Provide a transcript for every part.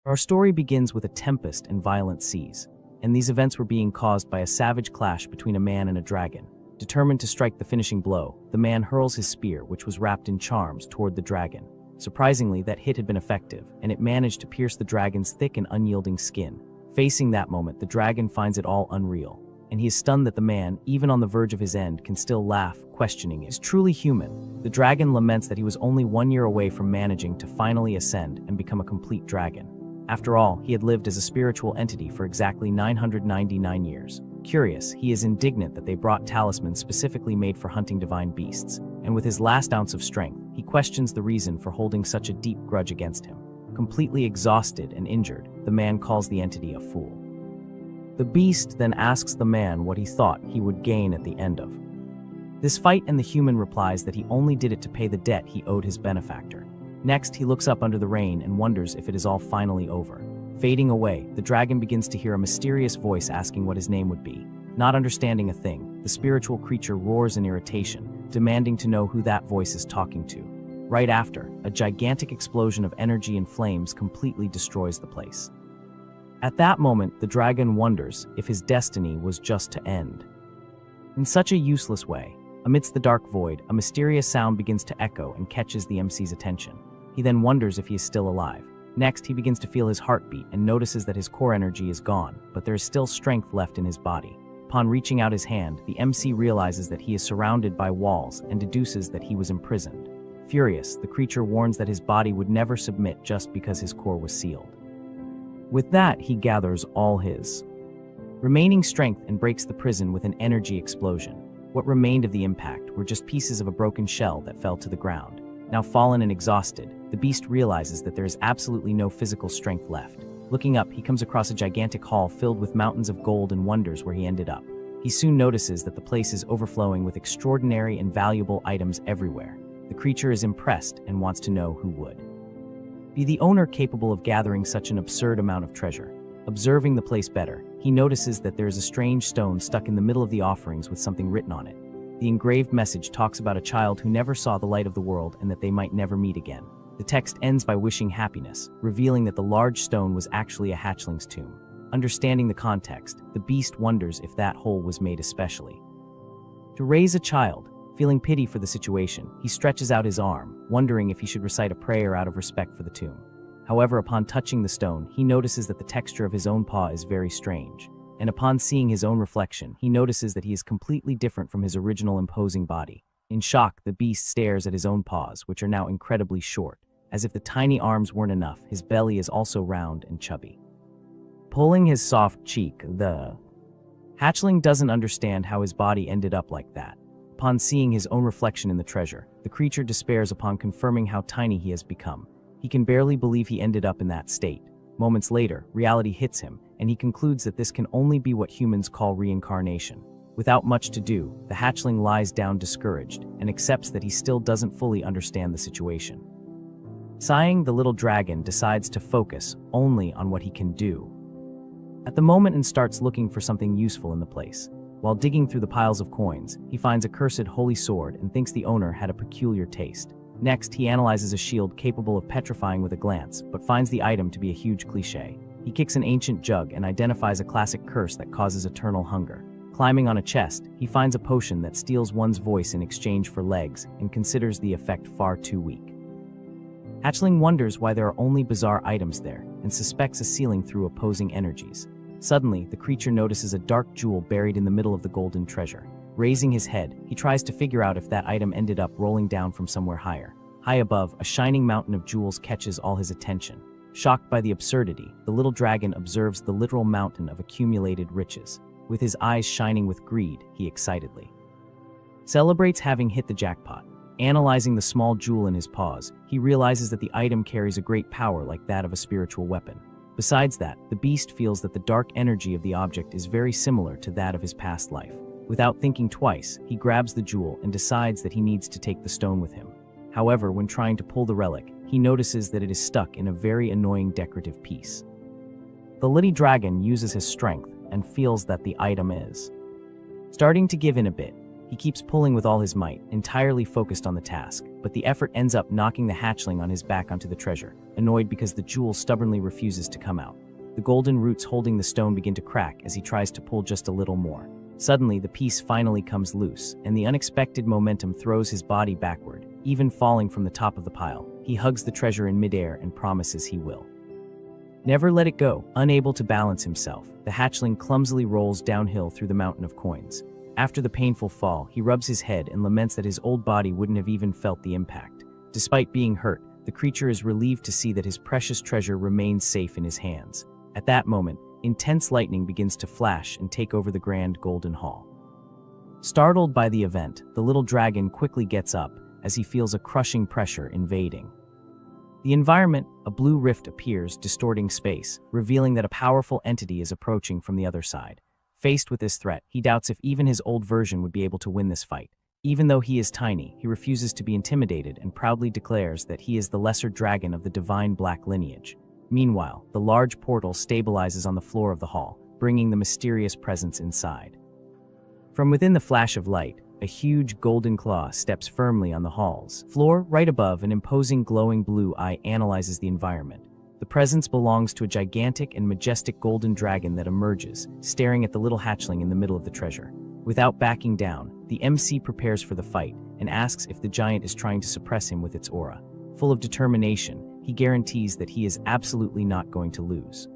Our story begins with a tempest and violent seas, and these events were being caused by a savage clash between a man and a dragon. Determined to strike the finishing blow, the man hurls his spear, which was wrapped in charms, toward the dragon. Surprisingly, that hit had been effective, and it managed to pierce the dragon's thick and unyielding skin. Facing that moment, the dragon finds it all unreal, and he is stunned that the man, even on the verge of his end, can still laugh, questioning it. Is truly human. The dragon laments that he was only 1 year away from managing to finally ascend and become a complete dragon. After all, he had lived as a spiritual entity for exactly 999 years. Curious, he is indignant that they brought talismans specifically made for hunting divine beasts, and with his last ounce of strength, he questions the reason for holding such a deep grudge against him. Completely exhausted and injured, the man calls the entity a fool. The beast then asks the man what he thought he would gain at the end of this fight, and the human replies that he only did it to pay the debt he owed his benefactor. Next, he looks up under the rain and wonders if it is all finally over. Fading away, the dragon begins to hear a mysterious voice asking what his name would be. Not understanding a thing, the spiritual creature roars in irritation, demanding to know who that voice is talking to. Right after, a gigantic explosion of energy and flames completely destroys the place. At that moment, the dragon wonders if his destiny was just to end. In such a useless way, amidst the dark void, a mysterious sound begins to echo and catches the MC's attention. He then wonders if he is still alive. Next, he begins to feel his heartbeat and notices that his core energy is gone, but there is still strength left in his body. Upon reaching out his hand, the MC realizes that he is surrounded by walls and deduces that he was imprisoned. Furious, the creature warns that his body would never submit just because his core was sealed. With that, he gathers all his remaining strength and breaks the prison with an energy explosion. What remained of the impact were just pieces of a broken shell that fell to the ground. Now fallen and exhausted, the beast realizes that there is absolutely no physical strength left. Looking up, he comes across a gigantic hall filled with mountains of gold and wonders where he ended up. He soon notices that the place is overflowing with extraordinary and valuable items everywhere. The creature is impressed and wants to know who would be the owner capable of gathering such an absurd amount of treasure. Observing the place better, he notices that there is a strange stone stuck in the middle of the offerings with something written on it. The engraved message talks about a child who never saw the light of the world and that they might never meet again. The text ends by wishing happiness, revealing that the large stone was actually a hatchling's tomb. Understanding the context, the beast wonders if that hole was made especially to raise a child. Feeling pity for the situation, he stretches out his arm, wondering if he should recite a prayer out of respect for the tomb. However, upon touching the stone, he notices that the texture of his own paw is very strange. And upon seeing his own reflection, he notices that he is completely different from his original imposing body. In shock, the beast stares at his own paws, which are now incredibly short. As if the tiny arms weren't enough, his belly is also round and chubby. Pulling his soft cheek, the hatchling doesn't understand how his body ended up like that. Upon seeing his own reflection in the treasure, the creature despairs upon confirming how tiny he has become. He can barely believe he ended up in that state. Moments later, reality hits him, and he concludes that this can only be what humans call reincarnation. Without much to do, the hatchling lies down discouraged and accepts that he still doesn't fully understand the situation. Sighing, the little dragon decides to focus only on what he can do at the moment and starts looking for something useful in the place. While digging through the piles of coins, he finds a cursed holy sword and thinks the owner had a peculiar taste. Next, he analyzes a shield capable of petrifying with a glance, but finds the item to be a huge cliché. He kicks an ancient jug and identifies a classic curse that causes eternal hunger. Climbing on a chest, he finds a potion that steals one's voice in exchange for legs and considers the effect far too weak. Hatchling wonders why there are only bizarre items there and suspects a sealing through opposing energies. Suddenly, the creature notices a dark jewel buried in the middle of the golden treasure. Raising his head, he tries to figure out if that item ended up rolling down from somewhere higher. High above, a shining mountain of jewels catches all his attention. Shocked by the absurdity, the little dragon observes the literal mountain of accumulated riches. With his eyes shining with greed, he excitedly celebrates having hit the jackpot. Analyzing the small jewel in his paws, he realizes that the item carries a great power like that of a spiritual weapon. Besides that, the beast feels that the dark energy of the object is very similar to that of his past life. Without thinking twice, he grabs the jewel and decides that he needs to take the stone with him. However, when trying to pull the relic, he notices that it is stuck in a very annoying decorative piece. The little dragon uses his strength and feels that the item is starting to give in a bit. He keeps pulling with all his might, entirely focused on the task. but the effort ends up knocking the hatchling on his back onto the treasure, annoyed because the jewel stubbornly refuses to come out. The golden roots holding the stone begin to crack as he tries to pull just a little more. Suddenly, the piece finally comes loose, and the unexpected momentum throws his body backward, even falling from the top of the pile. He hugs the treasure in midair and promises he will never let it go. Unable to balance himself, the hatchling clumsily rolls downhill through the mountain of coins. After the painful fall, he rubs his head and laments that his old body wouldn't have even felt the impact. Despite being hurt, the creature is relieved to see that his precious treasure remains safe in his hands. At that moment, intense lightning begins to flash and take over the grand golden hall. Startled by the event, the little dragon quickly gets up as he feels a crushing pressure invading the environment. A blue rift appears, distorting space, revealing that a powerful entity is approaching from the other side. Faced with this threat, he doubts if even his old version would be able to win this fight. Even though he is tiny, he refuses to be intimidated and proudly declares that he is the lesser dragon of the divine black lineage. Meanwhile, the large portal stabilizes on the floor of the hall, bringing the mysterious presence inside. From within the flash of light, a huge golden claw steps firmly on the hall's floor. Right above, an imposing glowing blue eye analyzes the environment. The presence belongs to a gigantic and majestic golden dragon that emerges, staring at the little hatchling in the middle of the treasure. Without backing down, the MC prepares for the fight and asks if the giant is trying to suppress him with its aura. Full of determination, he guarantees that he is absolutely not going to lose.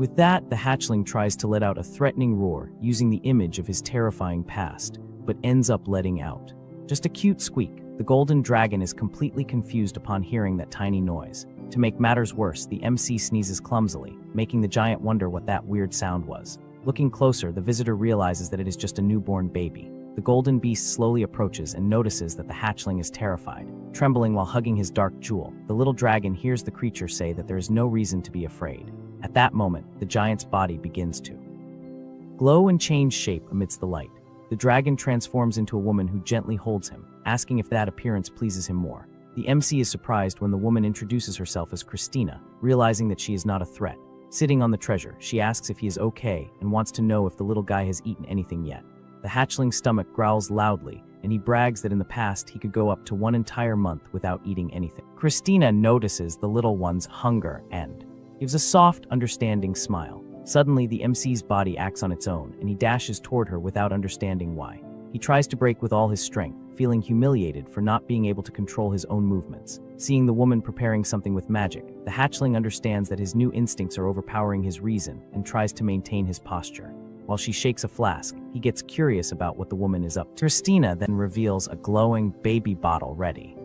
With that, the hatchling tries to let out a threatening roar using the image of his terrifying past, but ends up letting out just a cute squeak. The golden dragon is completely confused upon hearing that tiny noise. To make matters worse, the MC sneezes clumsily, making the giant wonder what that weird sound was. Looking closer, the visitor realizes that it is just a newborn baby. The golden beast slowly approaches and notices that the hatchling is terrified. Trembling while hugging his dark jewel, the little dragon hears the creature say that there is no reason to be afraid. At that moment, the giant's body begins to glow and change shape amidst the light. The dragon transforms into a woman who gently holds him, asking if that appearance pleases him more. The MC is surprised when the woman introduces herself as Christina, realizing that she is not a threat. Sitting on the treasure, she asks if he is okay and wants to know if the little guy has eaten anything yet. The hatchling's stomach growls loudly, and he brags that in the past he could go up to 1 entire month without eating anything. Christina notices the little one's hunger and gives a soft, understanding smile. Suddenly, the MC's body acts on its own, and he dashes toward her without understanding why. He tries to break with all his strength, feeling humiliated for not being able to control his own movements. Seeing the woman preparing something with magic, the hatchling understands that his new instincts are overpowering his reason and tries to maintain his posture. While she shakes a flask, he gets curious about what the woman is up to. Christina then reveals a glowing baby bottle ready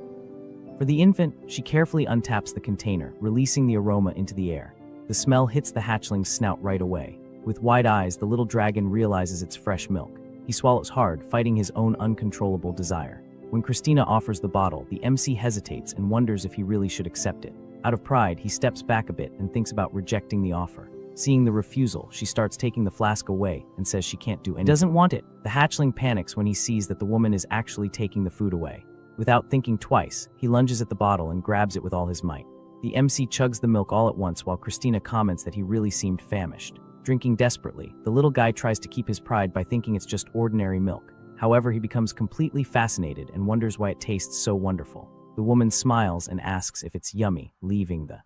for the infant. She carefully untaps the container, releasing the aroma into the air. The smell hits the hatchling's snout right away. With wide eyes, the little dragon realizes it's fresh milk. He swallows hard, fighting his own uncontrollable desire. When Christina offers the bottle, the MC hesitates and wonders if he really should accept it. Out of pride, he steps back a bit and thinks about rejecting the offer. Seeing the refusal, she starts taking the flask away and says she can't do anything. He doesn't want it. The hatchling panics when he sees that the woman is actually taking the food away. Without thinking twice, he lunges at the bottle and grabs it with all his might. The MC chugs the milk all at once while Christina comments that he really seemed famished. Drinking desperately, the little guy tries to keep his pride by thinking it's just ordinary milk. However, he becomes completely fascinated and wonders why it tastes so wonderful. The woman smiles and asks if it's yummy, leaving the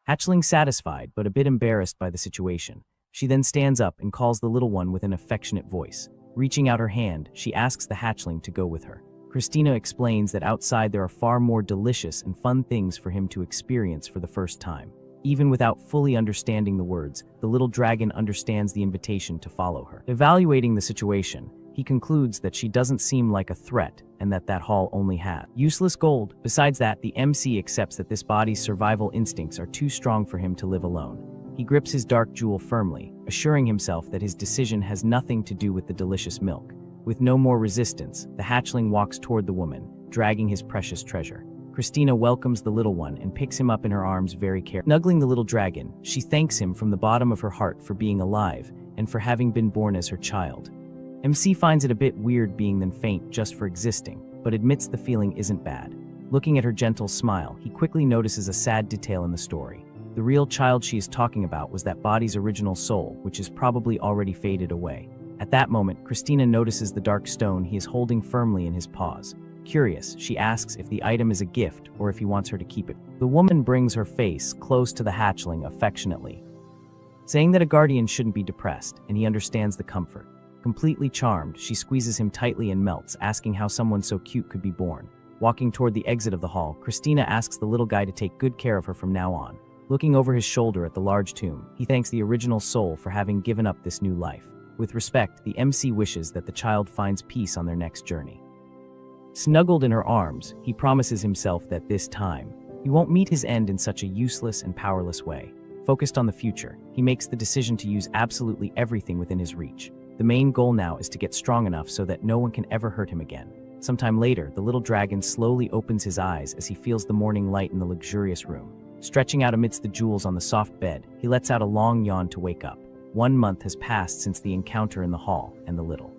hatchling satisfied but a bit embarrassed by the situation. She then stands up and calls the little one with an affectionate voice. Reaching out her hand, she asks the hatchling to go with her. Christina explains that outside there are far more delicious and fun things for him to experience for the first time. Even without fully understanding the words, the little dragon understands the invitation to follow her. Evaluating the situation, he concludes that she doesn't seem like a threat and that hall only had useless gold. Besides that, the MC accepts that this body's survival instincts are too strong for him to live alone. He grips his dark jewel firmly, assuring himself that his decision has nothing to do with the delicious milk. With no more resistance, the hatchling walks toward the woman, dragging his precious treasure. Christina welcomes the little one and picks him up in her arms very carefully. Snuggling the little dragon, she thanks him from the bottom of her heart for being alive and for having been born as her child. MC finds it a bit weird being then faint just for existing, but admits the feeling isn't bad. Looking at her gentle smile, he quickly notices a sad detail in the story. The real child she is talking about was that body's original soul, which is probably already faded away. At that moment, Christina notices the dark stone he is holding firmly in his paws. Curious, she asks if the item is a gift or if he wants her to keep it. The woman brings her face close to the hatchling affectionately, saying that a guardian shouldn't be depressed, and he understands the comfort. Completely charmed, she squeezes him tightly and melts, asking how someone so cute could be born. Walking toward the exit of the hall, Christina asks the little guy to take good care of her from now on. Looking over his shoulder at the large tomb, he thanks the original soul for having given up this new life. With respect, the MC wishes that the child finds peace on their next journey. Snuggled in her arms, he promises himself that this time, he won't meet his end in such a useless and powerless way. Focused on the future, he makes the decision to use absolutely everything within his reach. The main goal now is to get strong enough so that no one can ever hurt him again. Sometime later, the little dragon slowly opens his eyes as he feels the morning light in the luxurious room. Stretching out amidst the jewels on the soft bed, he lets out a long yawn to wake up. 1 month has passed since the encounter in the hall, and the little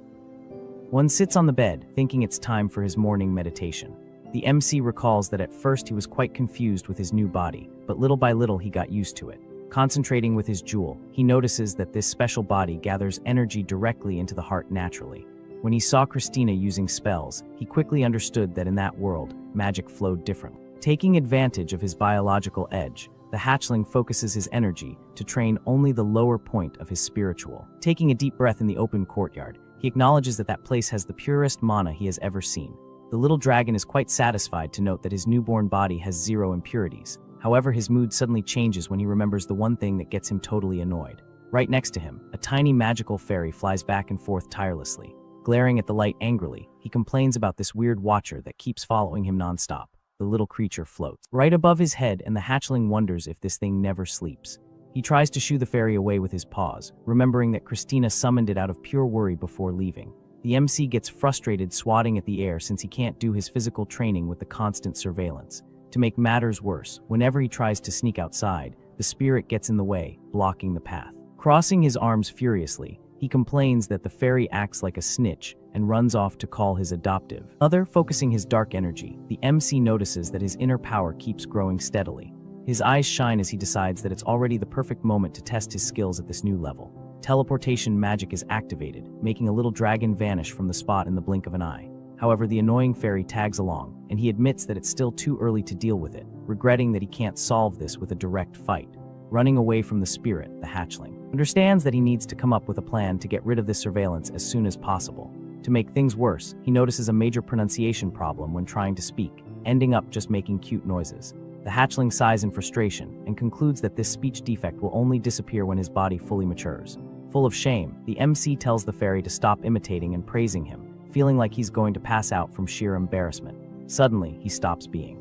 one sits on the bed, thinking it's time for his morning meditation. The MC recalls that at first he was quite confused with his new body, but little by little he got used to it. Concentrating with his jewel, he notices that this special body gathers energy directly into the heart naturally. When he saw Christina using spells, he quickly understood that in that world, magic flowed differently. Taking advantage of his biological edge, the hatchling focuses his energy to train only the lower point of his spiritual. Taking a deep breath in the open courtyard, he acknowledges that that place has the purest mana he has ever seen. The little dragon is quite satisfied to note that his newborn body has 0 impurities. However, his mood suddenly changes when he remembers the one thing that gets him totally annoyed. Right next to him, a tiny magical fairy flies back and forth tirelessly. Glaring at the light angrily, he complains about this weird watcher that keeps following him nonstop. The little creature floats right above his head, and the hatchling wonders if this thing never sleeps. He tries to shoo the fairy away with his paws, remembering that Christina summoned it out of pure worry before leaving. The MC gets frustrated swatting at the air since he can't do his physical training with the constant surveillance. To make matters worse, whenever he tries to sneak outside, the spirit gets in the way, blocking the path. Crossing his arms furiously, he complains that the fairy acts like a snitch and runs off to call his adoptive mother. Focusing his dark energy, the MC notices that his inner power keeps growing steadily. His eyes shine as he decides that it's already the perfect moment to test his skills at this new level. Teleportation magic is activated, making a little dragon vanish from the spot in the blink of an eye. However, the annoying fairy tags along, and he admits that it's still too early to deal with it, regretting that he can't solve this with a direct fight. Running away from the spirit, the hatchling understands that he needs to come up with a plan to get rid of this surveillance as soon as possible. To make things worse, he notices a major pronunciation problem when trying to speak, ending up just making cute noises. The hatchling sighs in frustration and concludes that this speech defect will only disappear when his body fully matures. Full of shame, the MC tells the fairy to stop imitating and praising him, feeling like he's going to pass out from sheer embarrassment. Suddenly, he stops being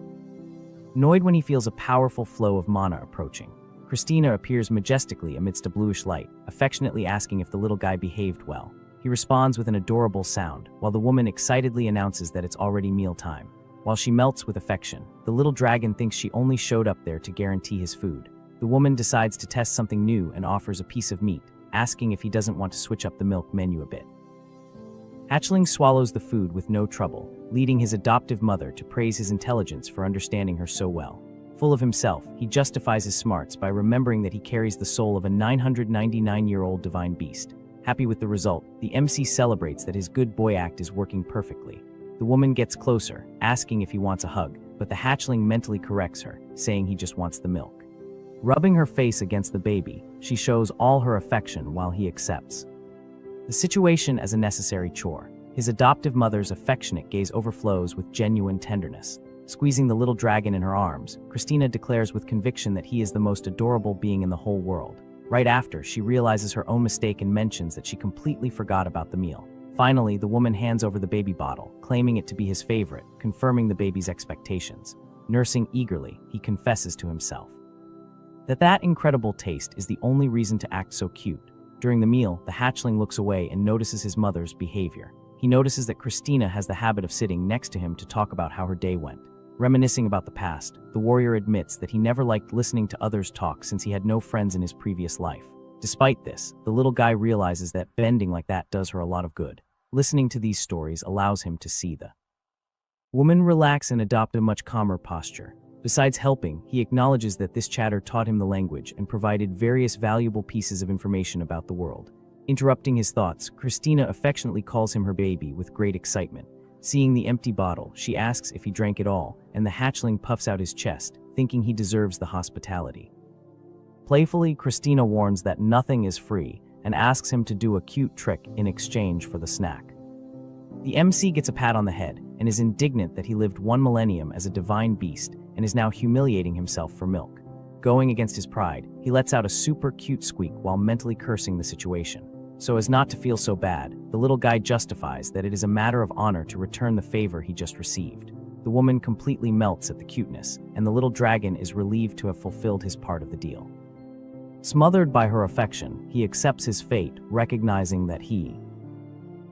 annoyed when he feels a powerful flow of mana approaching. Christina appears majestically amidst a bluish light, affectionately asking if the little guy behaved well. He responds with an adorable sound, while the woman excitedly announces that it's already mealtime. While she melts with affection, the little dragon thinks she only showed up there to guarantee his food. The woman decides to test something new and offers a piece of meat, asking if he doesn't want to switch up the milk menu a bit. Hatchling swallows the food with no trouble, leading his adoptive mother to praise his intelligence for understanding her so well. Full of himself, he justifies his smarts by remembering that he carries the soul of a 999-year-old divine beast. Happy with the result, the MC celebrates that his good boy act is working perfectly. The woman gets closer, asking if he wants a hug, but the hatchling mentally corrects her, saying he just wants the milk. Rubbing her face against the baby, she shows all her affection while he accepts the situation as a necessary chore. His adoptive mother's affectionate gaze overflows with genuine tenderness. Squeezing the little dragon in her arms, Christina declares with conviction that he is the most adorable being in the whole world. Right after, she realizes her own mistake and mentions that she completely forgot about the meal. Finally, the woman hands over the baby bottle, claiming it to be his favorite, confirming the baby's expectations. Nursing eagerly, he confesses to himself that incredible taste is the only reason to act so cute. During the meal, the hatchling looks away and notices his mother's behavior. He notices that Christina has the habit of sitting next to him to talk about how her day went. Reminiscing about the past, the warrior admits that he never liked listening to others talk since he had no friends in his previous life. Despite this, the little guy realizes that bending like that does her a lot of good. Listening to these stories allows him to see the woman relax and adopt a much calmer posture. Besides helping, he acknowledges that this chatter taught him the language and provided various valuable pieces of information about the world. Interrupting his thoughts, Christina affectionately calls him her baby with great excitement. Seeing the empty bottle, she asks if he drank it all, and the hatchling puffs out his chest, thinking he deserves the hospitality. Playfully, Christina warns that nothing is free and asks him to do a cute trick in exchange for the snack. The MC gets a pat on the head and is indignant that he lived 1 millennium as a divine beast and is now humiliating himself for milk. Going against his pride, he lets out a super cute squeak while mentally cursing the situation. So as not to feel so bad, the little guy justifies that it is a matter of honor to return the favor he just received. The woman completely melts at the cuteness, and the little dragon is relieved to have fulfilled his part of the deal. Smothered by her affection, he accepts his fate, recognizing that he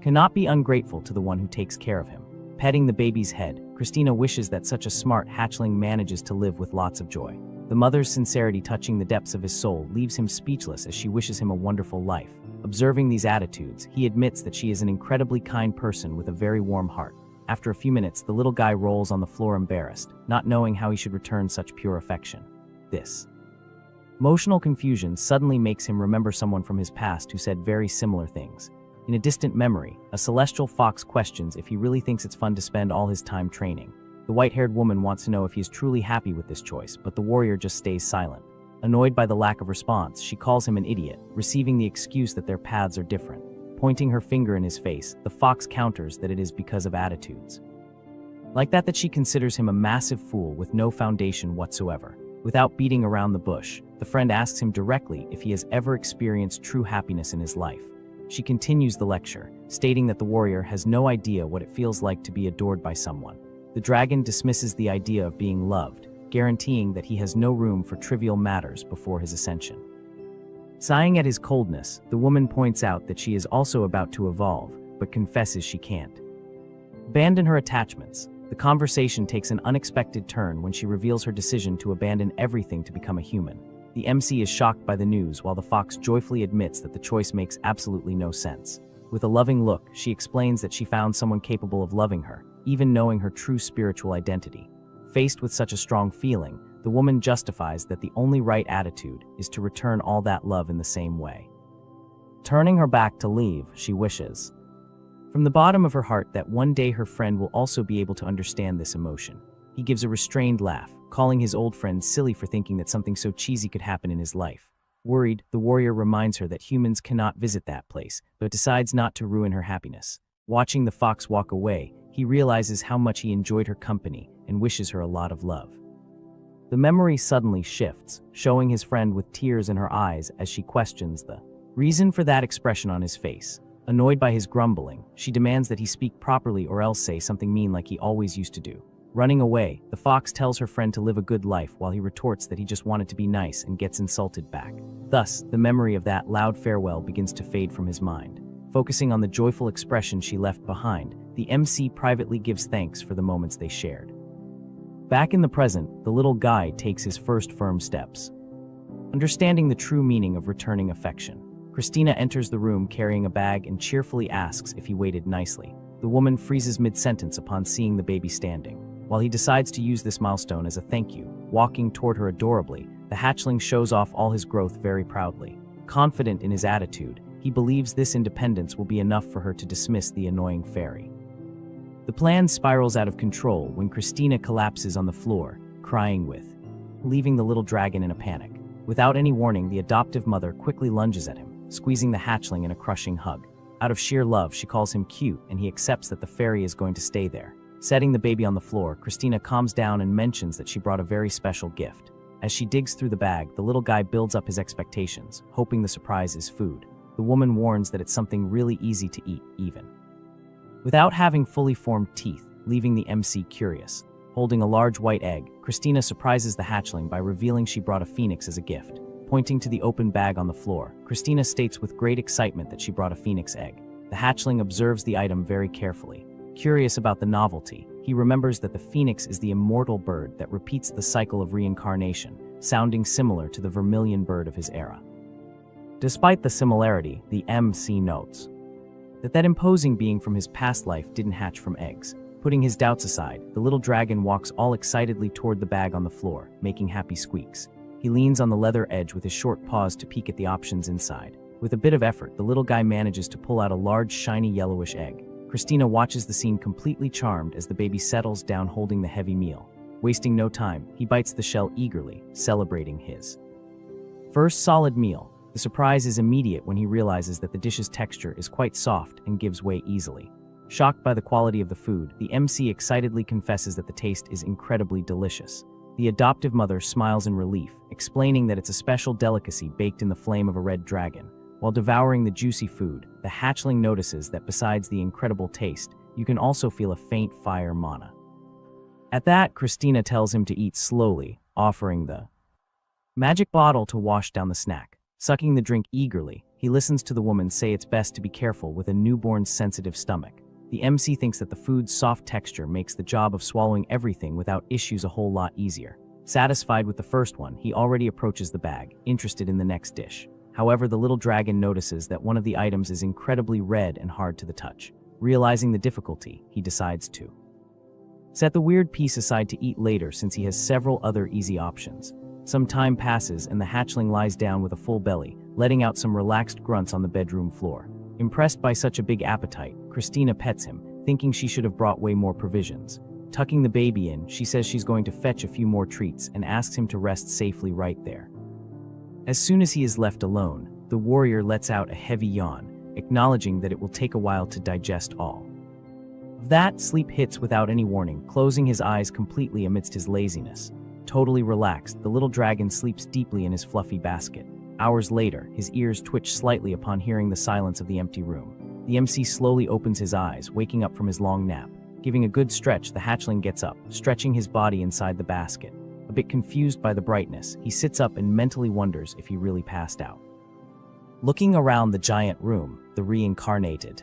cannot be ungrateful to the one who takes care of him. Petting the baby's head, Christina wishes that such a smart hatchling manages to live with lots of joy. The mother's sincerity touching the depths of his soul leaves him speechless as she wishes him a wonderful life. Observing these attitudes, he admits that she is an incredibly kind person with a very warm heart. After a few minutes, the little guy rolls on the floor embarrassed, not knowing how he should return such pure affection. This emotional confusion suddenly makes him remember someone from his past who said very similar things. In a distant memory, a celestial fox questions if he really thinks it's fun to spend all his time training. The white-haired woman wants to know if he is truly happy with this choice, but the warrior just stays silent. Annoyed by the lack of response, she calls him an idiot, receiving the excuse that their paths are different. Pointing her finger in his face, the fox counters that it is because of attitudes. Like that she considers him a massive fool with no foundation whatsoever. Without beating around the bush, the friend asks him directly if he has ever experienced true happiness in his life. She continues the lecture, stating that the warrior has no idea what it feels like to be adored by someone. The dragon dismisses the idea of being loved, guaranteeing that he has no room for trivial matters before his ascension. Sighing at his coldness, the woman points out that she is also about to evolve, but confesses she can't abandon her attachments. The conversation takes an unexpected turn when she reveals her decision to abandon everything to become a human. The MC is shocked by the news while the fox joyfully admits that the choice makes absolutely no sense. With a loving look, she explains that she found someone capable of loving her, even knowing her true spiritual identity. Faced with such a strong feeling, the woman justifies that the only right attitude is to return all that love in the same way. Turning her back to leave, she wishes from the bottom of her heart that one day her friend will also be able to understand this emotion. He gives a restrained laugh, calling his old friend silly for thinking that something so cheesy could happen in his life. Worried, the warrior reminds her that humans cannot visit that place, but decides not to ruin her happiness. Watching the fox walk away, he realizes how much he enjoyed her company and wishes her a lot of love. The memory suddenly shifts, showing his friend with tears in her eyes as she questions the reason for that expression on his face. Annoyed by his grumbling, she demands that he speak properly or else say something mean like he always used to do. Running away, the fox tells her friend to live a good life while he retorts that he just wanted to be nice and gets insulted back. Thus, the memory of that loud farewell begins to fade from his mind. Focusing on the joyful expression she left behind, the MC privately gives thanks for the moments they shared. Back in the present, the little guy takes his first firm steps. Understanding the true meaning of returning affection, Christina enters the room carrying a bag and cheerfully asks if he waited nicely. The woman freezes mid-sentence upon seeing the baby standing. While he decides to use this milestone as a thank you, walking toward her adorably, the hatchling shows off all his growth very proudly. Confident in his attitude, he believes this independence will be enough for her to dismiss the annoying fairy. The plan spirals out of control when Christina collapses on the floor, crying leaving the little dragon in a panic. Without any warning, the adoptive mother quickly lunges at him, squeezing the hatchling in a crushing hug. Out of sheer love, she calls him cute, and he accepts that the fairy is going to stay there. Setting the baby on the floor, Christina calms down and mentions that she brought a very special gift. As she digs through the bag, the little guy builds up his expectations, hoping the surprise is food. The woman warns that it's something really easy to eat, even without having fully formed teeth, leaving the MC curious. Holding a large white egg, Christina surprises the hatchling by revealing she brought a phoenix as a gift. Pointing to the open bag on the floor, Christina states with great excitement that she brought a phoenix egg. The hatchling observes the item very carefully. Curious about the novelty, he remembers that the phoenix is the immortal bird that repeats the cycle of reincarnation, sounding similar to the vermilion bird of his era. Despite the similarity, the MC notes that imposing being from his past life didn't hatch from eggs. Putting his doubts aside, the little dragon walks all excitedly toward the bag on the floor, making happy squeaks. He leans on the leather edge with his short paws to peek at the options inside. With a bit of effort, the little guy manages to pull out a large, shiny yellowish egg. Christina watches the scene completely charmed as the baby settles down holding the heavy meal. Wasting no time, he bites the shell eagerly, celebrating his first solid meal. The surprise is immediate when he realizes that the dish's texture is quite soft and gives way easily. Shocked by the quality of the food, the MC excitedly confesses that the taste is incredibly delicious. The adoptive mother smiles in relief, explaining that it's a special delicacy baked in the flame of a red dragon. While devouring the juicy food, the hatchling notices that besides the incredible taste, you can also feel a faint fire mana. At that, Christina tells him to eat slowly, offering the magic bottle to wash down the snack. Sucking the drink eagerly, he listens to the woman say it's best to be careful with a newborn's sensitive stomach. The MC thinks that the food's soft texture makes the job of swallowing everything without issues a whole lot easier. Satisfied with the first one, he already approaches the bag, interested in the next dish. However, the little dragon notices that one of the items is incredibly red and hard to the touch. Realizing the difficulty, he decides to set the weird piece aside to eat later since he has several other easy options. Some time passes and the hatchling lies down with a full belly, letting out some relaxed grunts on the bedroom floor. Impressed by such a big appetite, Christina pets him, thinking she should have brought way more provisions. Tucking the baby in, she says she's going to fetch a few more treats and asks him to rest safely right there. As soon as he is left alone, the warrior lets out a heavy yawn, acknowledging that it will take a while to digest all of that. Sleep hits without any warning, closing his eyes completely amidst his laziness. Totally relaxed, the little dragon sleeps deeply in his fluffy basket. Hours later, his ears twitch slightly upon hearing the silence of the empty room. The MC slowly opens his eyes, waking up from his long nap. Giving a good stretch, the hatchling gets up, stretching his body inside the basket. A bit confused by the brightness, he sits up and mentally wonders if he really passed out. Looking around the giant room, the reincarnated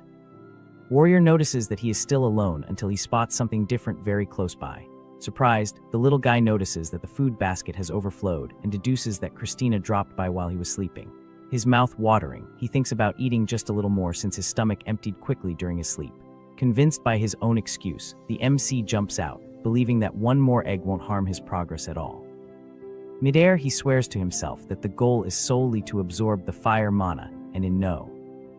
warrior notices that he is still alone until he spots something different very close by. Surprised, the little guy notices that the food basket has overflowed and deduces that Christina dropped by while he was sleeping. His mouth watering, he thinks about eating just a little more since his stomach emptied quickly during his sleep. Convinced by his own excuse, the MC jumps out, believing that one more egg won't harm his progress at all. Midair, he swears to himself that the goal is solely to absorb the fire mana, and in no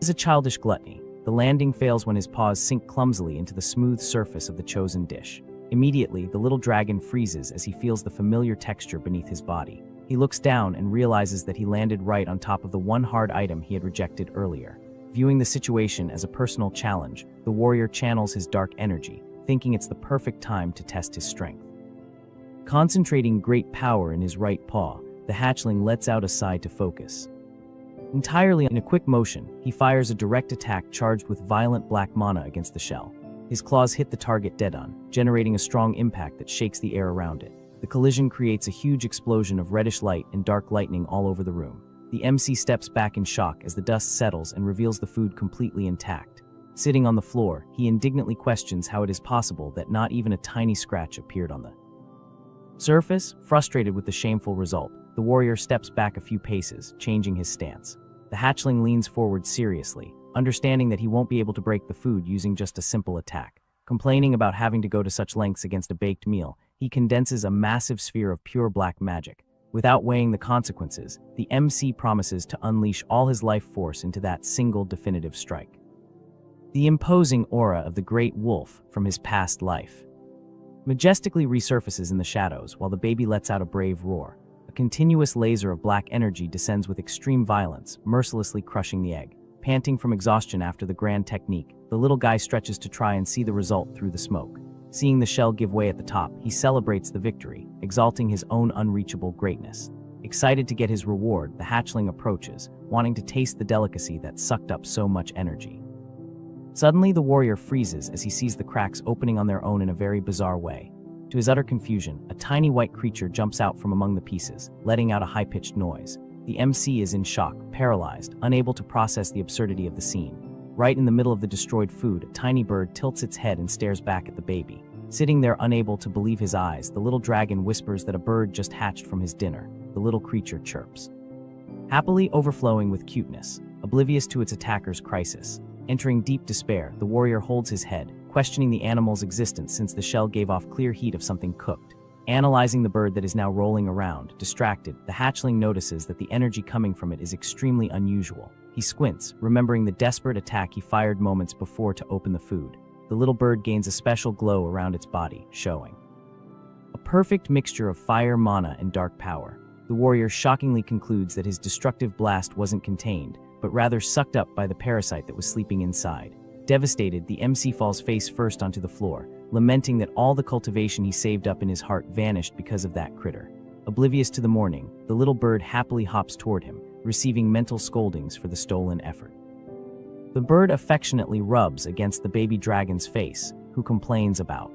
is a childish gluttony. The landing fails when his paws sink clumsily into the smooth surface of the chosen dish. Immediately, the little dragon freezes as he feels the familiar texture beneath his body. He looks down and realizes that he landed right on top of the one hard item he had rejected earlier. Viewing the situation as a personal challenge, the warrior channels his dark energy, thinking it's the perfect time to test his strength. Concentrating great power in his right paw, the hatchling lets out a sigh to focus. Entirely in a quick motion, he fires a direct attack charged with violent black mana against the shell. His claws hit the target dead-on, generating a strong impact that shakes the air around it. The collision creates a huge explosion of reddish light and dark lightning all over the room. The MC steps back in shock as the dust settles and reveals the food completely intact. Sitting on the floor, he indignantly questions how it is possible that not even a tiny scratch appeared on the surface. Frustrated with the shameful result, the warrior steps back a few paces, changing his stance. The hatchling leans forward seriously, understanding that he won't be able to break the food using just a simple attack. Complaining about having to go to such lengths against a baked meal, he condenses a massive sphere of pure black magic. Without weighing the consequences, the MC promises to unleash all his life force into that single definitive strike. The imposing aura of the great wolf from his past life majestically resurfaces in the shadows while the baby lets out a brave roar. A continuous laser of black energy descends with extreme violence, mercilessly crushing the egg. Panting from exhaustion after the grand technique, the little guy stretches to try and see the result through the smoke. Seeing the shell give way at the top, he celebrates the victory, exalting his own unreachable greatness. Excited to get his reward, the hatchling approaches, wanting to taste the delicacy that sucked up so much energy. Suddenly, the warrior freezes as he sees the cracks opening on their own in a very bizarre way. To his utter confusion, a tiny white creature jumps out from among the pieces, letting out a high-pitched noise. The MC is in shock, paralyzed, unable to process the absurdity of the scene. Right in the middle of the destroyed food, a tiny bird tilts its head and stares back at the baby. Sitting there unable to believe his eyes, the little dragon whispers that a bird just hatched from his dinner. The little creature chirps, happily overflowing with cuteness, oblivious to its attacker's crisis. Entering deep despair, the warrior holds his head, questioning the animal's existence since the shell gave off clear heat of something cooked. Analyzing the bird that is now rolling around, distracted, the hatchling notices that the energy coming from it is extremely unusual. He squints, remembering the desperate attack he fired moments before to open the food. The little bird gains a special glow around its body, showing a perfect mixture of fire, mana, and dark power. The warrior shockingly concludes that his destructive blast wasn't contained, but rather sucked up by the parasite that was sleeping inside. Devastated, the MC falls face first onto the floor, lamenting that all the cultivation he saved up in his heart vanished because of that critter. Oblivious to the morning, the little bird happily hops toward him, receiving mental scoldings for the stolen effort. The bird affectionately rubs against the baby dragon's face, who complains about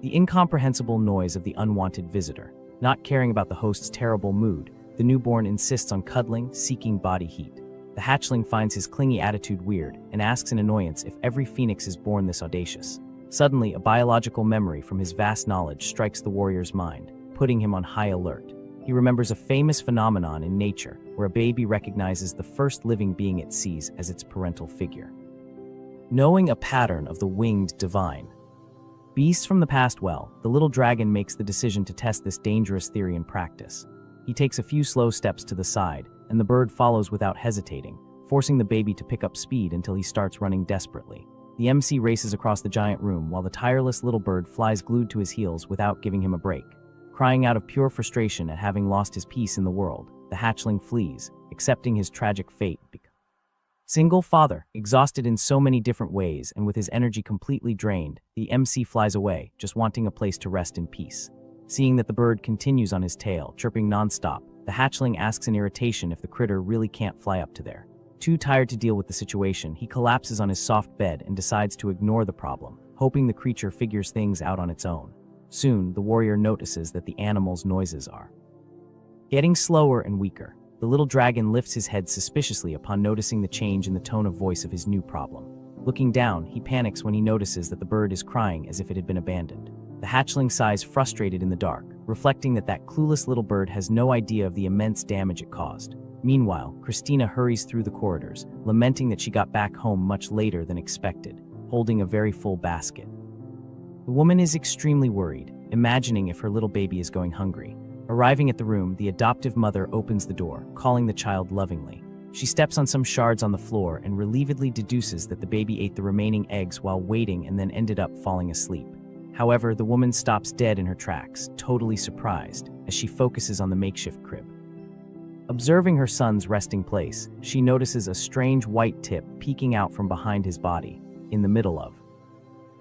the incomprehensible noise of the unwanted visitor. Not caring about the host's terrible mood, the newborn insists on cuddling, seeking body heat. The hatchling finds his clingy attitude weird and asks in annoyance if every phoenix is born this audacious. Suddenly, a biological memory from his vast knowledge strikes the warrior's mind, putting him on high alert. He remembers a famous phenomenon in nature where a baby recognizes the first living being it sees as its parental figure. Knowing a pattern of the winged divine beasts from the past well, the little dragon makes the decision to test this dangerous theory in practice. He takes a few slow steps to the side, and the bird follows without hesitating, forcing the baby to pick up speed until he starts running desperately. The MC races across the giant room while the tireless little bird flies glued to his heels without giving him a break. Crying out of pure frustration at having lost his peace in the world, the hatchling flees, accepting his tragic fate. Single father, exhausted in so many different ways and with his energy completely drained, the MC flies away, just wanting a place to rest in peace. Seeing that the bird continues on his tail, chirping nonstop, the hatchling asks in irritation if the critter really can't fly up to there. Too tired to deal with the situation, he collapses on his soft bed and decides to ignore the problem, hoping the creature figures things out on its own. Soon, the warrior notices that the animal's noises are getting slower and weaker. The little dragon lifts his head suspiciously upon noticing the change in the tone of voice of his new problem. Looking down, he panics when he notices that the bird is crying as if it had been abandoned. The hatchling sighs frustrated in the dark, reflecting that clueless little bird has no idea of the immense damage it caused. Meanwhile, Christina hurries through the corridors, lamenting that she got back home much later than expected, holding a very full basket. The woman is extremely worried, imagining if her little baby is going hungry. Arriving at the room, the adoptive mother opens the door, calling the child lovingly. She steps on some shards on the floor and relievedly deduces that the baby ate the remaining eggs while waiting and then ended up falling asleep. However, the woman stops dead in her tracks, totally surprised, as she focuses on the makeshift crib. Observing her son's resting place, she notices a strange white tip peeking out from behind his body, in the middle of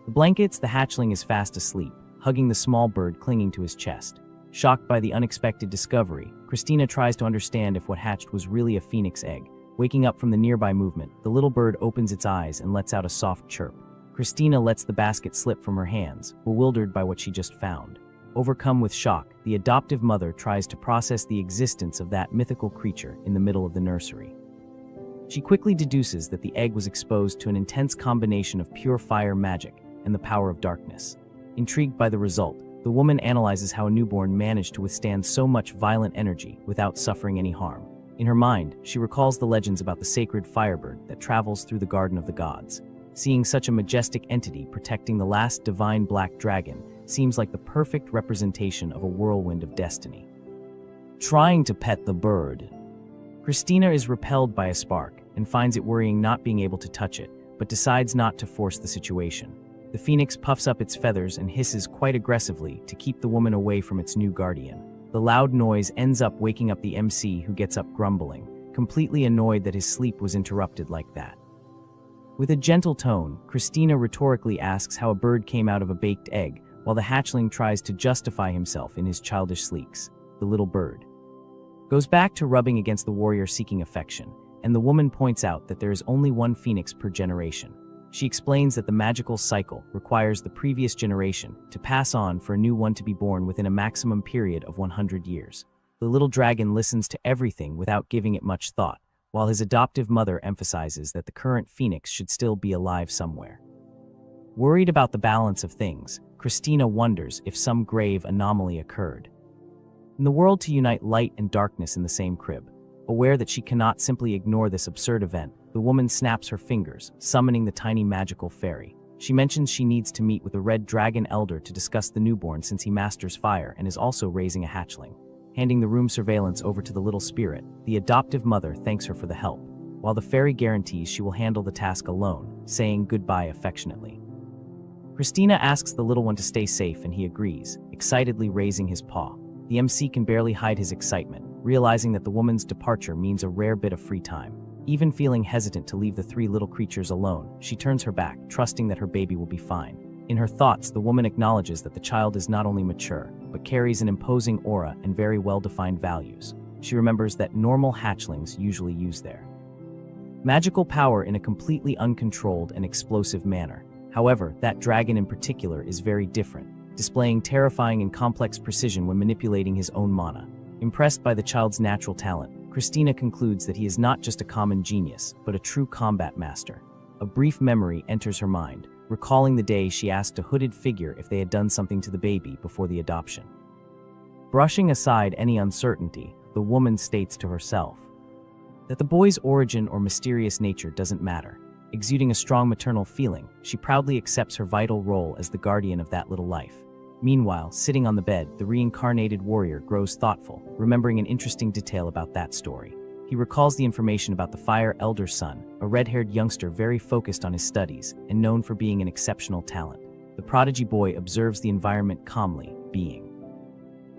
the blankets. The hatchling is fast asleep, hugging the small bird clinging to his chest. Shocked by the unexpected discovery, Christina tries to understand if what hatched was really a phoenix egg. Waking up from the nearby movement, the little bird opens its eyes and lets out a soft chirp. Christina lets the basket slip from her hands, bewildered by what she just found. Overcome with shock, the adoptive mother tries to process the existence of that mythical creature in the middle of the nursery. She quickly deduces that the egg was exposed to an intense combination of pure fire magic and the power of darkness. Intrigued by the result, the woman analyzes how a newborn managed to withstand so much violent energy without suffering any harm. In her mind, she recalls the legends about the sacred firebird that travels through the Garden of the Gods. Seeing such a majestic entity protecting the last divine black dragon seems like the perfect representation of a whirlwind of destiny. Trying to pet the bird, Christina is repelled by a spark and finds it worrying not being able to touch it, but decides not to force the situation. The phoenix puffs up its feathers and hisses quite aggressively to keep the woman away from its new guardian. The loud noise ends up waking up the MC, who gets up grumbling, completely annoyed that his sleep was interrupted like that. With a gentle tone, Christina rhetorically asks how a bird came out of a baked egg, while the hatchling tries to justify himself in his childish sleeks. The little bird goes back to rubbing against the warrior seeking affection, and the woman points out that there is only one phoenix per generation. She explains that the magical cycle requires the previous generation to pass on for a new one to be born within a maximum period of 100 years. The little dragon listens to everything without giving it much thought, while his adoptive mother emphasizes that the current phoenix should still be alive somewhere. Worried about the balance of things, Christina wonders if some grave anomaly occurred in the world to unite light and darkness in the same crib. Aware that she cannot simply ignore this absurd event, the woman snaps her fingers, summoning the tiny magical fairy. She mentions she needs to meet with a red dragon elder to discuss the newborn since he masters fire and is also raising a hatchling. Handing the room surveillance over to the little spirit, the adoptive mother thanks her for the help, while the fairy guarantees she will handle the task alone, saying goodbye affectionately. Christina asks the little one to stay safe and he agrees, excitedly raising his paw. The MC can barely hide his excitement, realizing that the woman's departure means a rare bit of free time. Even feeling hesitant to leave the three little creatures alone, she turns her back, trusting that her baby will be fine. In her thoughts, the woman acknowledges that the child is not only mature, but carries an imposing aura and very well-defined values. She remembers that normal hatchlings usually use their magical power in a completely uncontrolled and explosive manner. However, that dragon in particular is very different, displaying terrifying and complex precision when manipulating his own mana. Impressed by the child's natural talent, Christina concludes that he is not just a common genius, but a true combat master. A brief memory enters her mind, recalling the day she asked a hooded figure if they had done something to the baby before the adoption. Brushing aside any uncertainty, the woman states to herself that the boy's origin or mysterious nature doesn't matter. Exuding a strong maternal feeling, she proudly accepts her vital role as the guardian of that little life. Meanwhile, sitting on the bed, the reincarnated warrior grows thoughtful, remembering an interesting detail about that story. He recalls the information about the Fire Elder's son, a red-haired youngster very focused on his studies and known for being an exceptional talent. The prodigy boy observes the environment calmly, being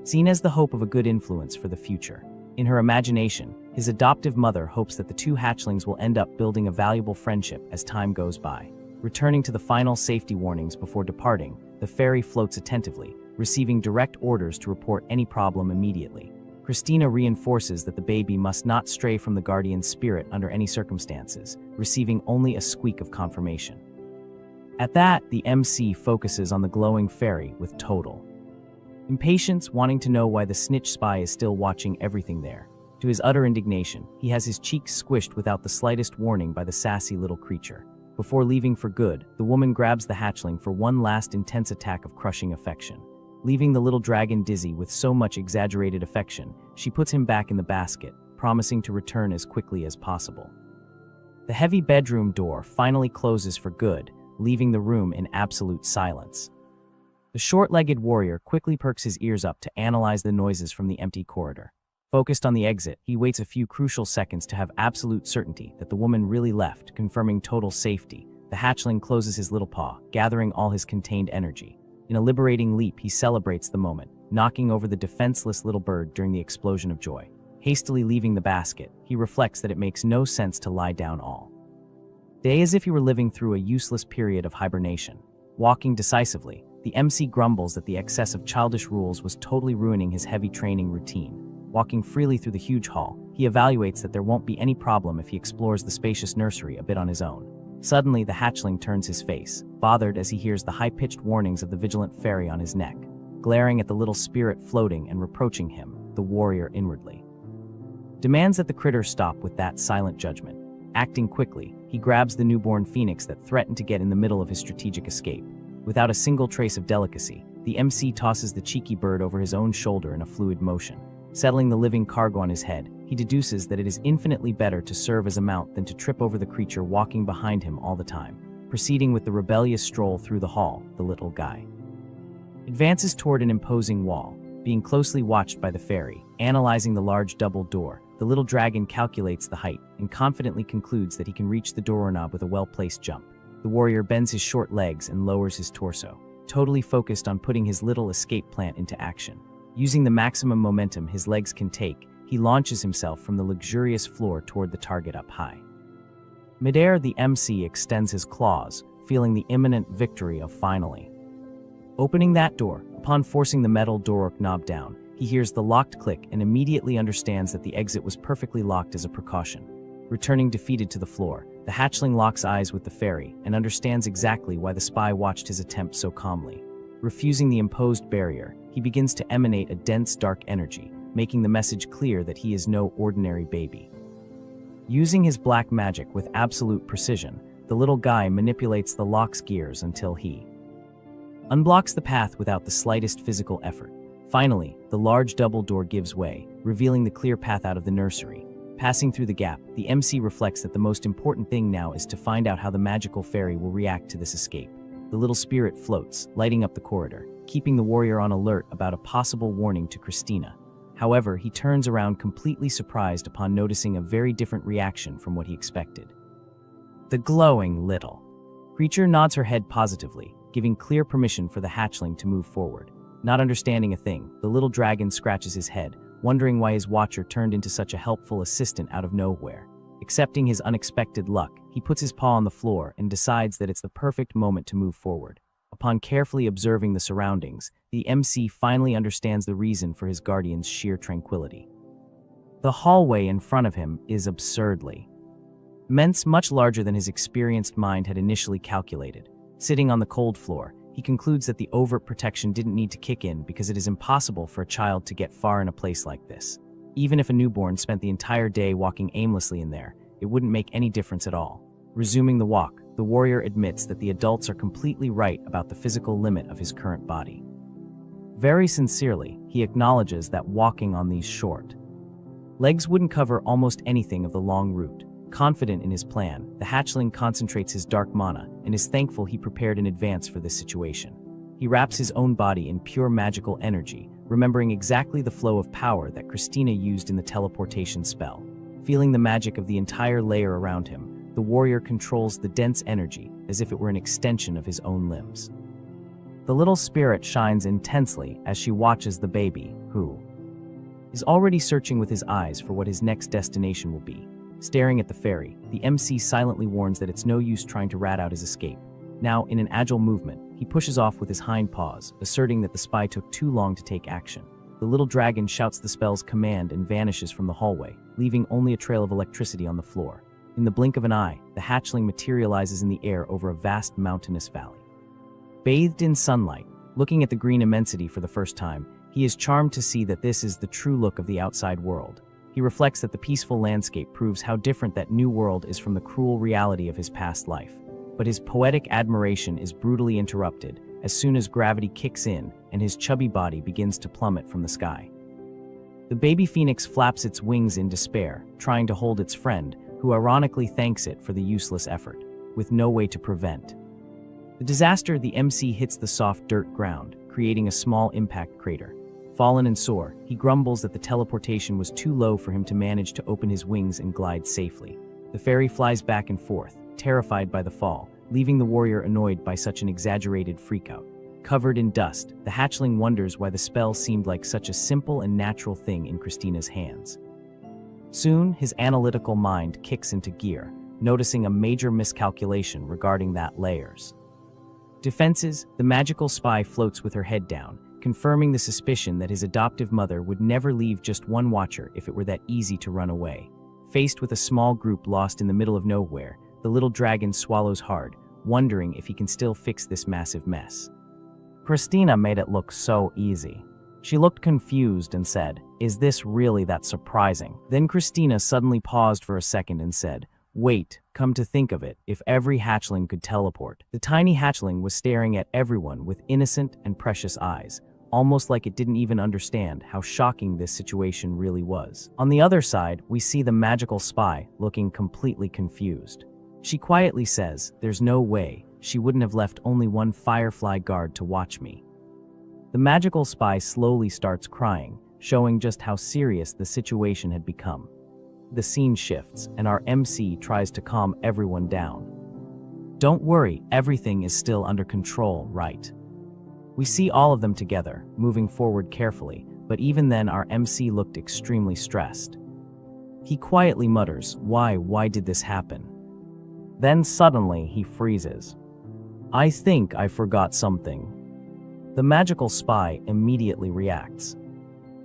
seen as the hope of a good influence for the future. In her imagination, his adoptive mother hopes that the two hatchlings will end up building a valuable friendship as time goes by. Returning to the final safety warnings before departing, the fairy floats attentively, receiving direct orders to report any problem immediately. Christina reinforces that the baby must not stray from the guardian's spirit under any circumstances, receiving only a squeak of confirmation. At that, the MC focuses on the glowing fairy with total impatience, wanting to know why the snitch spy is still watching everything there. To his utter indignation, he has his cheeks squished without the slightest warning by the sassy little creature. Before leaving for good, the woman grabs the hatchling for one last intense attack of crushing affection. Leaving the little dragon dizzy with so much exaggerated affection, she puts him back in the basket, promising to return as quickly as possible. The heavy bedroom door finally closes for good, leaving the room in absolute silence. The short-legged warrior quickly perks his ears up to analyze the noises from the empty corridor. Focused on the exit, he waits a few crucial seconds to have absolute certainty that the woman really left, confirming total safety. The hatchling closes his little paw, gathering all his contained energy. In a liberating leap, he celebrates the moment, knocking over the defenseless little bird during the explosion of joy. Hastily leaving the basket, he reflects that it makes no sense to lie down all day as if he were living through a useless period of hibernation. Walking decisively, the MC grumbles that the excess of childish rules was totally ruining his heavy training routine. Walking freely through the huge hall, he evaluates that there won't be any problem if he explores the spacious nursery a bit on his own. Suddenly, the hatchling turns his face, bothered as he hears the high-pitched warnings of the vigilant fairy on his neck. Glaring at the little spirit floating and reproaching him, the warrior inwardly demands that the critter stop with that silent judgment. Acting quickly, he grabs the newborn phoenix that threatened to get in the middle of his strategic escape. Without a single trace of delicacy, the MC tosses the cheeky bird over his own shoulder in a fluid motion. Settling the living cargo on his head, he deduces that it is infinitely better to serve as a mount than to trip over the creature walking behind him all the time. Proceeding with the rebellious stroll through the hall, the little guy advances toward an imposing wall, being closely watched by the fairy. Analyzing the large double door, the little dragon calculates the height and confidently concludes that he can reach the doorknob with a well-placed jump. The warrior bends his short legs and lowers his torso, totally focused on putting his little escape plan into action. Using the maximum momentum his legs can take, he launches himself from the luxurious floor toward the target up high. Midair, the MC extends his claws, feeling the imminent victory of finally opening that door. Upon forcing the metal door knob down, he hears the locked click and immediately understands that the exit was perfectly locked as a precaution. Returning defeated to the floor, the hatchling locks eyes with the fairy and understands exactly why the spy watched his attempt so calmly. Refusing the imposed barrier, he begins to emanate a dense dark energy, making the message clear that he is no ordinary baby. Using his black magic with absolute precision, the little guy manipulates the lock's gears until he unblocks the path without the slightest physical effort. Finally, the large double door gives way, revealing the clear path out of the nursery. Passing through the gap, the MC reflects that the most important thing now is to find out how the magical fairy will react to this escape. the little spirit floats, lighting up the corridor, keeping the warrior on alert about a possible warning to Christina. However, he turns around completely surprised upon noticing a very different reaction from what he expected. The glowing little creature nods her head positively, giving clear permission for the hatchling to move forward. Not understanding a thing, the little dragon scratches his head, wondering why his watcher turned into such a helpful assistant out of nowhere. Accepting his unexpected luck, he puts his paw on the floor and decides that it's the perfect moment to move forward. Upon carefully observing the surroundings, the MC finally understands the reason for his guardian's sheer tranquility. The hallway in front of him is absurdly immense, much larger than his experienced mind had initially calculated. Sitting on the cold floor, he concludes that the overt protection didn't need to kick in because it is impossible for a child to get far in a place like this. Even if a newborn spent the entire day walking aimlessly in there, it wouldn't make any difference at all. Resuming the walk, the warrior admits that the adults are completely right about the physical limit of his current body. Very sincerely, he acknowledges that walking on these short legs wouldn't cover almost anything of the long route. Confident in his plan, the hatchling concentrates his dark mana and is thankful he prepared in advance for this situation. He wraps his own body in pure magical energy, remembering exactly the flow of power that Christina used in the teleportation spell. Feeling the magic of the entire layer around him, the warrior controls the dense energy as if it were an extension of his own limbs. The little spirit shines intensely as she watches the baby, who is already searching with his eyes for what his next destination will be. Staring at the fairy, the MC silently warns that it's no use trying to rat out his escape. Now, in an agile movement, he pushes off with his hind paws, asserting that the spy took too long to take action. The little dragon shouts the spell's command and vanishes from the hallway, leaving only a trail of electricity on the floor. In the blink of an eye, the hatchling materializes in the air over a vast mountainous valley. Bathed in sunlight, looking at the green immensity for the first time, he is charmed to see that this is the true look of the outside world. He reflects that the peaceful landscape proves how different that new world is from the cruel reality of his past life. But his poetic admiration is brutally interrupted as soon as gravity kicks in and his chubby body begins to plummet from the sky. The baby phoenix flaps its wings in despair, trying to hold its friend, who ironically thanks it for the useless effort, with no way to prevent the disaster. The MC hits the soft dirt ground, creating a small impact crater. Fallen and sore, he grumbles that the teleportation was too low for him to manage to open his wings and glide safely. The fairy flies back and forth, terrified by the fall, leaving the warrior annoyed by such an exaggerated freakout. Covered in dust, the hatchling wonders why the spell seemed like such a simple and natural thing in Christina's hands. Soon, his analytical mind kicks into gear, noticing a major miscalculation regarding that layer's defenses. The magical spy floats with her head down, confirming the suspicion that his adoptive mother would never leave just one watcher if it were that easy to run away. Faced with a small group lost in the middle of nowhere, the little dragon swallows hard, wondering if he can still fix this massive mess. Christina made it look so easy. She looked confused and said, "Is this really that surprising?" Then Christina suddenly paused for a second and said, "Wait, come to think of it, if every hatchling could teleport." The tiny hatchling was staring at everyone with innocent and precious eyes, almost like it didn't even understand how shocking this situation really was. On the other side, we see the magical spy looking completely confused. She quietly says, "There's no way, she wouldn't have left only one firefly guard to watch me." The magical spy slowly starts crying, showing just how serious the situation had become. The scene shifts, and our MC tries to calm everyone down. "Don't worry, everything is still under control, right?" We see all of them together, moving forward carefully, but even then our MC looked extremely stressed. He quietly mutters, Why did this happen?" Then suddenly he freezes. "I think I forgot something." The magical spy immediately reacts.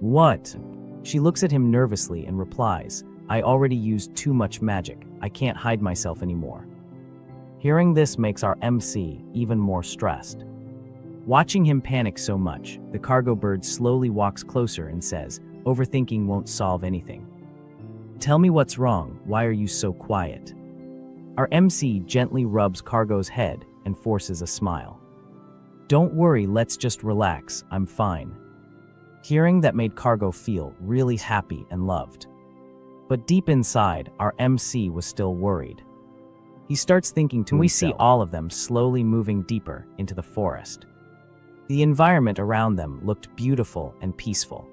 "What?" She looks at him nervously and replies, "I already used too much magic, I can't hide myself anymore." Hearing this makes our MC even more stressed. Watching him panic so much, the cargo bird slowly walks closer and says, "Overthinking won't solve anything. Tell me what's wrong, why are you so quiet?" Our MC gently rubs Cargo's head and forces a smile. "Don't worry, let's just relax, I'm fine." Hearing that made Cargo feel really happy and loved. But deep inside, our MC was still worried. He starts thinking to himself. We see all of them slowly moving deeper into the forest. The environment around them looked beautiful and peaceful.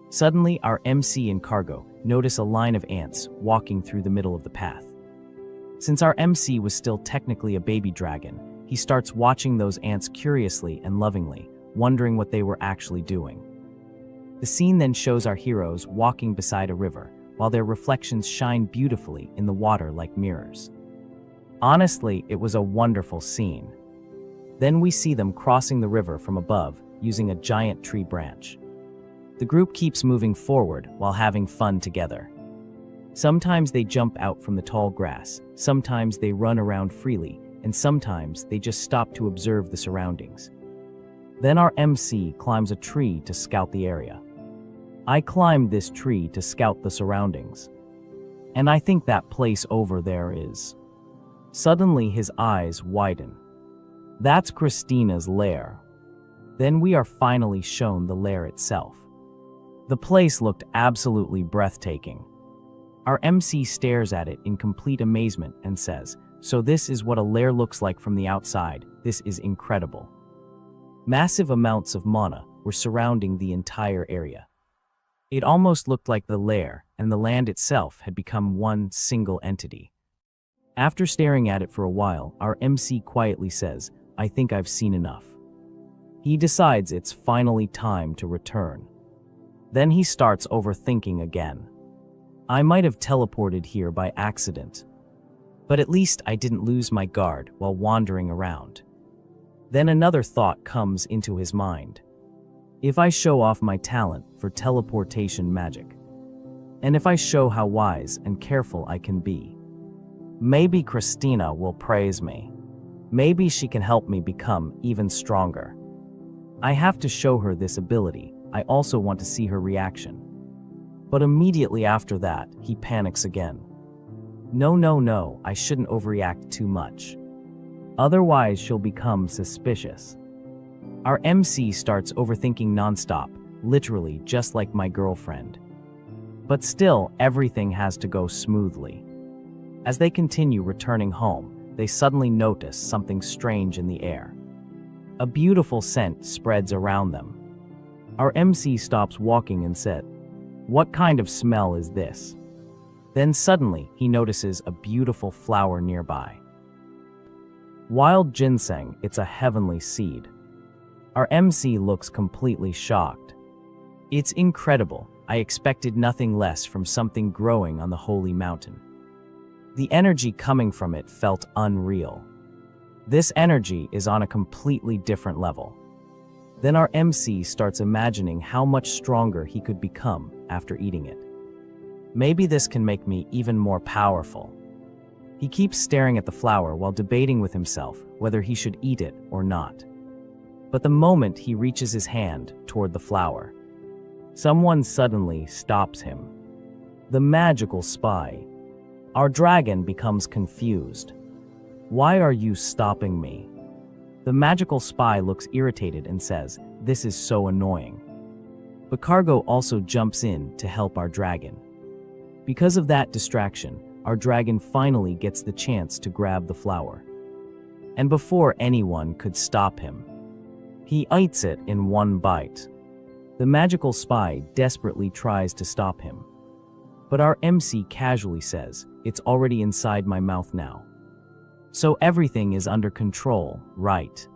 Suddenly, our MC and Cargo notice a line of ants walking through the middle of the path. Since our MC was still technically a baby dragon, he starts watching those ants curiously and lovingly, wondering what they were actually doing. The scene then shows our heroes walking beside a river, while their reflections shine beautifully in the water like mirrors. Honestly, it was a wonderful scene. Then we see them crossing the river from above, using a giant tree branch. The group keeps moving forward while having fun together. Sometimes they jump out from the tall grass, sometimes they run around freely, and sometimes they just stop to observe the surroundings. Then our MC climbs a tree to scout the area. I climbed this tree to scout the surroundings. And I think that place over there is... Suddenly his eyes widen. That's Christina's lair. Then we are finally shown the lair itself. The place looked absolutely breathtaking. Our MC stares at it in complete amazement and says, "So this is what a lair looks like from the outside. This is incredible." Massive amounts of mana were surrounding the entire area. It almost looked like the lair and the land itself had become one single entity. After staring at it for a while, our MC quietly says, "I think I've seen enough." He decides it's finally time to return. Then he starts overthinking again. I might have teleported here by accident, but at least I didn't lose my guard while wandering around. Then another thought comes into his mind. If I show off my talent for teleportation magic, and if I show how wise and careful I can be, maybe Christina will praise me. Maybe she can help me become even stronger. I have to show her this ability. I also want to see her reaction. But immediately after that, he panics again. No, I shouldn't overreact too much. Otherwise, she'll become suspicious. Our MC starts overthinking nonstop, literally just like my girlfriend. But still, everything has to go smoothly. As they continue returning home, they suddenly notice something strange in the air. A beautiful scent spreads around them. Our MC stops walking and said, "What kind of smell is this?" Then suddenly, he notices a beautiful flower nearby. Wild ginseng, it's a heavenly seed. Our MC looks completely shocked. It's incredible. I expected nothing less from something growing on the holy mountain. The energy coming from it felt unreal. This energy is on a completely different level. Then our MC starts imagining how much stronger he could become after eating it. Maybe this can make me even more powerful. He keeps staring at the flower while debating with himself whether he should eat it or not. But the moment he reaches his hand toward the flower, someone suddenly stops him. The magical spy. Our dragon becomes confused. "Why are you stopping me?" The magical spy looks irritated and says, "This is so annoying." But Cargo also jumps in to help our dragon. Because of that distraction, our dragon finally gets the chance to grab the flower. And before anyone could stop him, he eats it in one bite. The magical spy desperately tries to stop him. But our MC casually says, "It's already inside my mouth now. So everything is under control, right?"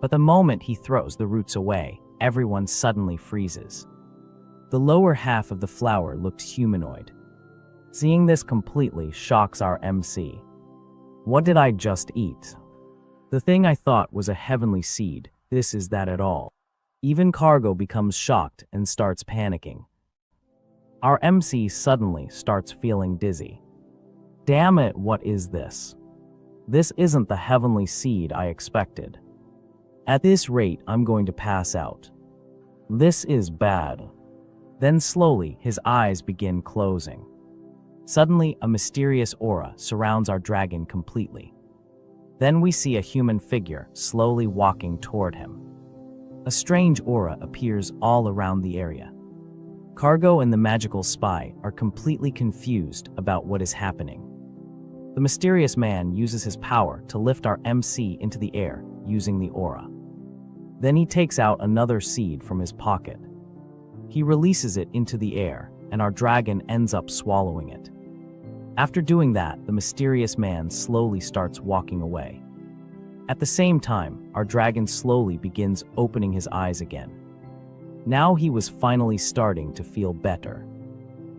But the moment he throws the roots away, everyone suddenly freezes. The lower half of the flower looked humanoid. Seeing this completely shocks our MC. What did I just eat? The thing I thought was a heavenly seed, this is that at all. Even Cargo becomes shocked and starts panicking. Our MC suddenly starts feeling dizzy. Damn it, what is this? This isn't the heavenly seed I expected. At this rate, I'm going to pass out. This is bad. Then slowly, his eyes begin closing. Suddenly, a mysterious aura surrounds our dragon completely. Then we see a human figure slowly walking toward him. A strange aura appears all around the area. Cargo and the magical spy are completely confused about what is happening. The mysterious man uses his power to lift our MC into the air using the aura. Then he takes out another seed from his pocket. He releases it into the air, and our dragon ends up swallowing it. After doing that, the mysterious man slowly starts walking away. At the same time, our dragon slowly begins opening his eyes again. Now he was finally starting to feel better.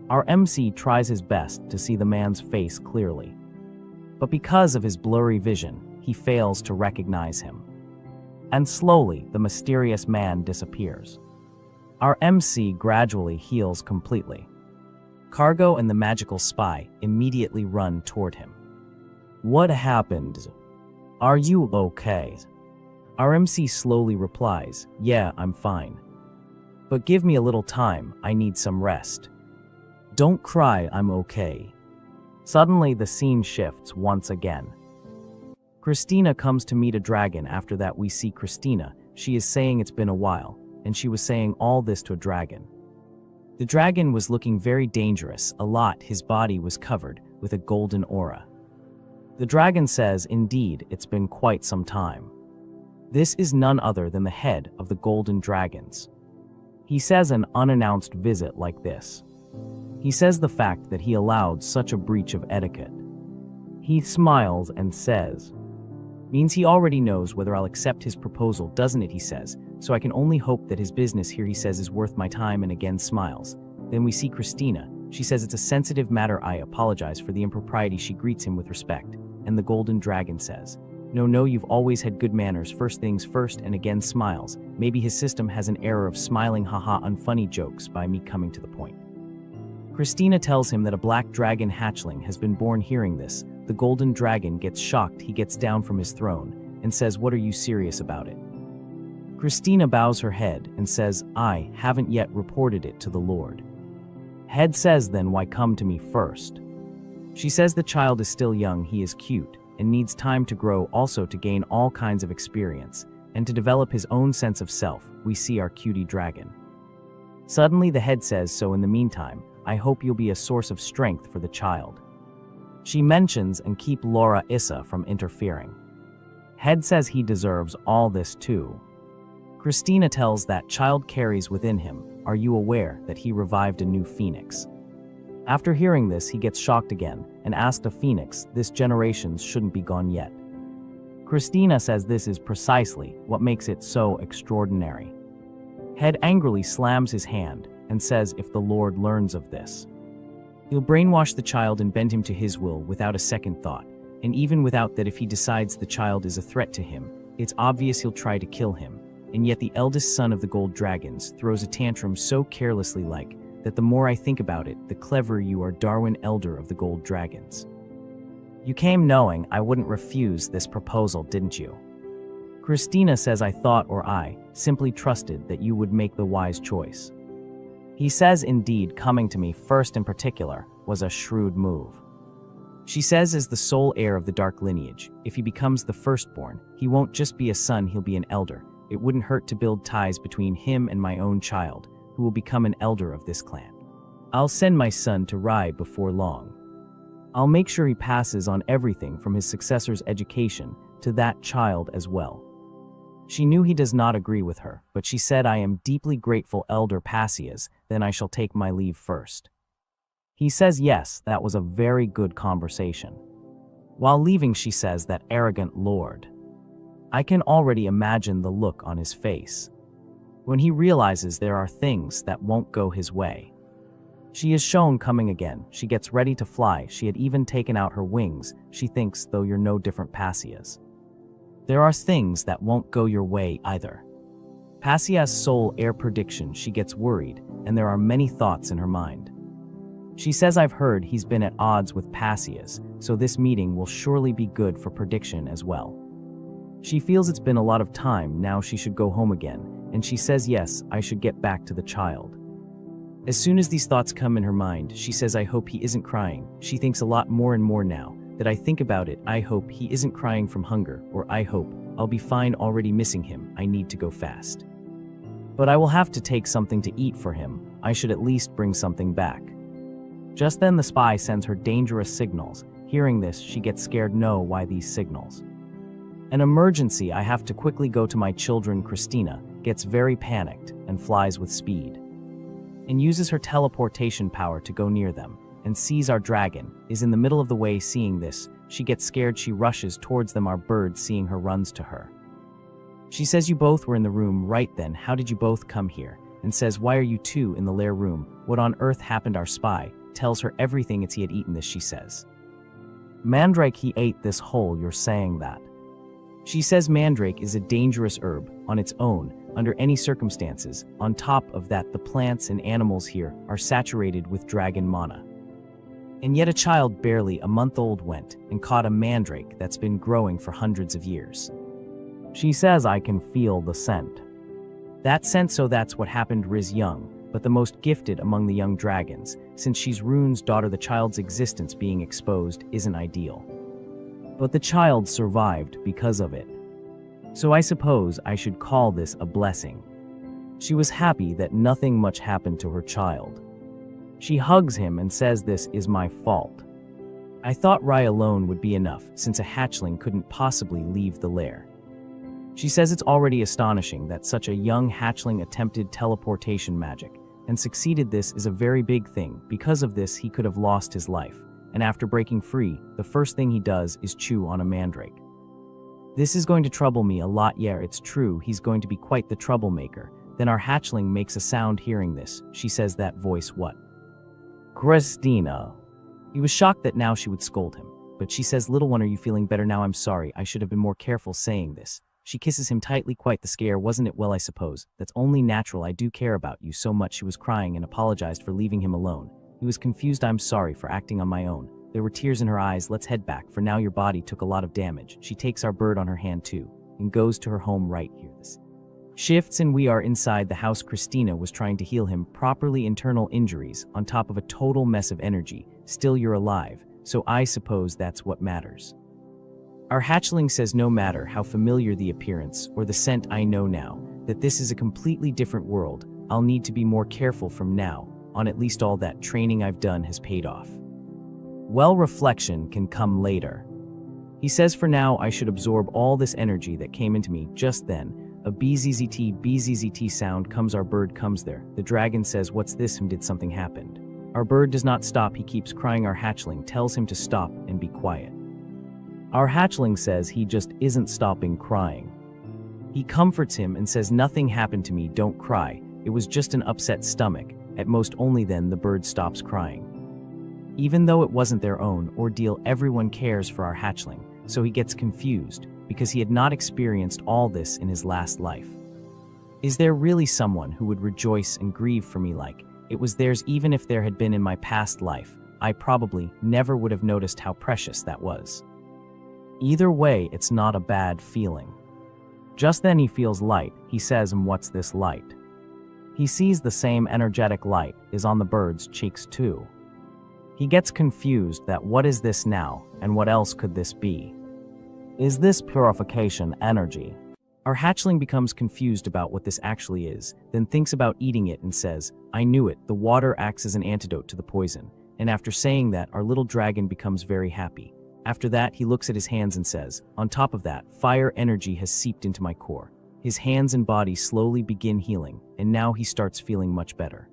Our MC tries his best to see the man's face clearly. But because of his blurry vision, he fails to recognize him. And slowly, the mysterious man disappears. Our MC gradually heals completely. Cargo and the magical spy immediately run toward him. "What happened? Are you okay?" Our MC slowly replies, "Yeah, I'm fine. But give me a little time, I need some rest." "Don't cry, I'm okay." Suddenly, the scene shifts once again. Christina comes to meet a dragon. After that, we see Christina. She is saying it's been a while, and she was saying all this to a dragon. The dragon was looking very dangerous. His body was covered with a golden aura. The dragon says, "Indeed, it's been quite some time." This is none other than the head of the golden dragons. He says an unannounced visit like this. He says the fact that he allowed such a breach of etiquette. He smiles and says, "Means he already knows whether I'll accept his proposal, doesn't it?" he says, "So I can only hope that his business here," he says, "is worth my time," and again smiles. Then we see Christina. She says, "It's a sensitive matter. I apologize for the impropriety." She greets him with respect. And the golden dragon says, No, you've always had good manners. First things first," and again smiles. Maybe his system has an error of smiling unfunny jokes by me coming to the point. Christina tells him that a black dragon hatchling has been born. Hearing this, the golden dragon gets shocked. He gets down from his throne and says, "What are you serious about it?" Christina bows her head and says, "I haven't yet reported it to the Lord." Head says, "Then why come to me first?" She says the child is still young, he is cute, and needs time to grow, also to gain all kinds of experience, and to develop his own sense of self. We see our cutie dragon. Suddenly the head says, "So in the meantime, I hope you'll be a source of strength for the child." She mentions and keep Laura Issa from interfering. Head says he deserves all this too. Christina tells that child carries within him, "Are you aware that he revived a new phoenix?" After hearing this, he gets shocked again and asks a phoenix, "This generation's shouldn't be gone yet." Christina says this is precisely what makes it so extraordinary. Head angrily slams his hand and says if the Lord learns of this, he'll brainwash the child and bend him to his will without a second thought, and even without that, if he decides the child is a threat to him, it's obvious he'll try to kill him. And yet the eldest son of the gold dragons throws a tantrum so carelessly that the more I think about it, the cleverer you are, Darwin, elder of the gold dragons. You came knowing I wouldn't refuse this proposal, didn't you? Christina says, "I thought, or I simply trusted that you would make the wise choice." He says, "Indeed, coming to me first in particular was a shrewd move." She says, as the sole heir of the dark lineage, if he becomes the firstborn, he won't just be a son, he'll be an elder. It wouldn't hurt to build ties between him and my own child, who will become an elder of this clan. I'll send my son to Rai before long. I'll make sure he passes on everything from his successor's education to that child as well. She knew he does not agree with her, but she said, "I am deeply grateful, Elder Passias, then I shall take my leave first." He says, "Yes, that was a very good conversation." While leaving, she says, "That arrogant lord." I can already imagine the look on his face when he realizes there are things that won't go his way. She is shown coming again. She gets ready to fly. She had even taken out her wings. She thinks, "Though you're no different, Passias. There are things that won't go your way either." Passias' sole heir prediction, she gets worried, and there are many thoughts in her mind. She says, "I've heard he's been at odds with Passias, so this meeting will surely be good for prediction as well." She feels it's been a lot of time, now she should go home again, and she says, "Yes, I should get back to the child." As soon as these thoughts come in her mind, she says, "I hope he isn't crying." She thinks a lot more and more now that I think about it. I hope he isn't crying from hunger, or I hope I'll be fine already missing him. I need to go fast. But I will have to take something to eat for him. I should at least bring something back. Just then the spy sends her dangerous signals, Hearing this, she gets scared. No, why these signals? An emergency, I have to quickly go to my children. Christina gets very panicked and flies with speed and uses her teleportation power to go near them and sees our dragon is in the middle of the way. Seeing this, she gets scared. She rushes towards them. Our bird, seeing her, runs to her. She says, you both were in the room right then. How did you both come here? And says, why are you two in the lair room? What on earth happened? Our spy tells her everything. He had eaten this, she says. Mandrake, he ate this whole. You're saying that? She says mandrake is a dangerous herb on its own under any circumstances. On top of that, the plants and animals here are saturated with dragon mana. And yet a child barely a month old went and caught a mandrake that's been growing for hundreds of years. She says, I can feel the scent. That scent, so that's what happened. Riz young, but the most gifted among the young dragons. Since she's Rune's daughter, the child's existence being exposed isn't ideal. But the child survived because of it. So I suppose I should call this a blessing. She was happy that nothing much happened to her child. She hugs him and says, this is my fault. I thought Rai alone would be enough, since a hatchling couldn't possibly leave the lair. She says it's already astonishing that such a young hatchling attempted teleportation magic and succeeded. This is a very big thing. Because of this, he could have lost his life. And after breaking free, the first thing he does is chew on a mandrake. This is going to trouble me a lot. Yeah, it's true, he's going to be quite the troublemaker. Then our hatchling makes a sound. Hearing this, she says, that voice, what? Christina. He was shocked that now she would scold him, but she says, little one, are you feeling better now? I'm sorry, I should have been more careful saying this. She kisses him tightly. Quite the scare, wasn't it? Well, I suppose that's only natural. I do care about you so much. She was crying and apologized for leaving him alone. He was confused. I'm sorry for acting on my own. There were tears in her eyes. Let's head back, for now your body took a lot of damage. She takes our bird on her hand too and goes to her home. Right here, this shifts and we are inside the house. Christina was trying to heal him properly. Internal injuries on top of a total mess of energy. Still, you're alive, so I suppose that's what matters. Our hatchling says, no matter how familiar the appearance or the scent, I know now that this is a completely different world. I'll need to be more careful from now on. At least all that training I've done has paid off. Well, reflection can come later. He says, for now I should absorb all this energy that came into me. Just then, a bzzzt sound comes. Our bird comes there. The dragon says, what's this? Did something happened? Our bird does not stop. He keeps crying. Our hatchling tells him to stop and be quiet. Our hatchling says he just isn't stopping crying. He comforts him and says, nothing happened to me, don't cry. It was just an upset stomach. At most only then the bird stops crying. Even though it wasn't their own ordeal, everyone cares for our hatchling, so he gets confused because he had not experienced all this in his last life. Is there really someone who would rejoice and grieve for me like it was theirs? Even if there had been in my past life, I probably never would have noticed how precious that was. Either way, it's not a bad feeling. Just then he feels light. He says, what's this light? He sees the same energetic light is on the bird's cheeks too. He gets confused that what is this now, and what else could this be? Is this purification energy? Our hatchling becomes confused about what this actually is, then thinks about eating it and says, I knew it, the water acts as an antidote to the poison. And after saying that, our little dragon becomes very happy. After that, he looks at his hands and says, on top of that, fire energy has seeped into my core. His hands and body slowly begin healing, and now he starts feeling much better.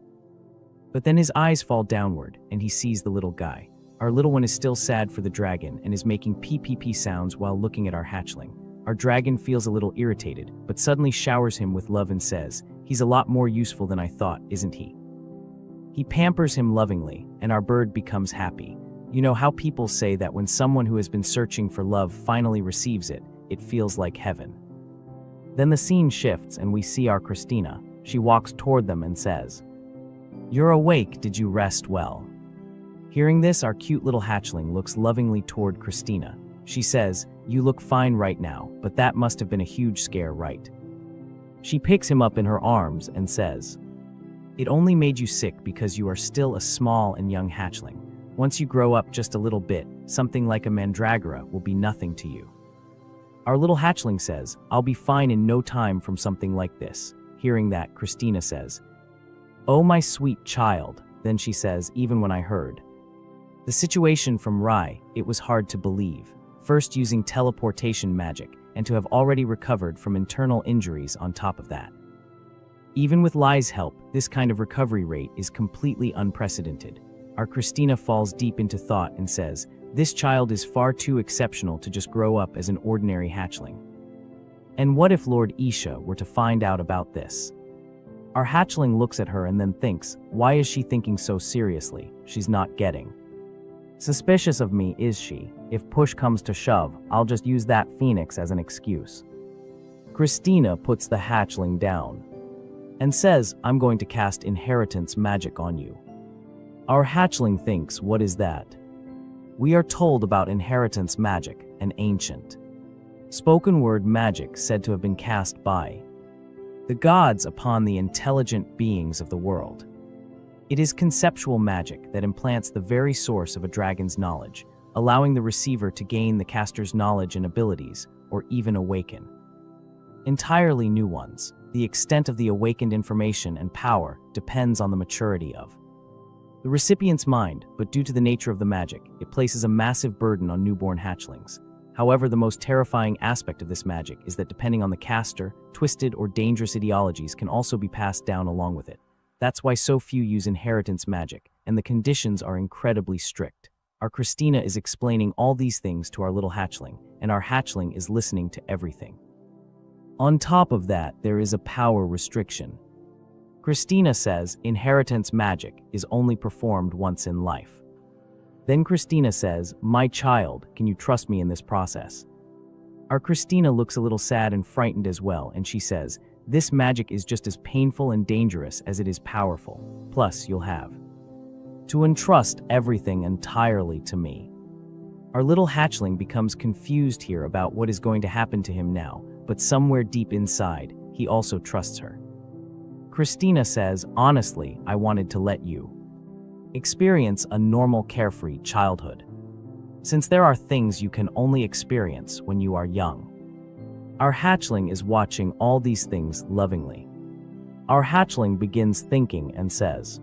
But then his eyes fall downward, and he sees the little guy. Our little one is still sad for the dragon and is making PPP sounds while looking at our hatchling. Our dragon feels a little irritated, but suddenly showers him with love and says, he's a lot more useful than I thought, isn't he? He pampers him lovingly, and our bird becomes happy. You know how people say that when someone who has been searching for love finally receives it, it feels like heaven. Then the scene shifts and we see our Christina. She walks toward them and says, you're awake, did you rest well? Hearing this, our cute little hatchling looks lovingly toward Christina. She says, you look fine right now, but that must have been a huge scare, right? She picks him up in her arms and says, it only made you sick because you are still a small and young hatchling. Once you grow up just a little bit, something like a mandragora will be nothing to you. Our little hatchling says, I'll be fine in no time from something like this. Hearing that, Christina says, oh my sweet child. Then she says, even when I heard The situation from Rai, it was hard to believe, first using teleportation magic, and to have already recovered from internal injuries on top of that. Even with Lai's help, this kind of recovery rate is completely unprecedented. Our Christina falls deep into thought and says, this child is far too exceptional to just grow up as an ordinary hatchling. And what if Lord Isha were to find out about this? Our hatchling looks at her and then thinks, why is she thinking so seriously? She's not getting. Suspicious of me, is she? If push comes to shove, I'll just use that phoenix as an excuse. Christina puts the hatchling down and says, I'm going to cast inheritance magic on you. Our hatchling thinks, what is that? We are told about inheritance magic, an ancient spoken word magic said to have been cast by the gods upon the intelligent beings of the world. It is conceptual magic that implants the very source of a dragon's knowledge, allowing the receiver to gain the caster's knowledge and abilities, or even awaken entirely new ones. The extent of the awakened information and power depends on the maturity of the recipient's mind, but due to the nature of the magic, it places a massive burden on newborn hatchlings. However, the most terrifying aspect of this magic is that depending on the caster, twisted or dangerous ideologies can also be passed down along with it. That's why so few use inheritance magic, and the conditions are incredibly strict. Our Christina is explaining all these things to our little hatchling, and our hatchling is listening to everything. On top of that, there is a power restriction. Christina says inheritance magic is only performed once in life. Then Christina says, my child, can you trust me in this process? Our Christina looks a little sad and frightened as well, and she says, this magic is just as painful and dangerous as it is powerful. Plus, you'll have to entrust everything entirely to me. Our little hatchling becomes confused here about what is going to happen to him now, but somewhere deep inside, he also trusts her. Christina says, honestly, I wanted to let you experience a normal, carefree childhood, since there are things you can only experience when you are young. Our hatchling is watching all these things lovingly. Our hatchling begins thinking and says,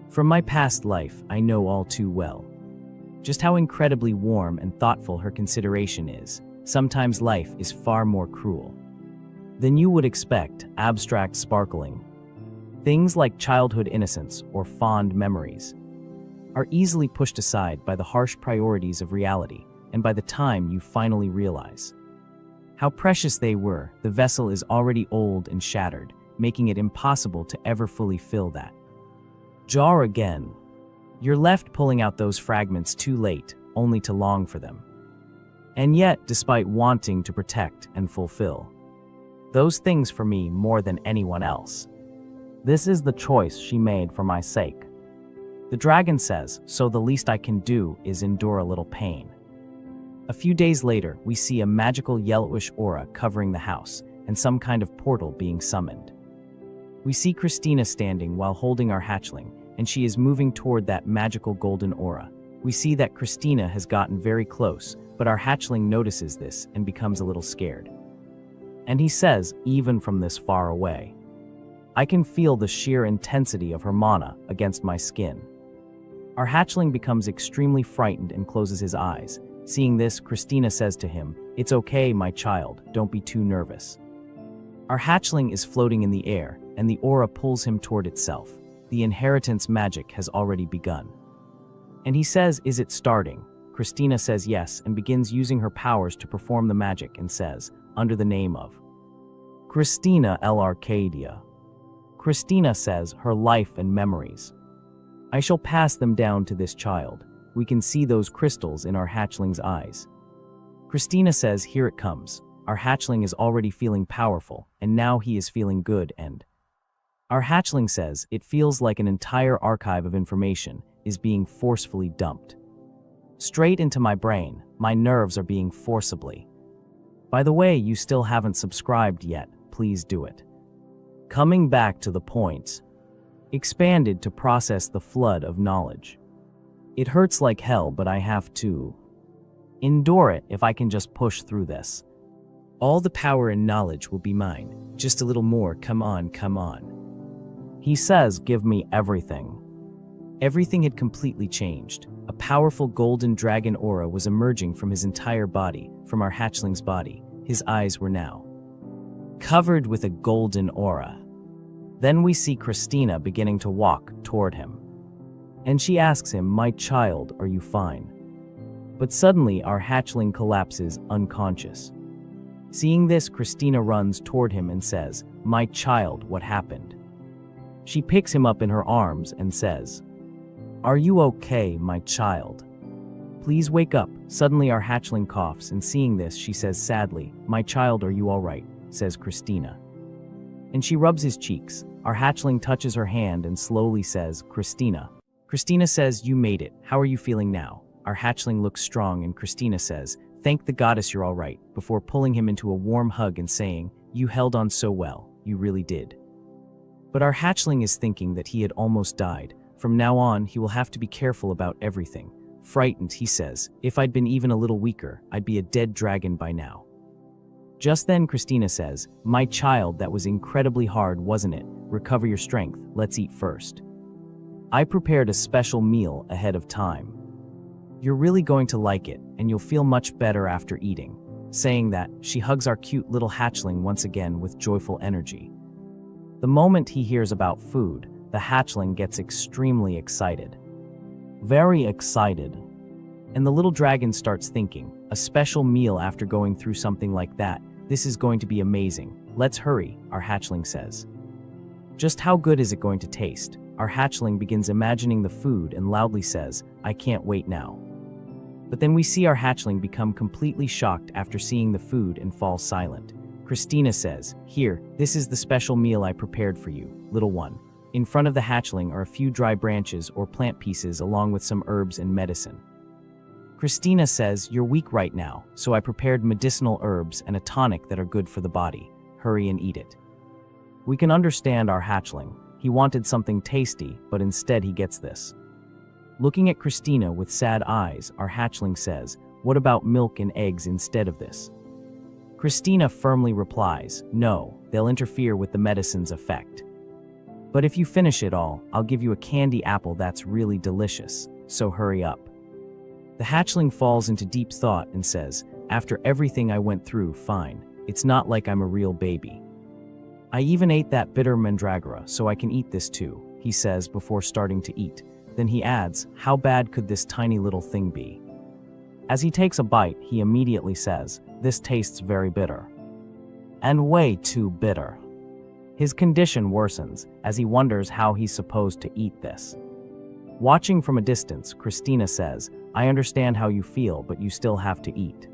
from my past life, I know all too well just how incredibly warm and thoughtful her consideration is. Sometimes life is far more cruel than you would expect. Abstract, sparkling things like childhood innocence or fond memories are easily pushed aside by the harsh priorities of reality, and by the time you finally realize how precious they were, the vessel is already old and shattered, making it impossible to ever fully fill that jar again. You're left pulling out those fragments too late, only to long for them. And yet, despite wanting to protect and fulfill those things for me more than anyone else, this is the choice she made for my sake. The dragon says, so the least I can do is endure a little pain. A few days later, we see a magical yellowish aura covering the house, and some kind of portal being summoned. We see Christina standing while holding our hatchling, and she is moving toward that magical golden aura. We see that Christina has gotten very close, but our hatchling notices this and becomes a little scared. And he says, even from this far away, I can feel the sheer intensity of her mana against my skin. Our hatchling becomes extremely frightened and closes his eyes. Seeing this, Christina says to him, it's okay, my child, don't be too nervous. Our hatchling is floating in the air, and the aura pulls him toward itself. The inheritance magic has already begun. And he says, is it starting? Christina says yes, and begins using her powers to perform the magic, and says, under the name of Christina L. Arcadia. Christina says, her life and memories, I shall pass them down to this child. We can see those crystals in our hatchling's eyes. Christina says, here it comes. Our hatchling is already feeling powerful, and now he is feeling good, and our hatchling says, it feels like an entire archive of information is being forcefully dumped straight into my brain. My nerves are being forcibly. By the way, you still haven't subscribed yet, please do it. Coming back to the point, expanded to process the flood of knowledge. It hurts like hell, but I have to endure it if I can just push through this. All the power and knowledge will be mine. Just a little more, come on, come on. He says, give me everything. Everything had completely changed. A powerful golden dragon aura was emerging from his entire body, from our hatchling's body. His eyes were now covered with a golden aura. Then we see Christina beginning to walk toward him. And she asks him, "My child, are you fine?" But suddenly our hatchling collapses unconscious. Seeing this, Christina runs toward him and says, "My child, what happened?" She picks him up in her arms and says, "Are you okay, my child? Please wake up." Suddenly our hatchling coughs, and seeing this, she says sadly, "My child, are you all right?" says Christina. And she rubs his cheeks. Our hatchling touches her hand and slowly says, "Christina." Christina says, "You made it. How are you feeling now?" Our hatchling looks strong, and Christina says, "Thank the goddess you're all right," before pulling him into a warm hug and saying, "You held on so well, you really did." But our hatchling is thinking that he had almost died. From now on, he will have to be careful about everything. Frightened, he says, "If I'd been even a little weaker, I'd be a dead dragon by now." Just then, Christina says, "My child, that was incredibly hard, wasn't it? Recover your strength. Let's eat first. I prepared a special meal ahead of time. You're really going to like it, and you'll feel much better after eating." Saying that, she hugs our cute little hatchling once again with joyful energy. The moment he hears about food, the hatchling gets extremely excited. Very excited. And the little dragon starts thinking, a special meal after going through something like that, this is going to be amazing. Let's hurry, our hatchling says. Just how good is it going to taste? Our hatchling begins imagining the food and loudly says, "I can't wait now." But then we see our hatchling become completely shocked after seeing the food and fall silent. Christina says, "Here, this is the special meal I prepared for you, little one." In front of the hatchling are a few dry branches or plant pieces along with some herbs and medicine. Christina says, "You're weak right now, so I prepared medicinal herbs and a tonic that are good for the body. Hurry and eat it." We can understand our hatchling. He wanted something tasty, but instead he gets this. Looking at Christina with sad eyes, our hatchling says, "What about milk and eggs instead of this?" Christina firmly replies, "No, they'll interfere with the medicine's effect. But if you finish it all, I'll give you a candy apple that's really delicious, so hurry up." The hatchling falls into deep thought and says, "After everything I went through, fine. It's not like I'm a real baby. I even ate that bitter mandragora, so I can eat this too," he says before starting to eat. Then he adds, "How bad could this tiny little thing be?" As he takes a bite, he immediately says, "This tastes very bitter. And way too bitter." His condition worsens as he wonders how he's supposed to eat this. Watching from a distance, Christina says, "I understand how you feel, but you still have to eat."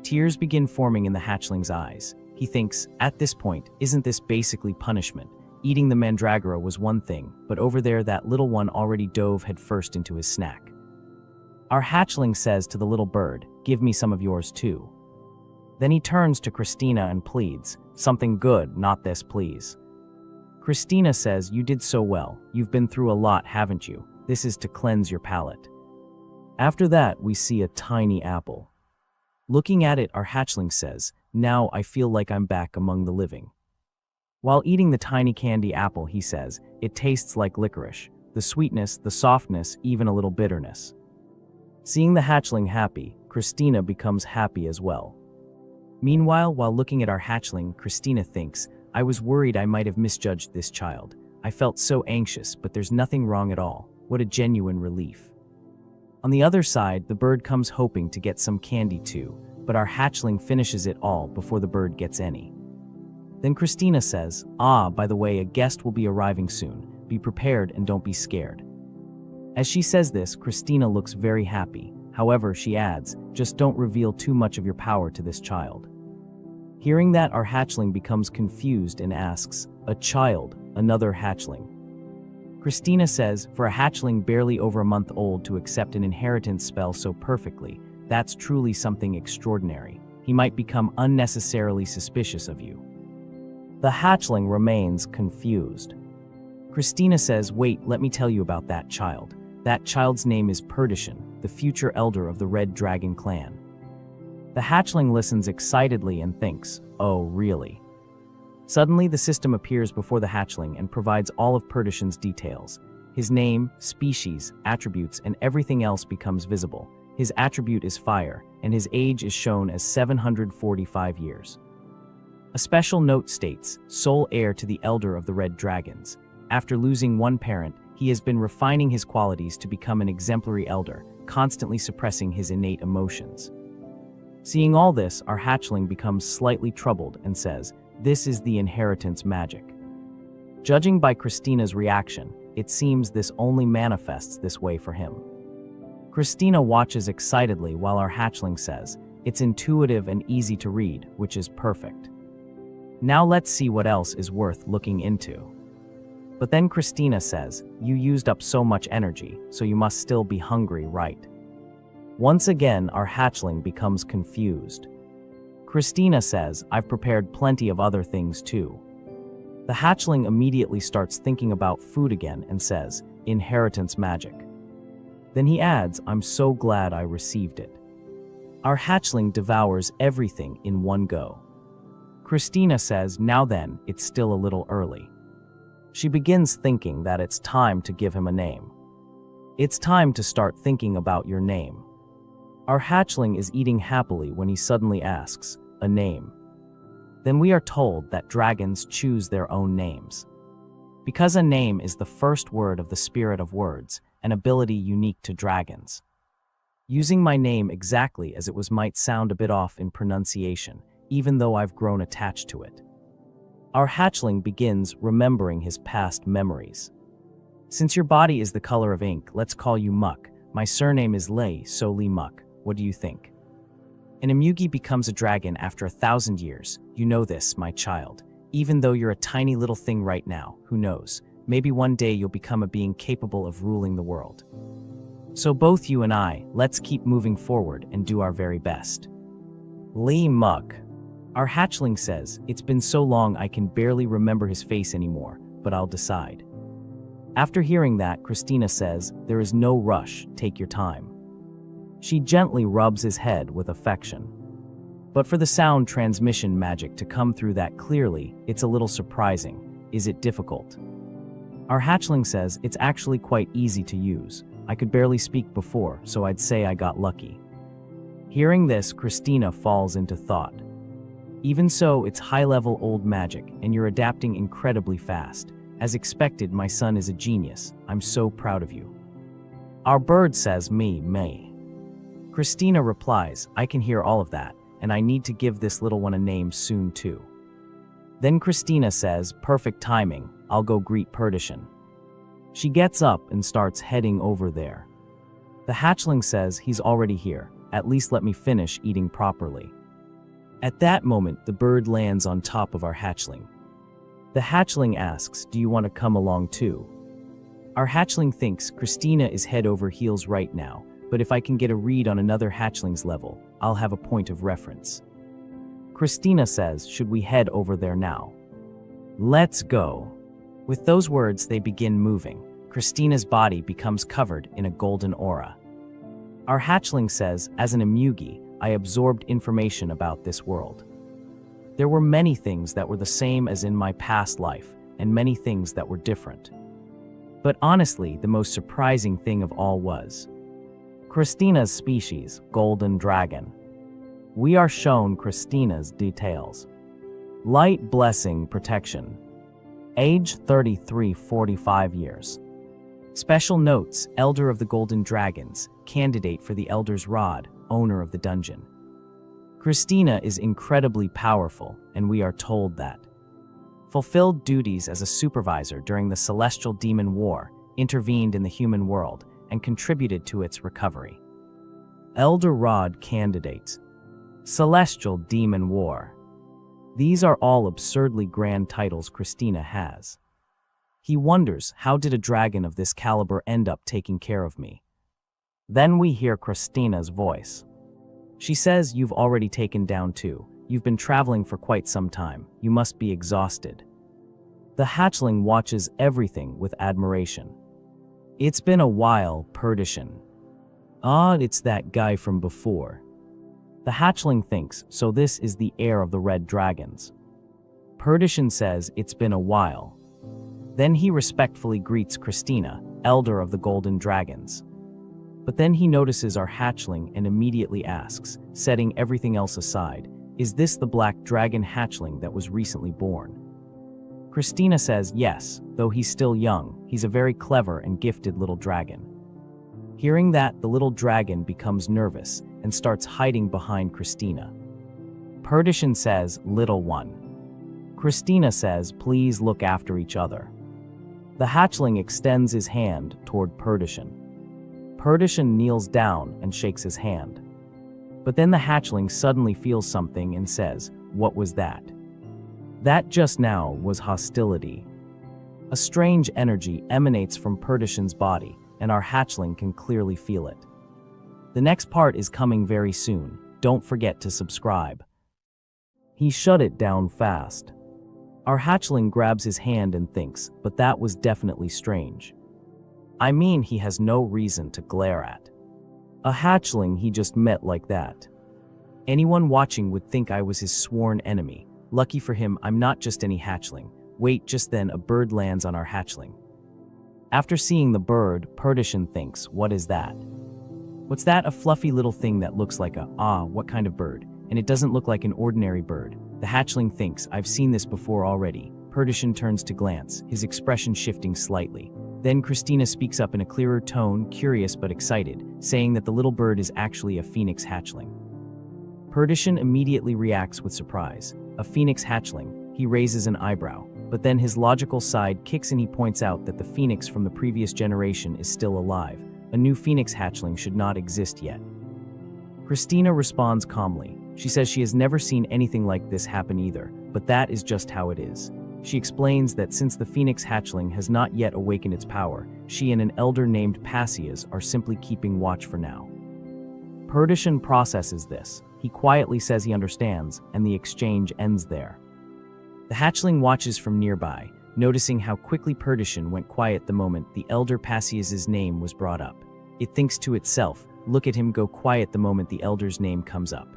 Tears begin forming in the hatchling's eyes. He thinks, at this point, isn't this basically punishment? Eating the mandragora was one thing, but over there that little one already dove headfirst into his snack. Our hatchling says to the little bird, "Give me some of yours too." Then he turns to Christina and pleads, "Something good, not this, please." Christina says, "You did so well. You've been through a lot, haven't you? This is to cleanse your palate." After that, we see a tiny apple. Looking at it, our hatchling says, "Now I feel like I'm back among the living." While eating the tiny candy apple, he says, "It tastes like licorice. The sweetness, the softness, even a little bitterness." Seeing the hatchling happy, Christina becomes happy as well. Meanwhile, while looking at our hatchling, Christina thinks, "I was worried I might have misjudged this child. I felt so anxious, but there's nothing wrong at all. What a genuine relief." On the other side, the bird comes hoping to get some candy too, but our hatchling finishes it all before the bird gets any. Then Christina says, By the way, a guest will be arriving soon. Be prepared and don't be scared." As she says this, Christina looks very happy. However, she adds, "Just don't reveal too much of your power to this child." Hearing that, our hatchling becomes confused and asks, "A child, another hatchling?" Christina says, "For a hatchling barely over a month old to accept an inheritance spell so perfectly, that's truly something extraordinary. He might become unnecessarily suspicious of you." The hatchling remains confused. Christina says, "Wait, let me tell you about that child. That child's name is Perdition, the future elder of the Red Dragon clan." The hatchling listens excitedly and thinks, "Oh, really?" Suddenly, the system appears before the hatchling and provides all of Perdition's details. His name, species, attributes, and everything else becomes visible. His attribute is fire, and his age is shown as 745 years. A special note states, sole heir to the elder of the red dragons. After losing one parent, he has been refining his qualities to become an exemplary elder, constantly suppressing his innate emotions. Seeing all this, our hatchling becomes slightly troubled and says, "This is the inheritance magic." Judging by Christina's reaction, it seems this only manifests this way for him. Christina watches excitedly while our hatchling says, "It's intuitive and easy to read, which is perfect. Now let's see what else is worth looking into." But then Christina says, "You used up so much energy, so you must still be hungry, right?" Once again, our hatchling becomes confused. Christina says, "I've prepared plenty of other things too." The hatchling immediately starts thinking about food again and says, "Inheritance magic." Then he adds, "I'm so glad I received it." Our hatchling devours everything in one go. Christina says, "Now then, it's still a little early." She begins thinking that it's time to give him a name. It's time to start thinking about your name. Our hatchling is eating happily when he suddenly asks, "A name?" Then we are told that dragons choose their own names. Because a name is the first word of the spirit of words, an ability unique to dragons. Using my name exactly as it was might sound a bit off in pronunciation, even though I've grown attached to it. Our hatchling begins remembering his past memories. "Since your body is the color of ink, let's call you Muck. My surname is Lei, so Lee Muck. What do you think?" An Emugi becomes a dragon after 1,000 years. You know this, my child. Even though you're a tiny little thing right now, who knows? Maybe one day you'll become a being capable of ruling the world. So both you and I, let's keep moving forward and do our very best. Lee Muck. Our hatchling says, "It's been so long I can barely remember his face anymore, but I'll decide." After hearing that, Christina says, "There is no rush, take your time." She gently rubs his head with affection. But for the sound transmission magic to come through that clearly, it's a little surprising. Is it difficult? Our hatchling says, "It's actually quite easy to use. I could barely speak before, so I'd say I got lucky." Hearing this, Christina falls into thought. "Even so, it's high-level old magic, and you're adapting incredibly fast. As expected, my son is a genius. I'm so proud of you." Our bird says, "Me. Christina replies, "I can hear all of that, and I need to give this little one a name soon too." Then Christina says, "Perfect timing, I'll go greet Perdition." She gets up and starts heading over there. The hatchling says, "He's already here, at least let me finish eating properly." At that moment, the bird lands on top of our hatchling. The hatchling asks, "Do you want to come along too?" Our hatchling thinks Christina is head over heels right now, but if I can get a read on another hatchling's level, I'll have a point of reference. Christina says, "Should we head over there now?" "Let's go." With those words, they begin moving. Christina's body becomes covered in a golden aura. Our hatchling says, "As an Emugi, I absorbed information about this world. There were many things that were the same as in my past life, and many things that were different. But honestly, the most surprising thing of all was Christina's species, golden dragon. We are shown Christina's details. Light blessing protection. Age 33-45 years. Special notes, Elder of the Golden Dragons, candidate for the Elder's Rod, owner of the dungeon. Christina is incredibly powerful, and we are told that. Fulfilled duties as a supervisor during the Celestial Demon War, intervened in the human world, and contributed to its recovery. Elder Rod candidates. Celestial Demon War. These are all absurdly grand titles Christina has. He wonders, how did a dragon of this caliber end up taking care of me? Then we hear Christina's voice. She says, "You've already taken down 2. You've been traveling for quite some time. You must be exhausted." The hatchling watches everything with admiration. "It's been a while, Perdition." It's that guy from before." The hatchling thinks, so this is the heir of the red dragons. Perdition says, "It's been a while." Then he respectfully greets Christina, elder of the golden dragons. But then he notices our hatchling and immediately asks, setting everything else aside, is this the black dragon hatchling that was recently born? Christina says yes, though he's still young, he's a very clever and gifted little dragon. Hearing that, the little dragon becomes nervous and starts hiding behind Christina. Perdition says, little one. Christina says, please look after each other. The hatchling extends his hand toward Perdition. Perdition kneels down and shakes his hand. But then the hatchling suddenly feels something and says, what was that? That just now was hostility. A strange energy emanates from Perdition's body, and our hatchling can clearly feel it. The next part is coming very soon. Don't forget to subscribe. He shut it down fast. Our hatchling grabs his hand and thinks, but that was definitely strange. I mean, he has no reason to glare at a hatchling he just met like that. Anyone watching would think I was his sworn enemy. Lucky for him, I'm not just any hatchling. Wait, just then a bird lands on our hatchling. After seeing the bird, Perdition thinks, what is that? What's that? A fluffy little thing that looks like what kind of bird? And it doesn't look like an ordinary bird. The hatchling thinks, I've seen this before already. Perdition turns to glance, his expression shifting slightly. Then Christina speaks up in a clearer tone, curious but excited, saying that the little bird is actually a phoenix hatchling. Perdition immediately reacts with surprise. A phoenix hatchling, he raises an eyebrow, but then his logical side kicks and he points out that the phoenix from the previous generation is still alive. A new phoenix hatchling should not exist yet. Christina responds calmly. She says she has never seen anything like this happen either, but that is just how it is. She explains that since the phoenix hatchling has not yet awakened its power, she and an elder named Passias are simply keeping watch for now. Perdition processes this. He quietly says he understands, and the exchange ends there. The hatchling watches from nearby, noticing how quickly Perdition went quiet the moment the elder Passias' name was brought up. It thinks to itself, look at him go quiet the moment the elder's name comes up.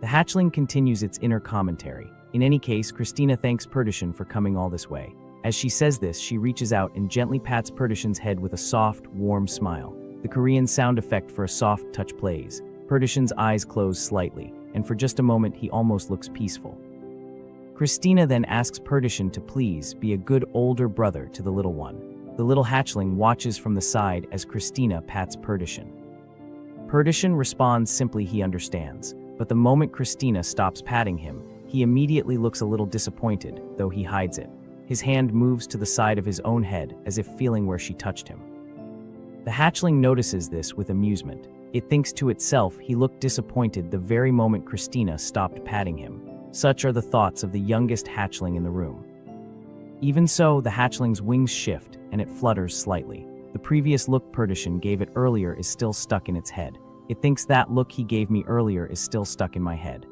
The hatchling continues its inner commentary. In any case, Christina thanks Perdition for coming all this way. As she says this, she reaches out and gently pats Perdition's head with a soft, warm smile. The Korean sound effect for a soft touch plays. Perdition's eyes close slightly, and for just a moment he almost looks peaceful. Christina then asks Perdition to please be a good older brother to the little one. The little hatchling watches from the side as Christina pats Perdition. Perdition responds simply he understands, but the moment Christina stops patting him, he immediately looks a little disappointed, though he hides it. His hand moves to the side of his own head as if feeling where she touched him. The hatchling notices this with amusement. It thinks to itself he looked disappointed the very moment Christina stopped patting him. Such are the thoughts of the youngest hatchling in the room. Even so, the hatchling's wings shift, and it flutters slightly. The previous look Perdition gave it earlier is still stuck in its head. It thinks that look he gave me earlier is still stuck in my head.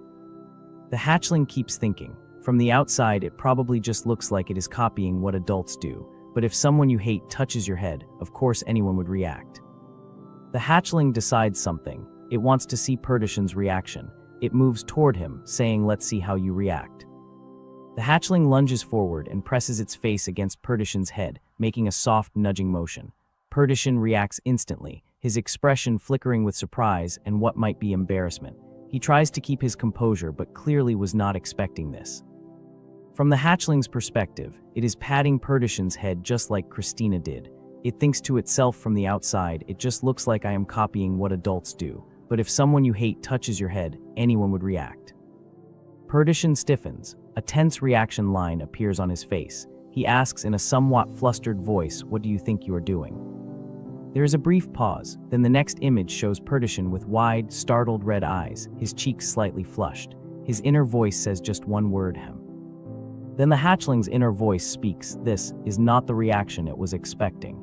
The hatchling keeps thinking. From the outside, it probably just looks like it is copying what adults do, but if someone you hate touches your head, of course anyone would react. The hatchling decides something. It wants to see Perdition's reaction. It moves toward him, saying, let's see how you react. The hatchling lunges forward and presses its face against Perdition's head, making a soft nudging motion. Perdition reacts instantly, his expression flickering with surprise and what might be embarrassment. He tries to keep his composure but clearly was not expecting this. From the hatchling's perspective, it is patting Perdition's head just like Christina did. It thinks to itself from the outside, it just looks like I am copying what adults do, but if someone you hate touches your head, anyone would react. Perdition stiffens. A tense reaction line appears on his face. He asks in a somewhat flustered voice, what do you think you are doing? There is a brief pause, then the next image shows Perdition with wide, startled red eyes, his cheeks slightly flushed. His inner voice says just one word, him. Then the hatchling's inner voice speaks, this is not the reaction it was expecting.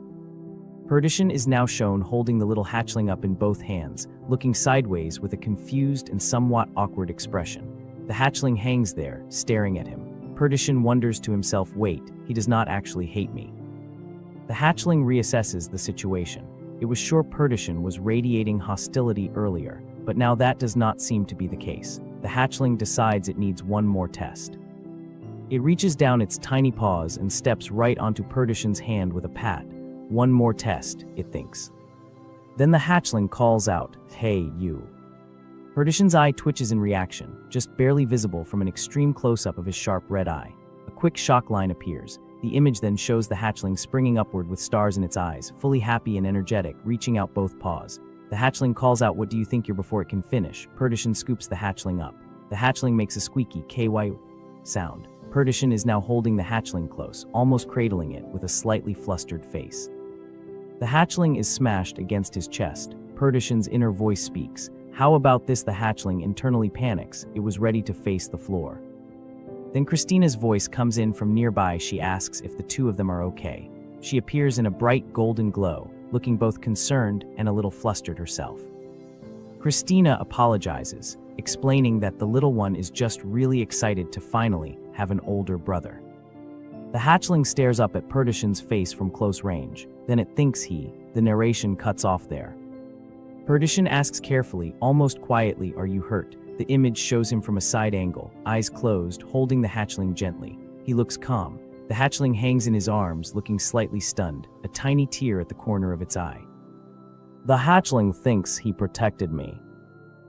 Perdition is now shown holding the little hatchling up in both hands, looking sideways with a confused and somewhat awkward expression. The hatchling hangs there, staring at him. Perdition wonders to himself, wait, he does not actually hate me. The hatchling reassesses the situation. It was sure Perdition was radiating hostility earlier, but now that does not seem to be the case. The hatchling decides it needs one more test. It reaches down its tiny paws and steps right onto Perdition's hand with a pat. One more test, it thinks. Then the hatchling calls out, "Hey, you." Perdition's eye twitches in reaction, just barely visible from an extreme close-up of his sharp red eye. A quick shock line appears. The image then shows the hatchling springing upward with stars in its eyes, fully happy and energetic, reaching out both paws. The hatchling calls out, "What do you think you're before it can finish?" Perdition scoops the hatchling up. The hatchling makes a squeaky KY sound. Perdition is now holding the hatchling close, almost cradling it with a slightly flustered face. The hatchling is smashed against his chest. Perdition's inner voice speaks. How about this? The hatchling internally panics. It was ready to face the floor. Then Christina's voice comes in from nearby. She asks if the two of them are okay. She appears in a bright golden glow, looking both concerned and a little flustered herself. Christina apologizes, explaining that the little one is just really excited to finally have an older brother. The hatchling stares up at Perdition's face from close range. Then it thinks the narration cuts off there. Perdition asks carefully, almost quietly, "Are you hurt?" The image shows him from a side angle, eyes closed, holding the hatchling gently. He looks calm. The hatchling hangs in his arms, looking slightly stunned, a tiny tear at the corner of its eye. The hatchling thinks he protected me.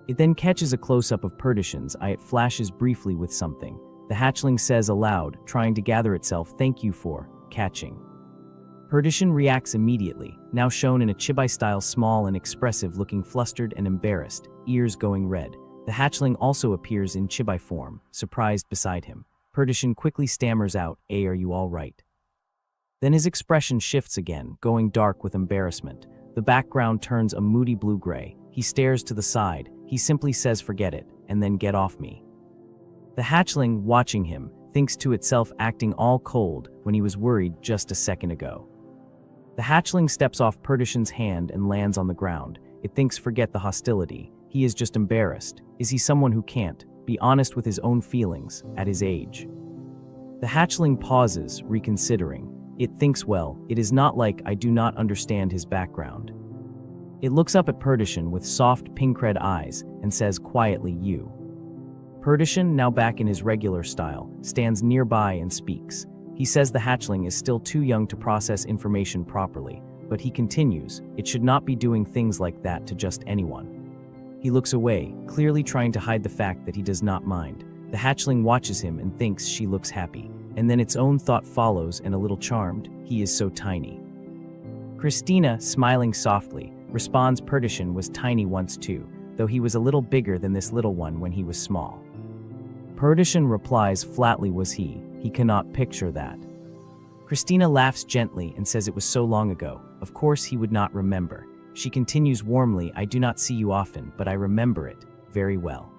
It then catches a close-up of Perdition's eye. It flashes briefly with something. The hatchling says aloud, trying to gather itself, "Thank you for catching." Perdition reacts immediately, now shown in a chibi style, small and expressive, looking flustered and embarrassed, ears going red. The hatchling also appears in chibi form, surprised beside him. Perdition quickly stammers out, "Are you all right?" Then his expression shifts again, going dark with embarrassment. The background turns a moody blue-gray. He stares to the side. He simply says, "Forget it," and then, "Get off me." The hatchling, watching him, thinks to itself, acting all cold when he was worried just a second ago. The hatchling steps off Perdition's hand and lands on the ground. It thinks, forget the hostility. He is just embarrassed. Is he someone who can't be honest with his own feelings at his age? The hatchling pauses, reconsidering. It thinks, well, it is not like I do not understand his background. It looks up at Perdition with soft pink red eyes and says quietly, "You." Perdition, now back in his regular style, stands nearby and speaks. He says the hatchling is still too young to process information properly, but he continues, it should not be doing things like that to just anyone. He looks away, clearly trying to hide the fact that he does not mind. The hatchling watches him and thinks she looks happy, and then its own thought follows and a little charmed, he is so tiny. Christina, smiling softly, responds Perdition was tiny once too, though he was a little bigger than this little one when he was small. Perdition replies flatly, was he cannot picture that. Christina laughs gently and says it was so long ago, of course he would not remember. She continues warmly, I do not see you often, but I remember it very well.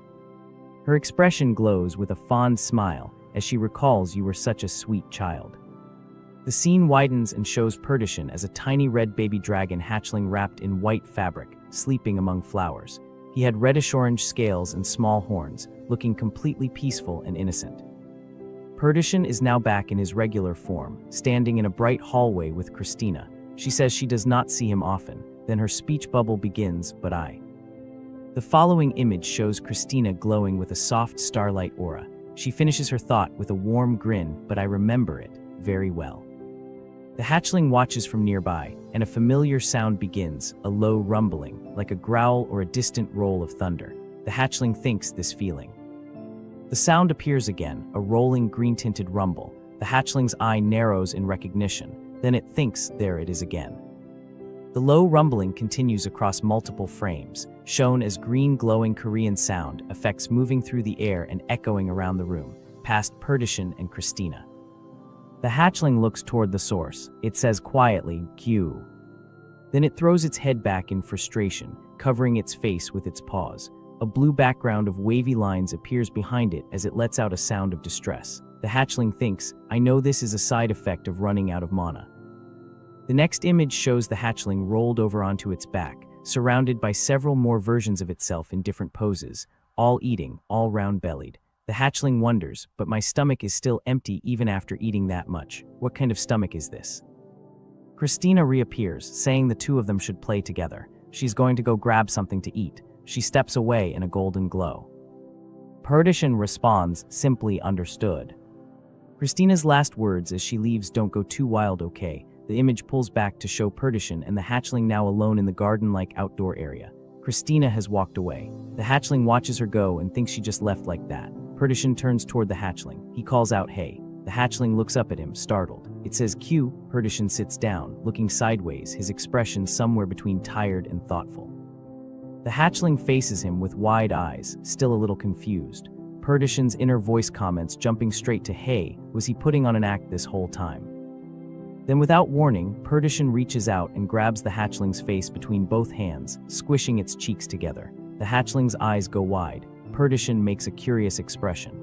Her expression glows with a fond smile as she recalls you were such a sweet child. The scene widens and shows Perdition as a tiny red baby dragon hatchling wrapped in white fabric, sleeping among flowers. He had reddish-orange scales and small horns, looking completely peaceful and innocent. Perdition is now back in his regular form, standing in a bright hallway with Christina. She says she does not see him often. Then her speech bubble begins, but I. The following image shows Christina glowing with a soft starlight aura. She finishes her thought with a warm grin, but I remember it very well. The hatchling watches from nearby, and a familiar sound begins, a low rumbling, like a growl or a distant roll of thunder. The hatchling thinks this feeling. The sound appears again, a rolling green-tinted rumble. The hatchling's eye narrows in recognition. Then it thinks, there it is again. The low rumbling continues across multiple frames, shown as green glowing Korean sound effects moving through the air and echoing around the room, past Perdition and Christina. The hatchling looks toward the source. It says quietly, Q. Then it throws its head back in frustration, covering its face with its paws. A blue background of wavy lines appears behind it as it lets out a sound of distress. The hatchling thinks, I know this is a side effect of running out of mana. The next image shows the hatchling rolled over onto its back, surrounded by several more versions of itself in different poses, all eating, all round-bellied. The hatchling wonders, but my stomach is still empty even after eating that much. What kind of stomach is this? Christina reappears, saying the two of them should play together. She's going to go grab something to eat. She steps away in a golden glow. Perdition responds, simply understood. Christina's last words as she leaves, don't go too wild, okay? The image pulls back to show Perdition and the hatchling now alone in the garden-like outdoor area. Christina has walked away. The hatchling watches her go and thinks she just left like that. Perdition turns toward the hatchling. He calls out, "Hey." The hatchling looks up at him, startled. It says Q. Perdition sits down, looking sideways, his expression somewhere between tired and thoughtful. The hatchling faces him with wide eyes, still a little confused. Perdition's inner voice comments, jumping straight to, "Hey, was he putting on an act this whole time?" Then without warning, Perdition reaches out and grabs the hatchling's face between both hands, squishing its cheeks together. The hatchling's eyes go wide. Perdition makes a curious expression.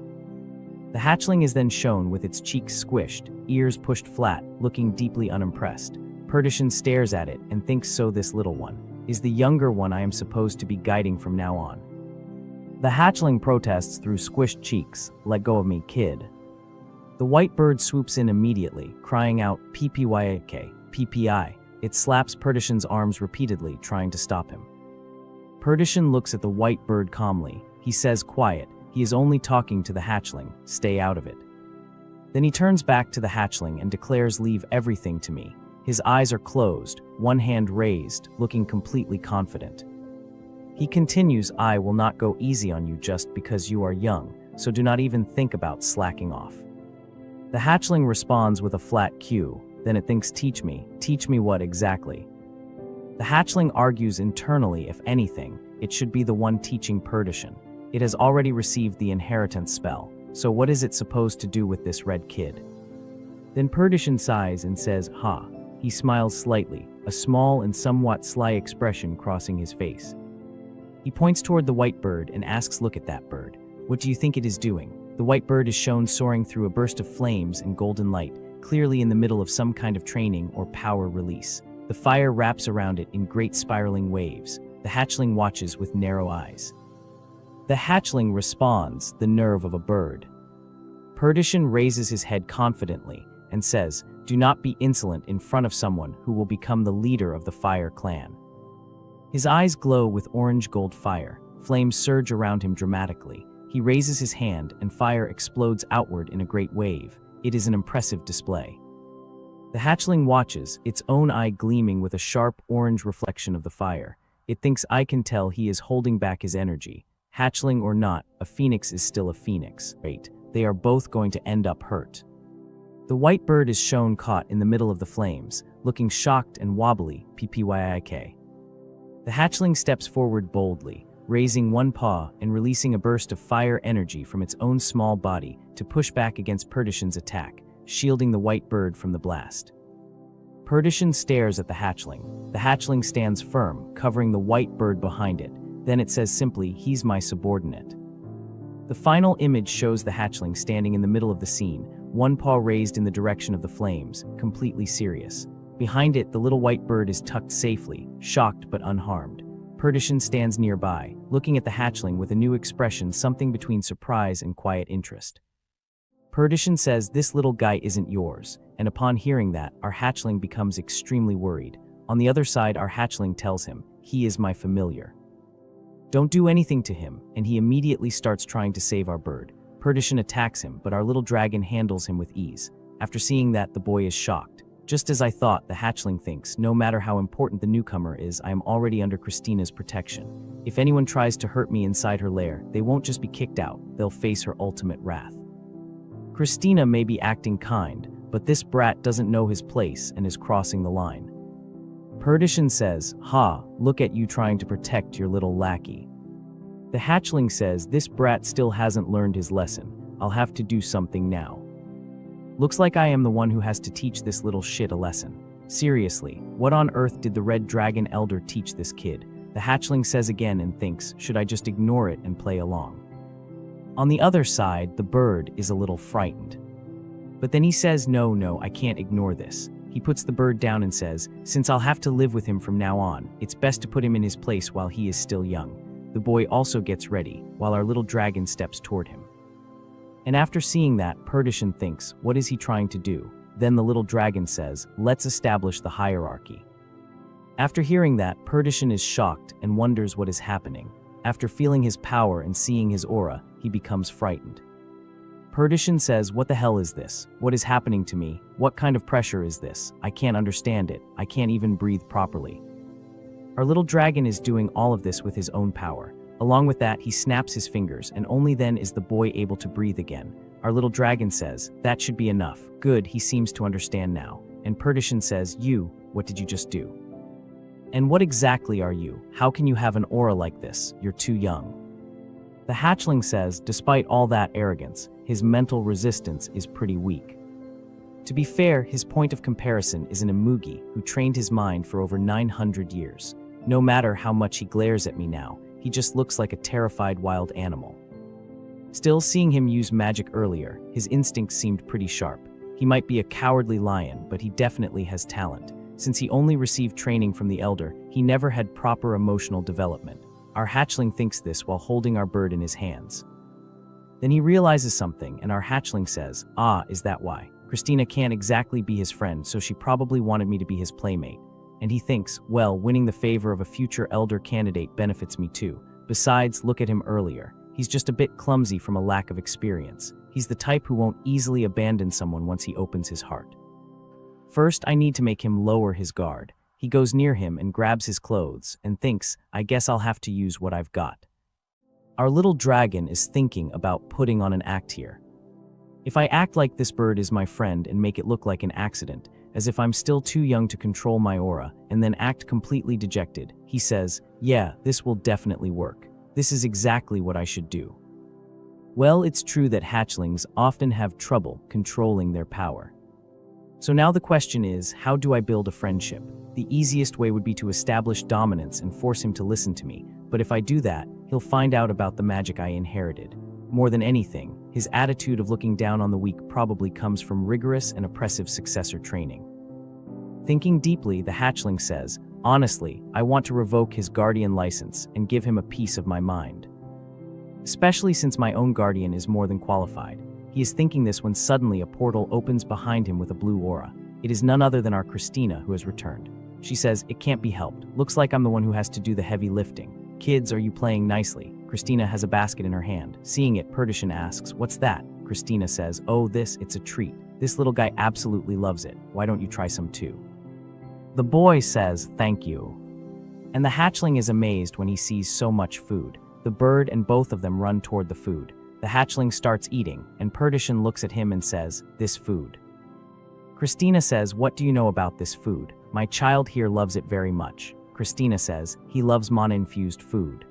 The hatchling is then shown with its cheeks squished, ears pushed flat, looking deeply unimpressed. Perdition stares at it and thinks, so this little one is the younger one I am supposed to be guiding from now on. The hatchling protests through squished cheeks, "Let go of me, kid." The white bird swoops in immediately, crying out, "PPYK, PPI." It slaps Perdition's arms repeatedly, trying to stop him. Perdition looks at the white bird calmly. He says, quiet, he is only talking to the hatchling, "Stay out of it." Then he turns back to the hatchling and declares, "Leave everything to me." His eyes are closed, one hand raised, looking completely confident. He continues, "I will not go easy on you just because you are young, so do not even think about slacking off." The hatchling responds with a flat Q, then it thinks, teach me what exactly?" The hatchling argues internally, if anything, it should be the one teaching Perdition. It has already received the inheritance spell, so what is it supposed to do with this red kid? Then Perdition sighs and says, "Ha." He smiles slightly, a small and somewhat sly expression crossing his face. He points toward the white bird and asks, "Look at that bird. What do you think it is doing?" The white bird is shown soaring through a burst of flames and golden light, clearly in the middle of some kind of training or power release. The fire wraps around it in great spiraling waves. The hatchling watches with narrow eyes. The hatchling responds, the nerve of a bird. Perdition raises his head confidently and says, "Do not be insolent in front of someone who will become the leader of the Fire Clan." His eyes glow with orange-gold fire. Flames surge around him dramatically. He raises his hand and fire explodes outward in a great wave. It is an impressive display. The hatchling watches, its own eye gleaming with a sharp orange reflection of the fire. It thinks, "I can tell he is holding back his energy. Hatchling or not, a phoenix is still a phoenix. Right? They are both going to end up hurt." The white bird is shown caught in the middle of the flames, looking shocked and wobbly, PPYIK. The hatchling steps forward boldly, raising one paw and releasing a burst of fire energy from its own small body to push back against Perdition's attack, shielding the white bird from the blast. Perdition stares at the hatchling. The hatchling stands firm, covering the white bird behind it. Then it says simply, "He's my subordinate." The final image shows the hatchling standing in the middle of the scene, one paw raised in the direction of the flames, completely serious. Behind it, the little white bird is tucked safely, shocked but unharmed. Perdition stands nearby, looking at the hatchling with a new expression, something between surprise and quiet interest. Perdition says, "This little guy isn't yours," and upon hearing that, our hatchling becomes extremely worried. On the other side, our hatchling tells him, "He is my familiar. Don't do anything to him," and he immediately starts trying to save our bird. Perdition attacks him, but our little dragon handles him with ease. After seeing that, the boy is shocked. Just as I thought, the hatchling thinks, no matter how important the newcomer is, I am already under Christina's protection. If anyone tries to hurt me inside her lair, they won't just be kicked out, they'll face her ultimate wrath. Christina may be acting kind, but this brat doesn't know his place and is crossing the line. Perdition says, "Ha, look at you trying to protect your little lackey." The hatchling says, "This brat still hasn't learned his lesson. I'll have to do something now. Looks like I am the one who has to teach this little shit a lesson. Seriously, what on earth did the red dragon elder teach this kid?" The hatchling says again and thinks, should I just ignore it and play along? On the other side, the bird is a little frightened. But then he says, no, I can't ignore this. He puts the bird down and says, "Since I'll have to live with him from now on, it's best to put him in his place while he is still young." The boy also gets ready, while our little dragon steps toward him. And after seeing that, Perdition thinks, what is he trying to do? Then the little dragon says, "Let's establish the hierarchy." After hearing that, Perdition is shocked and wonders what is happening. After feeling his power and seeing his aura, he becomes frightened. Perdition says, "What the hell is this? What is happening to me? What kind of pressure is this? I can't understand it. I can't even breathe properly." Our little dragon is doing all of this with his own power. Along with that, he snaps his fingers, and only then is the boy able to breathe again. Our little dragon says, "That should be enough. Good, he seems to understand now." And Perdition says, "What did you just do? And what exactly are you? How can you have an aura like this? You're too young." The hatchling says, despite all that arrogance, his mental resistance is pretty weak. To be fair, his point of comparison is an Imugi who trained his mind for over 900 years. No matter how much he glares at me now, he just looks like a terrified wild animal. Still, seeing him use magic earlier, his instincts seemed pretty sharp. He might be a cowardly lion, but he definitely has talent. Since he only received training from the elder, he never had proper emotional development. Our hatchling thinks this while holding our bird in his hands. Then he realizes something, and our hatchling says, "Ah, is that why? Christina can't exactly be his friend, so she probably wanted me to be his playmate." And he thinks, well, winning the favor of a future elder candidate benefits me too. Besides, look at him earlier. He's just a bit clumsy from a lack of experience. He's the type who won't easily abandon someone once he opens his heart. First, I need to make him lower his guard. He goes near him and grabs his clothes and thinks, I guess I'll have to use what I've got. Our little dragon is thinking about putting on an act here. If I act like this bird is my friend and make it look like an accident, as if I'm still too young to control my aura, and then act completely dejected, he says, yeah, this will definitely work. This is exactly what I should do. Well, it's true that hatchlings often have trouble controlling their power. So now the question is, how do I build a friendship? The easiest way would be to establish dominance and force him to listen to me, but if I do that, he'll find out about the magic I inherited. More than anything, his attitude of looking down on the weak probably comes from rigorous and oppressive successor training. Thinking deeply, the hatchling says, honestly, I want to revoke his guardian license and give him a piece of my mind. Especially since my own guardian is more than qualified. He is thinking this when suddenly a portal opens behind him with a blue aura. It is none other than our Christina who has returned. She says, it can't be helped. Looks like I'm the one who has to do the heavy lifting. Kids, are you playing nicely? Christina has a basket in her hand. Seeing it, Perdition asks, what's that? Christina says, oh, it's a treat. This little guy absolutely loves it. Why don't you try some too? The boy says, thank you. And the hatchling is amazed when he sees so much food. The bird and both of them run toward the food. The hatchling starts eating, and Perdition looks at him and says, this food. Christina says, what do you know about this food? My child here loves it very much. Christina says, he loves mana-infused food.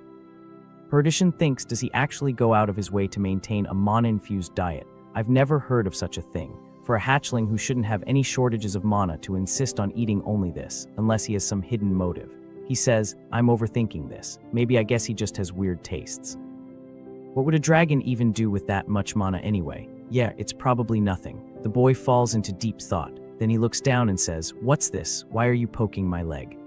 Perdition thinks, does he actually go out of his way to maintain a mana-infused diet? I've never heard of such a thing. For a hatchling who shouldn't have any shortages of mana to insist on eating only this, unless he has some hidden motive. He says, I'm overthinking this. Maybe I guess he just has weird tastes. What would a dragon even do with that much mana anyway? Yeah, it's probably nothing. The boy falls into deep thought. Then he looks down and says, what's this? Why are you poking my leg?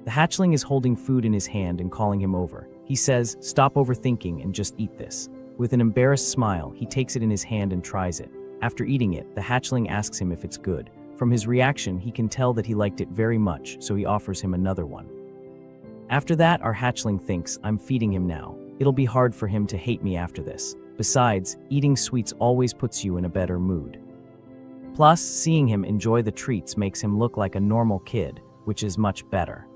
The hatchling is holding food in his hand and calling him over. He says, stop overthinking and just eat this. With an embarrassed smile, he takes it in his hand and tries it. After eating it, the hatchling asks him if it's good. From his reaction, he can tell that he liked it very much, so he offers him another one. After that, our hatchling thinks, I'm feeding him now. It'll be hard for him to hate me after this. Besides, eating sweets always puts you in a better mood. Plus, seeing him enjoy the treats makes him look like a normal kid, which is much better.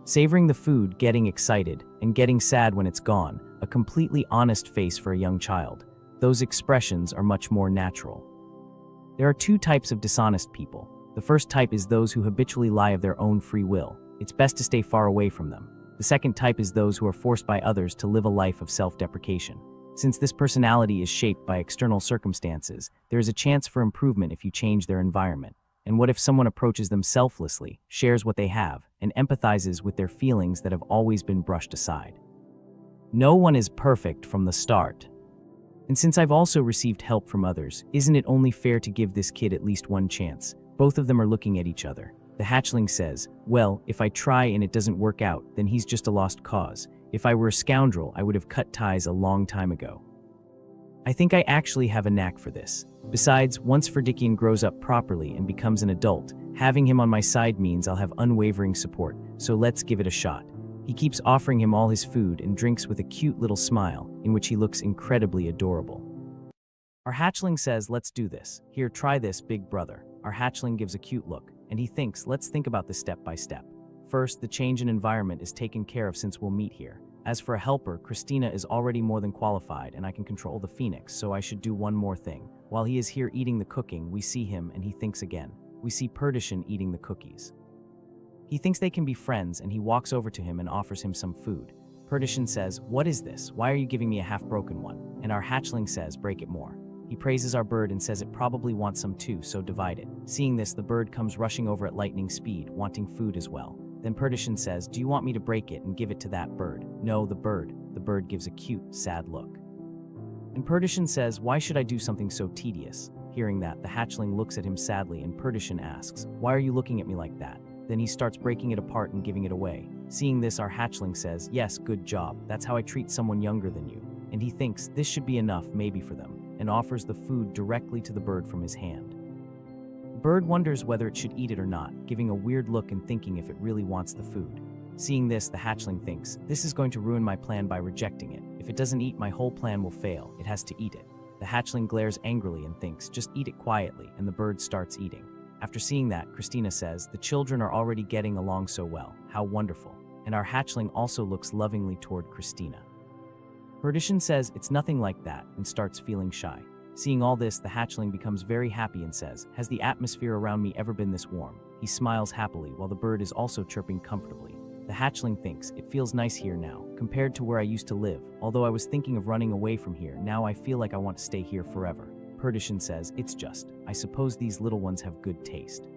Savoring the food, getting excited, and getting sad when it's gone, a completely honest face for a young child. Those expressions are much more natural. There are two types of dishonest people. The first type is those who habitually lie of their own free will. It's best to stay far away from them. The second type is those who are forced by others to live a life of self-deprecation. Since this personality is shaped by external circumstances, there is a chance for improvement if you change their environment. And what if someone approaches them selflessly, shares what they have, and empathizes with their feelings that have always been brushed aside? No one is perfect from the start. And since I've also received help from others, isn't it only fair to give this kid at least one chance? Both of them are looking at each other. The hatchling says, well, if I try and it doesn't work out, then he's just a lost cause. If I were a scoundrel, I would have cut ties a long time ago. I think I actually have a knack for this. Besides, once Ferdikian grows up properly and becomes an adult, having him on my side means I'll have unwavering support, so let's give it a shot. He keeps offering him all his food and drinks with a cute little smile, in which he looks incredibly adorable. Our hatchling says, let's do this. Here, try this, big brother. Our hatchling gives a cute look, and he thinks, let's think about this step by step. First, the change in environment is taken care of since we'll meet here. As for a helper, Christina is already more than qualified, and I can control the phoenix, so I should do one more thing. While he is here eating the cooking, we see him, and he thinks again. We see Perditian eating the cookies. He thinks they can be friends, and he walks over to him and offers him some food. Perditian says, what is this? Why are you giving me a half-broken one? And our hatchling says, break it more. He praises our bird and says it probably wants some too, so divide it. Seeing this, the bird comes rushing over at lightning speed, wanting food as well. Then Perditian says, do you want me to break it and give it to that bird? No, the bird. The bird gives a cute, sad look. And Perditian says, why should I do something so tedious? Hearing that, the hatchling looks at him sadly, and Perditian asks, why are you looking at me like that? Then he starts breaking it apart and giving it away. Seeing this, our hatchling says, yes, good job. That's how I treat someone younger than you. And he thinks this should be enough, maybe for them, and offers the food directly to the bird from his hand. The bird wonders whether it should eat it or not, giving a weird look and thinking if it really wants the food. Seeing this, the hatchling thinks, this is going to ruin my plan by rejecting it. If it doesn't eat, my whole plan will fail. It has to eat it. The hatchling glares angrily and thinks, just eat it quietly, and the bird starts eating. After seeing that, Christina says, the children are already getting along so well. How wonderful. And our hatchling also looks lovingly toward Christina. Perditian says it's nothing like that and starts feeling shy. Seeing all this, the hatchling becomes very happy and says, has the atmosphere around me ever been this warm? He smiles happily while the bird is also chirping comfortably. The hatchling thinks, it feels nice here now, compared to where I used to live. Although I was thinking of running away from here, now I feel like I want to stay here forever. Perditian says, it's just, I suppose these little ones have good taste.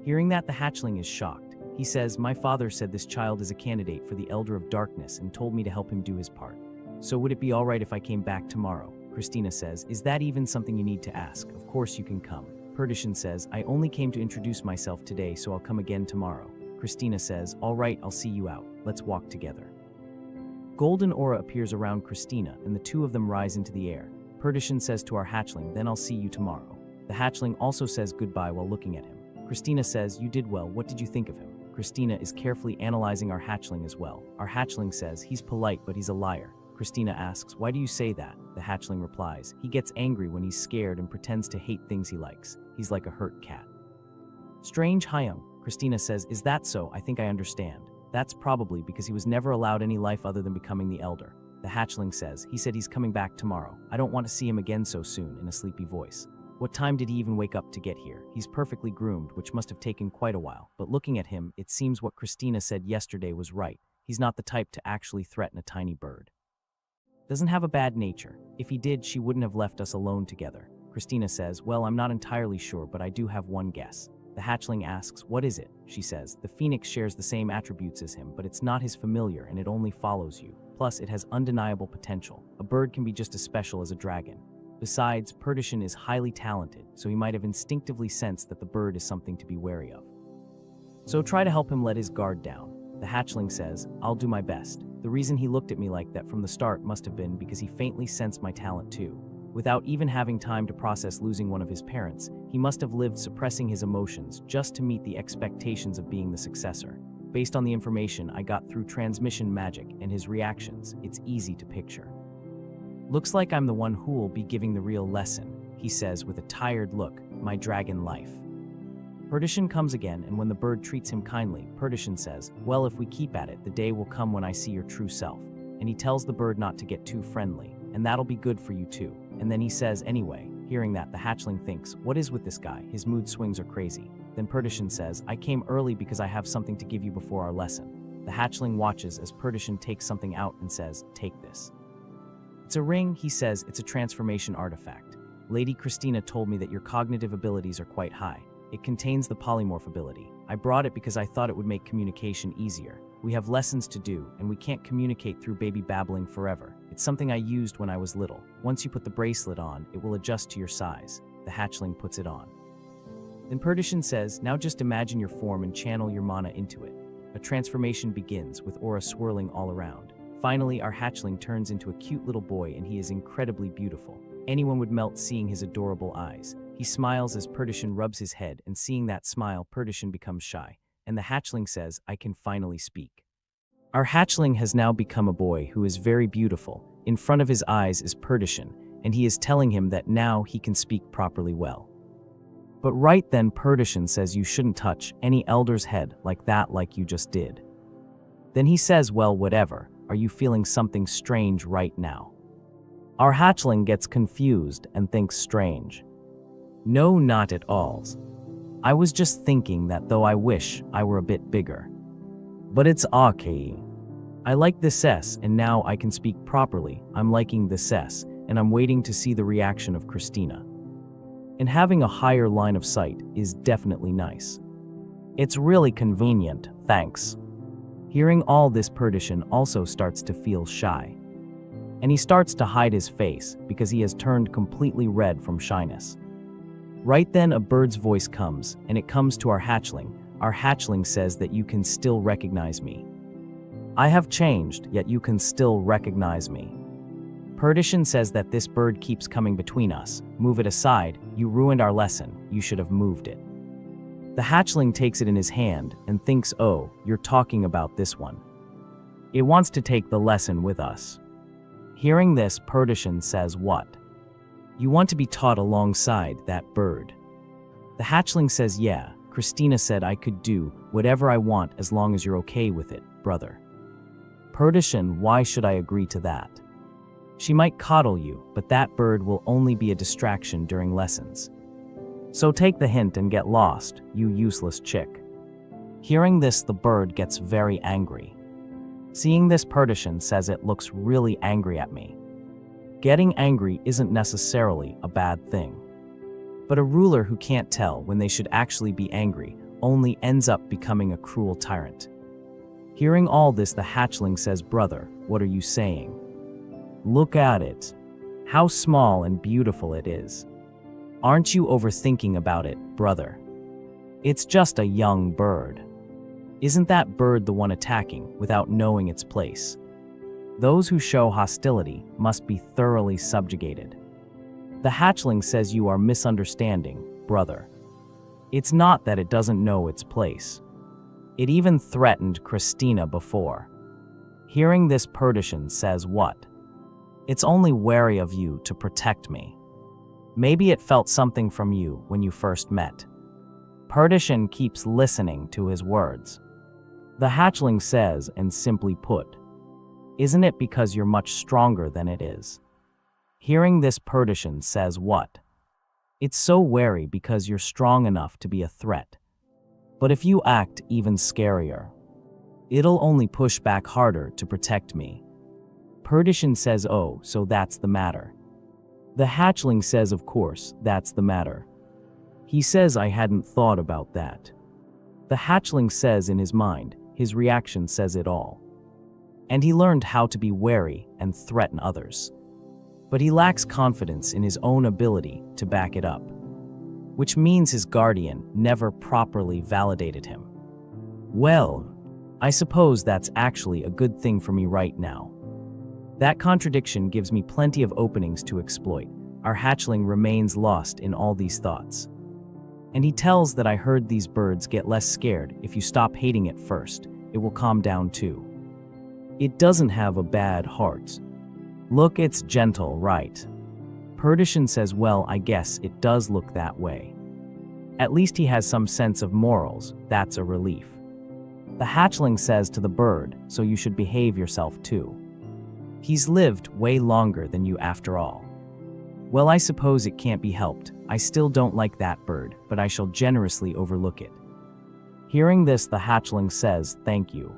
Hearing that, the hatchling is shocked. He says, my father said this child is a candidate for the Elder of Darkness and told me to help him do his part. So would it be alright if I came back tomorrow? Christina says, is that even something you need to ask? Of course you can come. Perditian says, I only came to introduce myself today, so I'll come again tomorrow. Christina says, alright, I'll see you out. Let's walk together. Golden aura appears around Christina, and the two of them rise into the air. Perditian says to our hatchling, then I'll see you tomorrow. The hatchling also says goodbye while looking at him. Christina says, you did well, what did you think of him? Christina is carefully analyzing our hatchling as well. Our hatchling says, he's polite, but he's a liar. Christina asks, why do you say that? The hatchling replies, he gets angry when he's scared and pretends to hate things he likes. He's like a hurt cat. Strange Hyung. Christina says, is that so? I think I understand. That's probably because he was never allowed any life other than becoming the elder. The hatchling says, he said he's coming back tomorrow. I don't want to see him again so soon, in a sleepy voice. What time did he even wake up to get here? He's perfectly groomed, which must have taken quite a while. But looking at him, it seems what Christina said yesterday was right. He's not the type to actually threaten a tiny bird. Doesn't have a bad nature. If he did, she wouldn't have left us alone together. Christina says, well, I'm not entirely sure, but I do have one guess. The hatchling asks, what is it? She says, the phoenix shares the same attributes as him, but it's not his familiar and it only follows you. Plus, it has undeniable potential. A bird can be just as special as a dragon. Besides, Perditian is highly talented, so he might have instinctively sensed that the bird is something to be wary of. So try to help him let his guard down. The hatchling says, I'll do my best. The reason he looked at me like that from the start must have been because he faintly sensed my talent too. Without even having time to process losing one of his parents, he must have lived suppressing his emotions just to meet the expectations of being the successor. Based on the information I got through transmission magic and his reactions, it's easy to picture. Looks like I'm the one who'll be giving the real lesson, he says with a tired look, my dragon life. Perditian comes again, and when the bird treats him kindly, Perditian says, well, if we keep at it, the day will come when I see your true self. And he tells the bird not to get too friendly, and that'll be good for you too. And then he says, anyway. Hearing that, the hatchling thinks, what is with this guy? His mood swings are crazy. Then Perditian says, I came early because I have something to give you before our lesson. The hatchling watches as Perditian takes something out and says, take this. It's a ring, he says, it's a transformation artifact. Lady Christina told me that your cognitive abilities are quite high. It contains the polymorph ability. I brought it because I thought it would make communication easier. We have lessons to do, and we can't communicate through baby babbling forever. It's something I used when I was little. Once you put the bracelet on, it will adjust to your size. The hatchling puts it on. Then Perditian says, now just imagine your form and channel your mana into it. A transformation begins, with aura swirling all around. Finally, our hatchling turns into a cute little boy, and he is incredibly beautiful. Anyone would melt seeing his adorable eyes. He smiles as Perditian rubs his head, and seeing that smile, Perditian becomes shy. And the hatchling says, I can finally speak. Our hatchling has now become a boy who is very beautiful. In front of his eyes is Perditian, and he is telling him that now he can speak properly well. But right then Perdition says you shouldn't touch any elder's head like that like you just did. Then he says, well, whatever, are you feeling something strange right now? Our hatchling gets confused and thinks strange. No, not at all. I was just thinking that though I wish I were a bit bigger. But it's okay. I like this S and now I can speak properly. I'm liking this S and I'm waiting to see the reaction of Christina. And having a higher line of sight is definitely nice. It's really convenient, thanks. Hearing all this, Perdition also starts to feel shy. And he starts to hide his face because he has turned completely red from shyness. Right then a bird's voice comes, and it comes to our hatchling. Our hatchling says that you can still recognize me. I have changed, yet you can still recognize me. Perdition says that this bird keeps coming between us. Move it aside, you ruined our lesson, you should have moved it. The hatchling takes it in his hand and thinks, oh, you're talking about this one. It wants to take the lesson with us. Hearing this, Perdition says, what? You want to be taught alongside that bird? The hatchling says, yeah, Christina said I could do whatever I want as long as you're okay with it, brother. Perdition, why should I agree to that? She might coddle you, but that bird will only be a distraction during lessons. So take the hint and get lost, you useless chick. Hearing this, the bird gets very angry. Seeing this, Perdition says it looks really angry at me. Getting angry isn't necessarily a bad thing. But a ruler who can't tell when they should actually be angry only ends up becoming a cruel tyrant. Hearing all this, the hatchling says, brother, what are you saying? Look at it. How small and beautiful it is. Aren't you overthinking about it, brother? It's just a young bird. Isn't that bird the one attacking without knowing its place? Those who show hostility must be thoroughly subjugated. The hatchling says you are misunderstanding, brother. It's not that it doesn't know its place. It even threatened Christina before. Hearing this, Perdition says, what? It's only wary of you to protect me. Maybe it felt something from you when you first met. Perdition keeps listening to his words. The hatchling says, and simply put, isn't it because you're much stronger than it is? Hearing this, Perdition says, what? It's so wary because you're strong enough to be a threat. But if you act even scarier, it'll only push back harder to protect me. Perdition says, oh, so that's the matter. The hatchling says, of course, that's the matter. He says, I hadn't thought about that. The hatchling says in his mind, his reaction says it all. And he learned how to be wary and threaten others. But he lacks confidence in his own ability to back it up, which means his guardian never properly validated him. Well, I suppose that's actually a good thing for me right now. That contradiction gives me plenty of openings to exploit. Our hatchling remains lost in all these thoughts. And he tells that I heard these birds get less scared if you stop hating it first. It will calm down too. It doesn't have a bad heart. Look, it's gentle, right? Perdition says, well, I guess it does look that way. At least he has some sense of morals. That's a relief. The hatchling says to the bird, so you should behave yourself too. He's lived way longer than you after all. Well, I suppose it can't be helped. I still don't like that bird, but I shall generously overlook it. Hearing this, the hatchling says, thank you.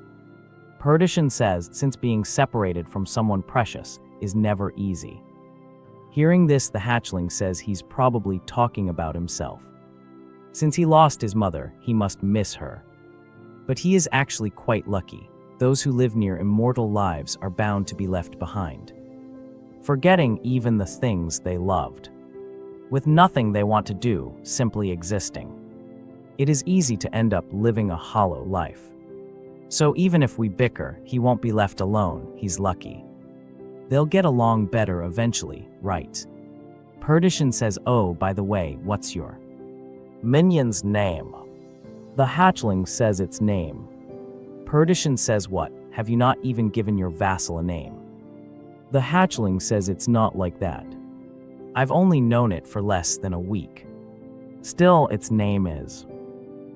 Perdition says, since being separated from someone precious is never easy. Hearing this, the hatchling says he's probably talking about himself. Since he lost his mother, he must miss her. But he is actually quite lucky. Those who live near immortal lives are bound to be left behind, forgetting even the things they loved, with nothing they want to do, simply existing. It is easy to end up living a hollow life. So even if we bicker, he won't be left alone, he's lucky. They'll get along better eventually, right? Perdition says, oh, by the way, what's your minion's name? The hatchling says its name. Perdition says, what, have you not even given your vassal a name? The hatchling says it's not like that. I've only known it for less than a week. Still, its name is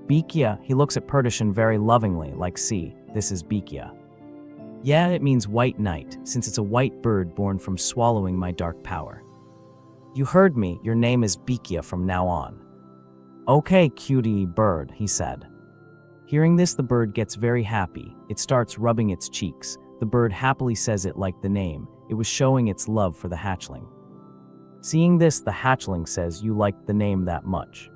Bikya. He looks at Perditian very lovingly, like, see, this is Bikya. Yeah, it means white knight, since it's a white bird born from swallowing my dark power. You heard me, your name is Bikya from now on. Okay, cutie bird, he said. Hearing this, the bird gets very happy. It starts rubbing its cheeks. The bird happily says it liked the name. It was showing its love for the hatchling. Seeing this, the hatchling says, you liked the name that much.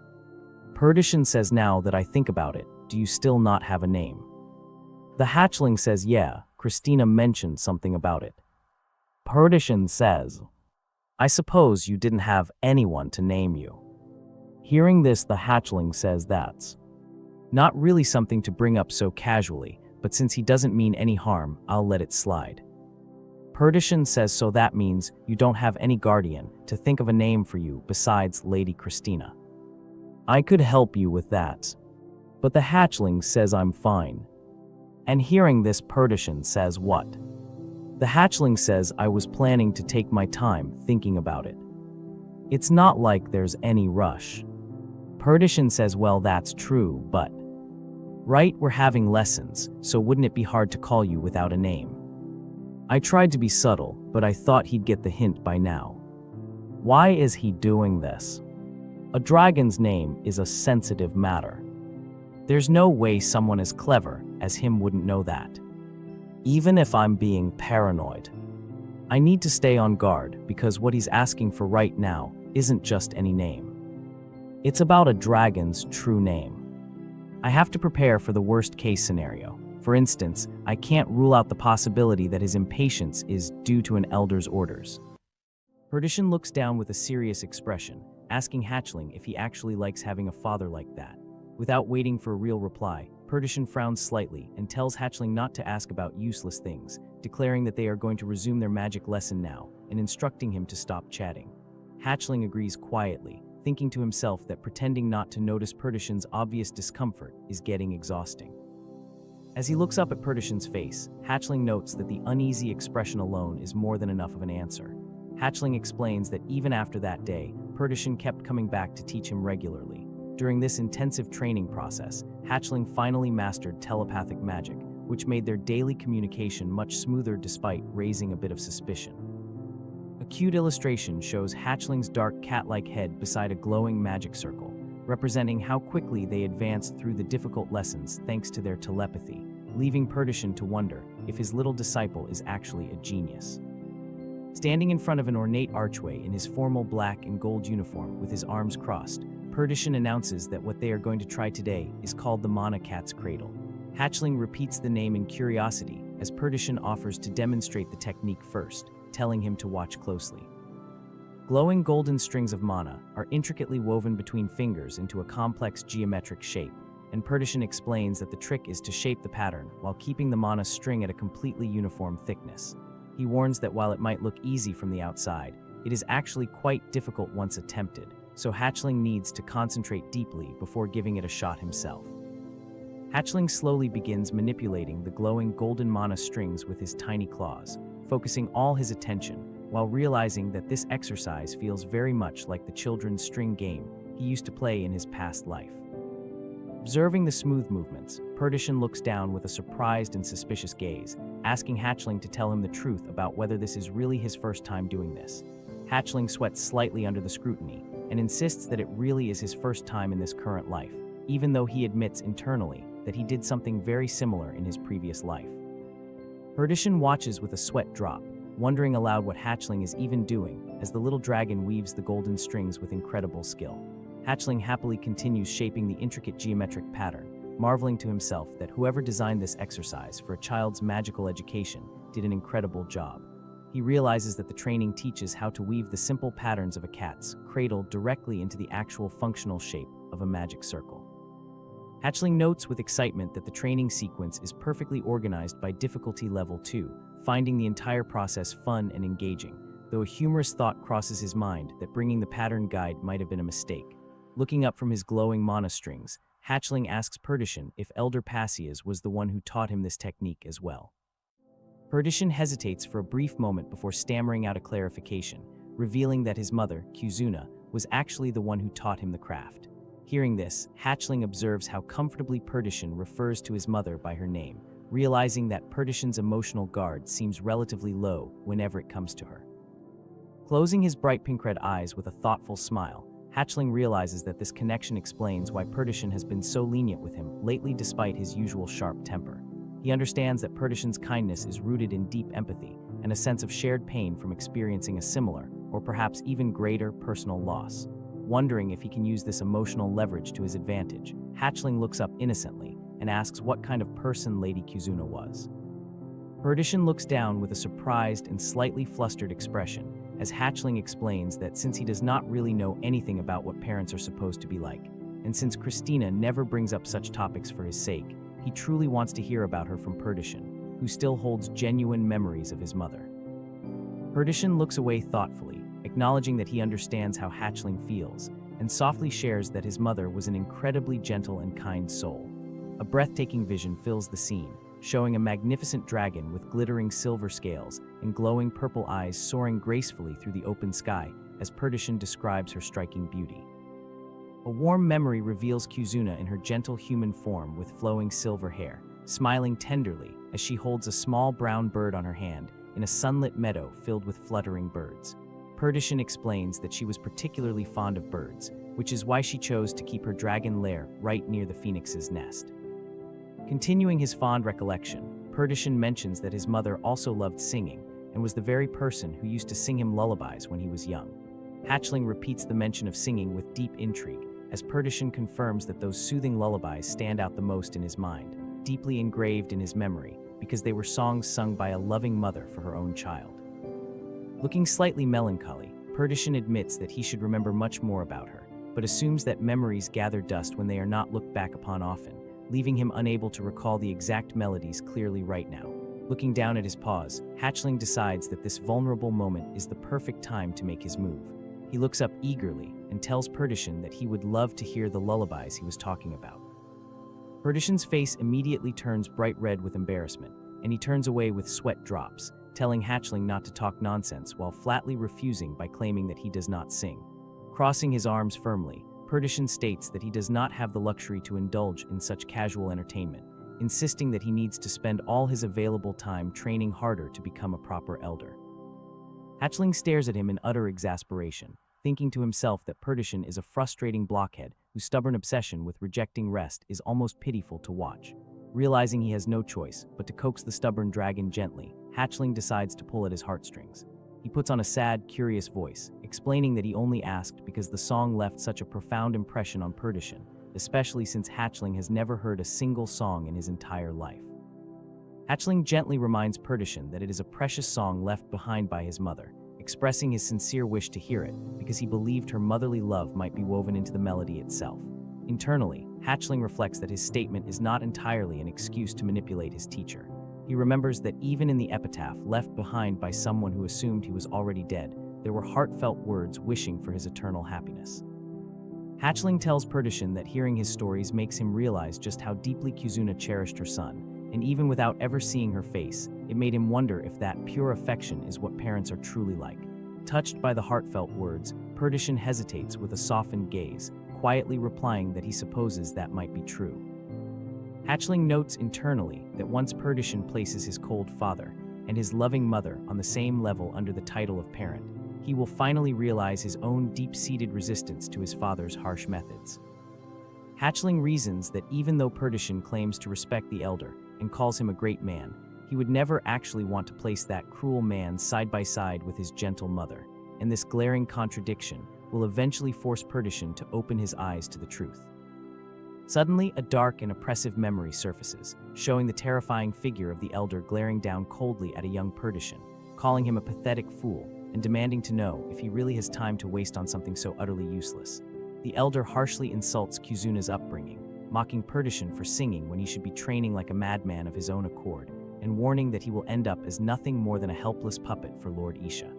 Perditian says, now that I think about it, do you still not have a name? The hatchling says, yeah, Christina mentioned something about it. Perditian says, I suppose you didn't have anyone to name you. Hearing this, the hatchling says that's not really something to bring up so casually, but since he doesn't mean any harm, I'll let it slide. Perditian says, so that means you don't have any guardian to think of a name for you besides Lady Christina. I could help you with that. But the hatchling says I'm fine. And hearing this, Perditian says, what? The hatchling says, I was planning to take my time thinking about it. It's not like there's any rush. Perditian says, well, that's true, but right, we're having lessons, so wouldn't it be hard to call you without a name? I tried to be subtle, but I thought he'd get the hint by now. Why is he doing this? A dragon's name is a sensitive matter. There's no way someone as clever as him wouldn't know that. Even if I'm being paranoid, I need to stay on guard because what he's asking for right now isn't just any name. It's about a dragon's true name. I have to prepare for the worst case scenario. For instance, I can't rule out the possibility that his impatience is due to an elder's orders. Perditian looks down with a serious expression, asking Hatchling if he actually likes having a father like that. Without waiting for a real reply, Perditian frowns slightly and tells Hatchling not to ask about useless things, declaring that they are going to resume their magic lesson now and instructing him to stop chatting. Hatchling agrees quietly, thinking to himself that pretending not to notice Perditian's obvious discomfort is getting exhausting. As he looks up at Perditian's face, Hatchling notes that the uneasy expression alone is more than enough of an answer. Hatchling explains that even after that day, Perditian kept coming back to teach him regularly. During this intensive training process, Hatchling finally mastered telepathic magic, which made their daily communication much smoother despite raising a bit of suspicion. A cute illustration shows Hatchling's dark cat-like head beside a glowing magic circle, representing how quickly they advanced through the difficult lessons thanks to their telepathy, leaving Perditian to wonder if his little disciple is actually a genius. Standing in front of an ornate archway in his formal black and gold uniform with his arms crossed, Perditian announces that what they are going to try today is called the Mana Cat's Cradle. Hatchling repeats the name in curiosity as Perditian offers to demonstrate the technique first, telling him to watch closely. Glowing golden strings of mana are intricately woven between fingers into a complex geometric shape, and Perditian explains that the trick is to shape the pattern while keeping the mana string at a completely uniform thickness. He warns that while it might look easy from the outside, it is actually quite difficult once attempted, so Hatchling needs to concentrate deeply before giving it a shot himself. Hatchling slowly begins manipulating the glowing golden mana strings with his tiny claws, focusing all his attention, while realizing that this exercise feels very much like the children's string game he used to play in his past life. Observing the smooth movements, Perditian looks down with a surprised and suspicious gaze, asking Hatchling to tell him the truth about whether this is really his first time doing this. Hatchling sweats slightly under the scrutiny and insists that it really is his first time in this current life, even though he admits internally that he did something very similar in his previous life. Perditian watches with a sweat drop, wondering aloud what Hatchling is even doing as the little dragon weaves the golden strings with incredible skill. Hatchling happily continues shaping the intricate geometric pattern, marveling to himself that whoever designed this exercise for a child's magical education did an incredible job. He realizes that the training teaches how to weave the simple patterns of a cat's cradle directly into the actual functional shape of a magic circle. Hatchling notes with excitement that the training sequence is perfectly organized by difficulty level 2, finding the entire process fun and engaging, though a humorous thought crosses his mind that bringing the pattern guide might have been a mistake. Looking up from his glowing mana strings, Hatchling asks Perditian if Elder Passias was the one who taught him this technique as well. Perditian hesitates for a brief moment before stammering out a clarification, revealing that his mother, Kuzuna, was actually the one who taught him the craft. Hearing this, Hatchling observes how comfortably Perditian refers to his mother by her name, realizing that Perditian's emotional guard seems relatively low whenever it comes to her. Closing his bright pink-red eyes with a thoughtful smile, Hatchling realizes that this connection explains why Perditian has been so lenient with him lately despite his usual sharp temper. He understands that Perditian's kindness is rooted in deep empathy and a sense of shared pain from experiencing a similar, or perhaps even greater, personal loss. Wondering if he can use this emotional leverage to his advantage, Hatchling looks up innocently and asks what kind of person Lady Kuzuna was. Perditian looks down with a surprised and slightly flustered expression, as Hatchling explains that since he does not really know anything about what parents are supposed to be like, and since Christina never brings up such topics for his sake, he truly wants to hear about her from Perditian, who still holds genuine memories of his mother. Perditian looks away thoughtfully, acknowledging that he understands how Hatchling feels, and softly shares that his mother was an incredibly gentle and kind soul. A breathtaking vision fills the scene, showing a magnificent dragon with glittering silver scales and glowing purple eyes soaring gracefully through the open sky as Perditian describes her striking beauty. A warm memory reveals Kuzuna in her gentle human form with flowing silver hair, smiling tenderly as she holds a small brown bird on her hand in a sunlit meadow filled with fluttering birds. Perditian explains that she was particularly fond of birds, which is why she chose to keep her dragon lair right near the phoenix's nest. Continuing his fond recollection, Perditian mentions that his mother also loved singing and was the very person who used to sing him lullabies when he was young. Hatchling repeats the mention of singing with deep intrigue, as Perditian confirms that those soothing lullabies stand out the most in his mind, deeply engraved in his memory, because they were songs sung by a loving mother for her own child. Looking slightly melancholy, Perditian admits that he should remember much more about her, but assumes that memories gather dust when they are not looked back upon often, leaving him unable to recall the exact melodies clearly right now. Looking down at his paws, Hatchling decides that this vulnerable moment is the perfect time to make his move. He looks up eagerly and tells Perditian that he would love to hear the lullabies he was talking about. Perditian's face immediately turns bright red with embarrassment, and he turns away with sweat drops, telling Hatchling not to talk nonsense while flatly refusing by claiming that he does not sing. Crossing his arms firmly, Perditian states that he does not have the luxury to indulge in such casual entertainment, insisting that he needs to spend all his available time training harder to become a proper elder. Hatchling stares at him in utter exasperation, thinking to himself that Perditian is a frustrating blockhead whose stubborn obsession with rejecting rest is almost pitiful to watch. Realizing he has no choice but to coax the stubborn dragon gently, Hatchling decides to pull at his heartstrings. He puts on a sad, curious voice, explaining that he only asked because the song left such a profound impression on Perditian, especially since Hatchling has never heard a single song in his entire life. Hatchling gently reminds Perditian that it is a precious song left behind by his mother, expressing his sincere wish to hear it because he believed her motherly love might be woven into the melody itself. Internally, Hatchling reflects that his statement is not entirely an excuse to manipulate his teacher. He remembers that even in the epitaph left behind by someone who assumed he was already dead, there were heartfelt words wishing for his eternal happiness. Hatchling tells Perditian that hearing his stories makes him realize just how deeply Kuzuna cherished her son, and even without ever seeing her face, it made him wonder if that pure affection is what parents are truly like. Touched by the heartfelt words, Perditian hesitates with a softened gaze, quietly replying that he supposes that might be true. Hatchling notes internally that once Perditian places his cold father and his loving mother on the same level under the title of parent, he will finally realize his own deep-seated resistance to his father's harsh methods. Hatchling reasons that even though Perditian claims to respect the elder and calls him a great man, he would never actually want to place that cruel man side by side with his gentle mother, and this glaring contradiction will eventually force Perditian to open his eyes to the truth. Suddenly, a dark and oppressive memory surfaces, showing the terrifying figure of the elder glaring down coldly at a young Perditian, calling him a pathetic fool, and demanding to know if he really has time to waste on something so utterly useless. The elder harshly insults Kuzuna's upbringing, mocking Perditian for singing when he should be training like a madman of his own accord, and warning that he will end up as nothing more than a helpless puppet for Lord Isha.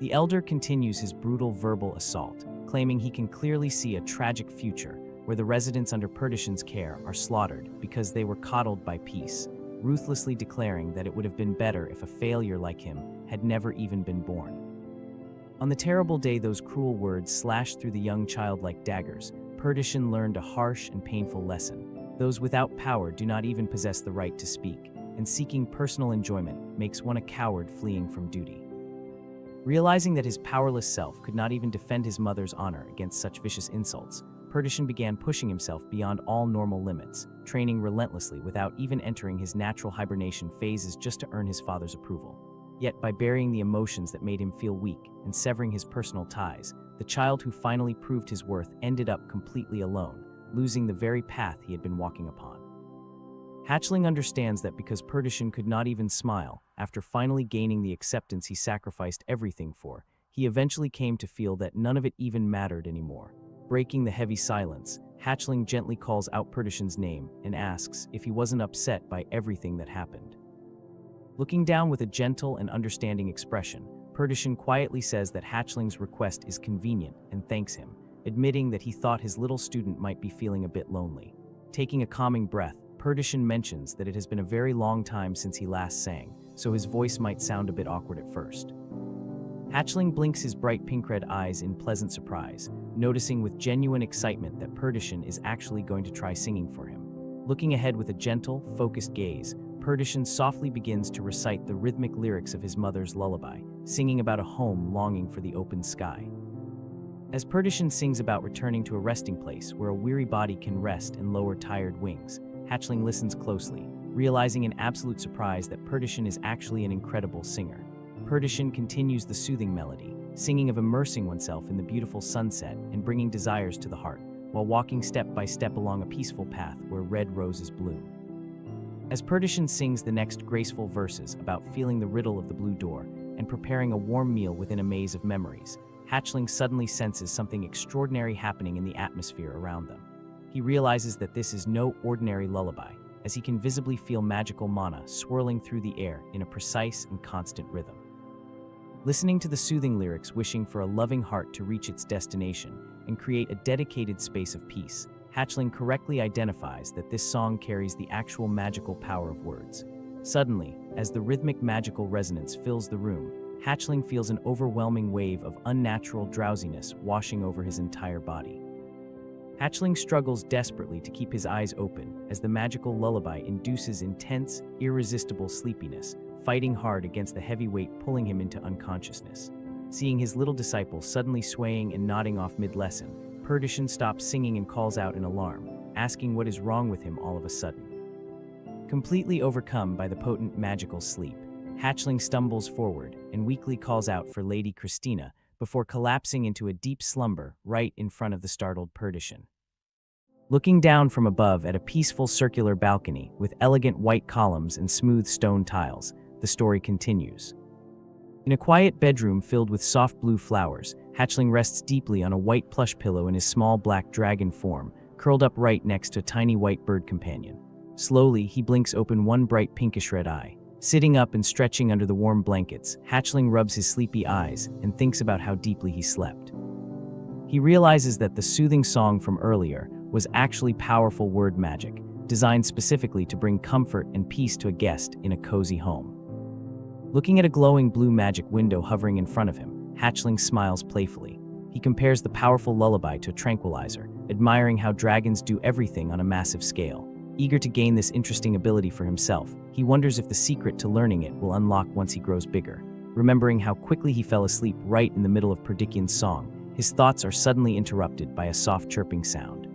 The elder continues his brutal verbal assault, claiming he can clearly see a tragic future where the residents under Perditian's care are slaughtered because they were coddled by peace, ruthlessly declaring that it would have been better if a failure like him had never even been born. On the terrible day those cruel words slashed through the young child like daggers, Perditian learned a harsh and painful lesson. Those without power do not even possess the right to speak, and seeking personal enjoyment makes one a coward fleeing from duty. Realizing that his powerless self could not even defend his mother's honor against such vicious insults, Perditian began pushing himself beyond all normal limits, training relentlessly without even entering his natural hibernation phases just to earn his father's approval. Yet by burying the emotions that made him feel weak and severing his personal ties, the child who finally proved his worth ended up completely alone, losing the very path he had been walking upon. Hatchling understands that because Perditian could not even smile, after finally gaining the acceptance he sacrificed everything for, he eventually came to feel that none of it even mattered anymore. Breaking the heavy silence, Hatchling gently calls out Perditian's name and asks if he wasn't upset by everything that happened. Looking down with a gentle and understanding expression, Perditian quietly says that Hatchling's request is convenient and thanks him, admitting that he thought his little student might be feeling a bit lonely. Taking a calming breath, Perditian mentions that it has been a very long time since he last sang, so his voice might sound a bit awkward at first. Hatchling blinks his bright pink-red eyes in pleasant surprise, noticing with genuine excitement that Perditian is actually going to try singing for him. Looking ahead with a gentle, focused gaze, Perditian softly begins to recite the rhythmic lyrics of his mother's lullaby, singing about a home longing for the open sky. As Perditian sings about returning to a resting place where a weary body can rest and lower tired wings, Hatchling listens closely, realizing in absolute surprise that Perditian is actually an incredible singer. Perditian continues the soothing melody, singing of immersing oneself in the beautiful sunset and bringing desires to the heart, while walking step by step along a peaceful path where red roses bloom. As Perditian sings the next graceful verses about feeling the riddle of the blue door and preparing a warm meal within a maze of memories, Hatchling suddenly senses something extraordinary happening in the atmosphere around them. He realizes that this is no ordinary lullaby, as he can visibly feel magical mana swirling through the air in a precise and constant rhythm. Listening to the soothing lyrics, wishing for a loving heart to reach its destination and create a dedicated space of peace, Hatchling correctly identifies that this song carries the actual magical power of words. Suddenly, as the rhythmic magical resonance fills the room, Hatchling feels an overwhelming wave of unnatural drowsiness washing over his entire body. Hatchling struggles desperately to keep his eyes open as the magical lullaby induces intense, irresistible sleepiness, fighting hard against the heavy weight pulling him into unconsciousness. Seeing his little disciple suddenly swaying and nodding off mid-lesson, Perditian stops singing and calls out in alarm, asking what is wrong with him all of a sudden. Completely overcome by the potent magical sleep, Hatchling stumbles forward and weakly calls out for Lady Christina before collapsing into a deep slumber right in front of the startled Perditian. Looking down from above at a peaceful circular balcony with elegant white columns and smooth stone tiles, the story continues. In a quiet bedroom filled with soft blue flowers, Hatchling rests deeply on a white plush pillow in his small black dragon form, curled up right next to a tiny white bird companion. Slowly, he blinks open one bright pinkish-red eye. Sitting up and stretching under the warm blankets, Hatchling rubs his sleepy eyes and thinks about how deeply he slept. He realizes that the soothing song from earlier was actually powerful word magic, designed specifically to bring comfort and peace to a guest in a cozy home. Looking at a glowing blue magic window hovering in front of him, Hatchling smiles playfully. He compares the powerful lullaby to a tranquilizer, admiring how dragons do everything on a massive scale. Eager to gain this interesting ability for himself, he wonders if the secret to learning it will unlock once he grows bigger. Remembering how quickly he fell asleep right in the middle of Perditian's song, his thoughts are suddenly interrupted by a soft chirping sound.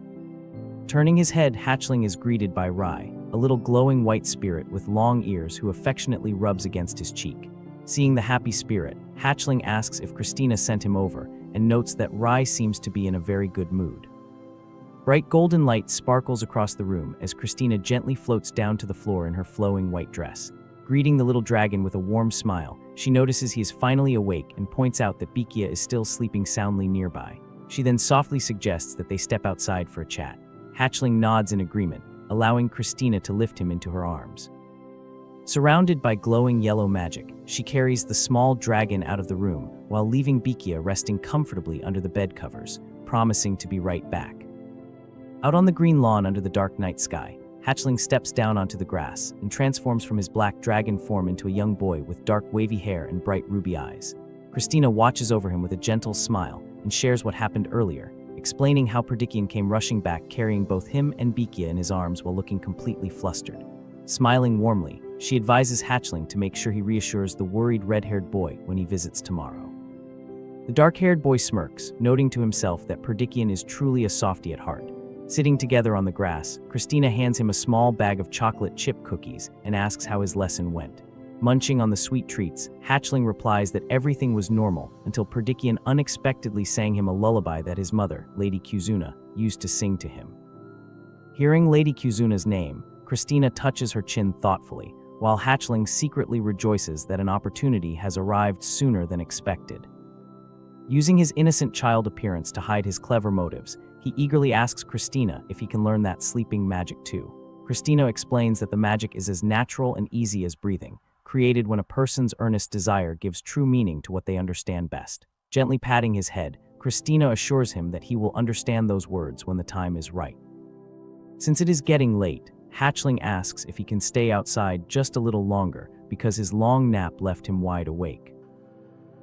Turning his head, Hatchling is greeted by Rai, a little glowing white spirit with long ears who affectionately rubs against his cheek. Seeing the happy spirit, Hatchling asks if Christina sent him over and notes that Rai seems to be in a very good mood. Bright golden light sparkles across the room as Christina gently floats down to the floor in her flowing white dress. Greeting the little dragon with a warm smile, she notices he is finally awake and points out that Bikia is still sleeping soundly nearby. She then softly suggests that they step outside for a chat. Hatchling nods in agreement, allowing Christina to lift him into her arms. Surrounded by glowing yellow magic, she carries the small dragon out of the room while leaving Bikia resting comfortably under the bed covers, promising to be right back. Out on the green lawn under the dark night sky, Hatchling steps down onto the grass and transforms from his black dragon form into a young boy with dark wavy hair and bright ruby eyes. Christina watches over him with a gentle smile and shares what happened earlier, explaining how Perdikian came rushing back carrying both him and Bikia in his arms while looking completely flustered. Smiling warmly, she advises Hatchling to make sure he reassures the worried red-haired boy when he visits tomorrow. The dark-haired boy smirks, noting to himself that Perdikian is truly a softie at heart. Sitting together on the grass, Christina hands him a small bag of chocolate chip cookies and asks how his lesson went. Munching on the sweet treats, Hatchling replies that everything was normal until Perdikian unexpectedly sang him a lullaby that his mother, Lady Kuzuna, used to sing to him. Hearing Lady Kuzuna's name, Christina touches her chin thoughtfully, while Hatchling secretly rejoices that an opportunity has arrived sooner than expected. Using his innocent child appearance to hide his clever motives, he eagerly asks Christina if he can learn that sleeping magic too. Christina explains that the magic is as natural and easy as breathing, created when a person's earnest desire gives true meaning to what they understand best. Gently patting his head, Christina assures him that he will understand those words when the time is right. Since it is getting late, Hatchling asks if he can stay outside just a little longer because his long nap left him wide awake.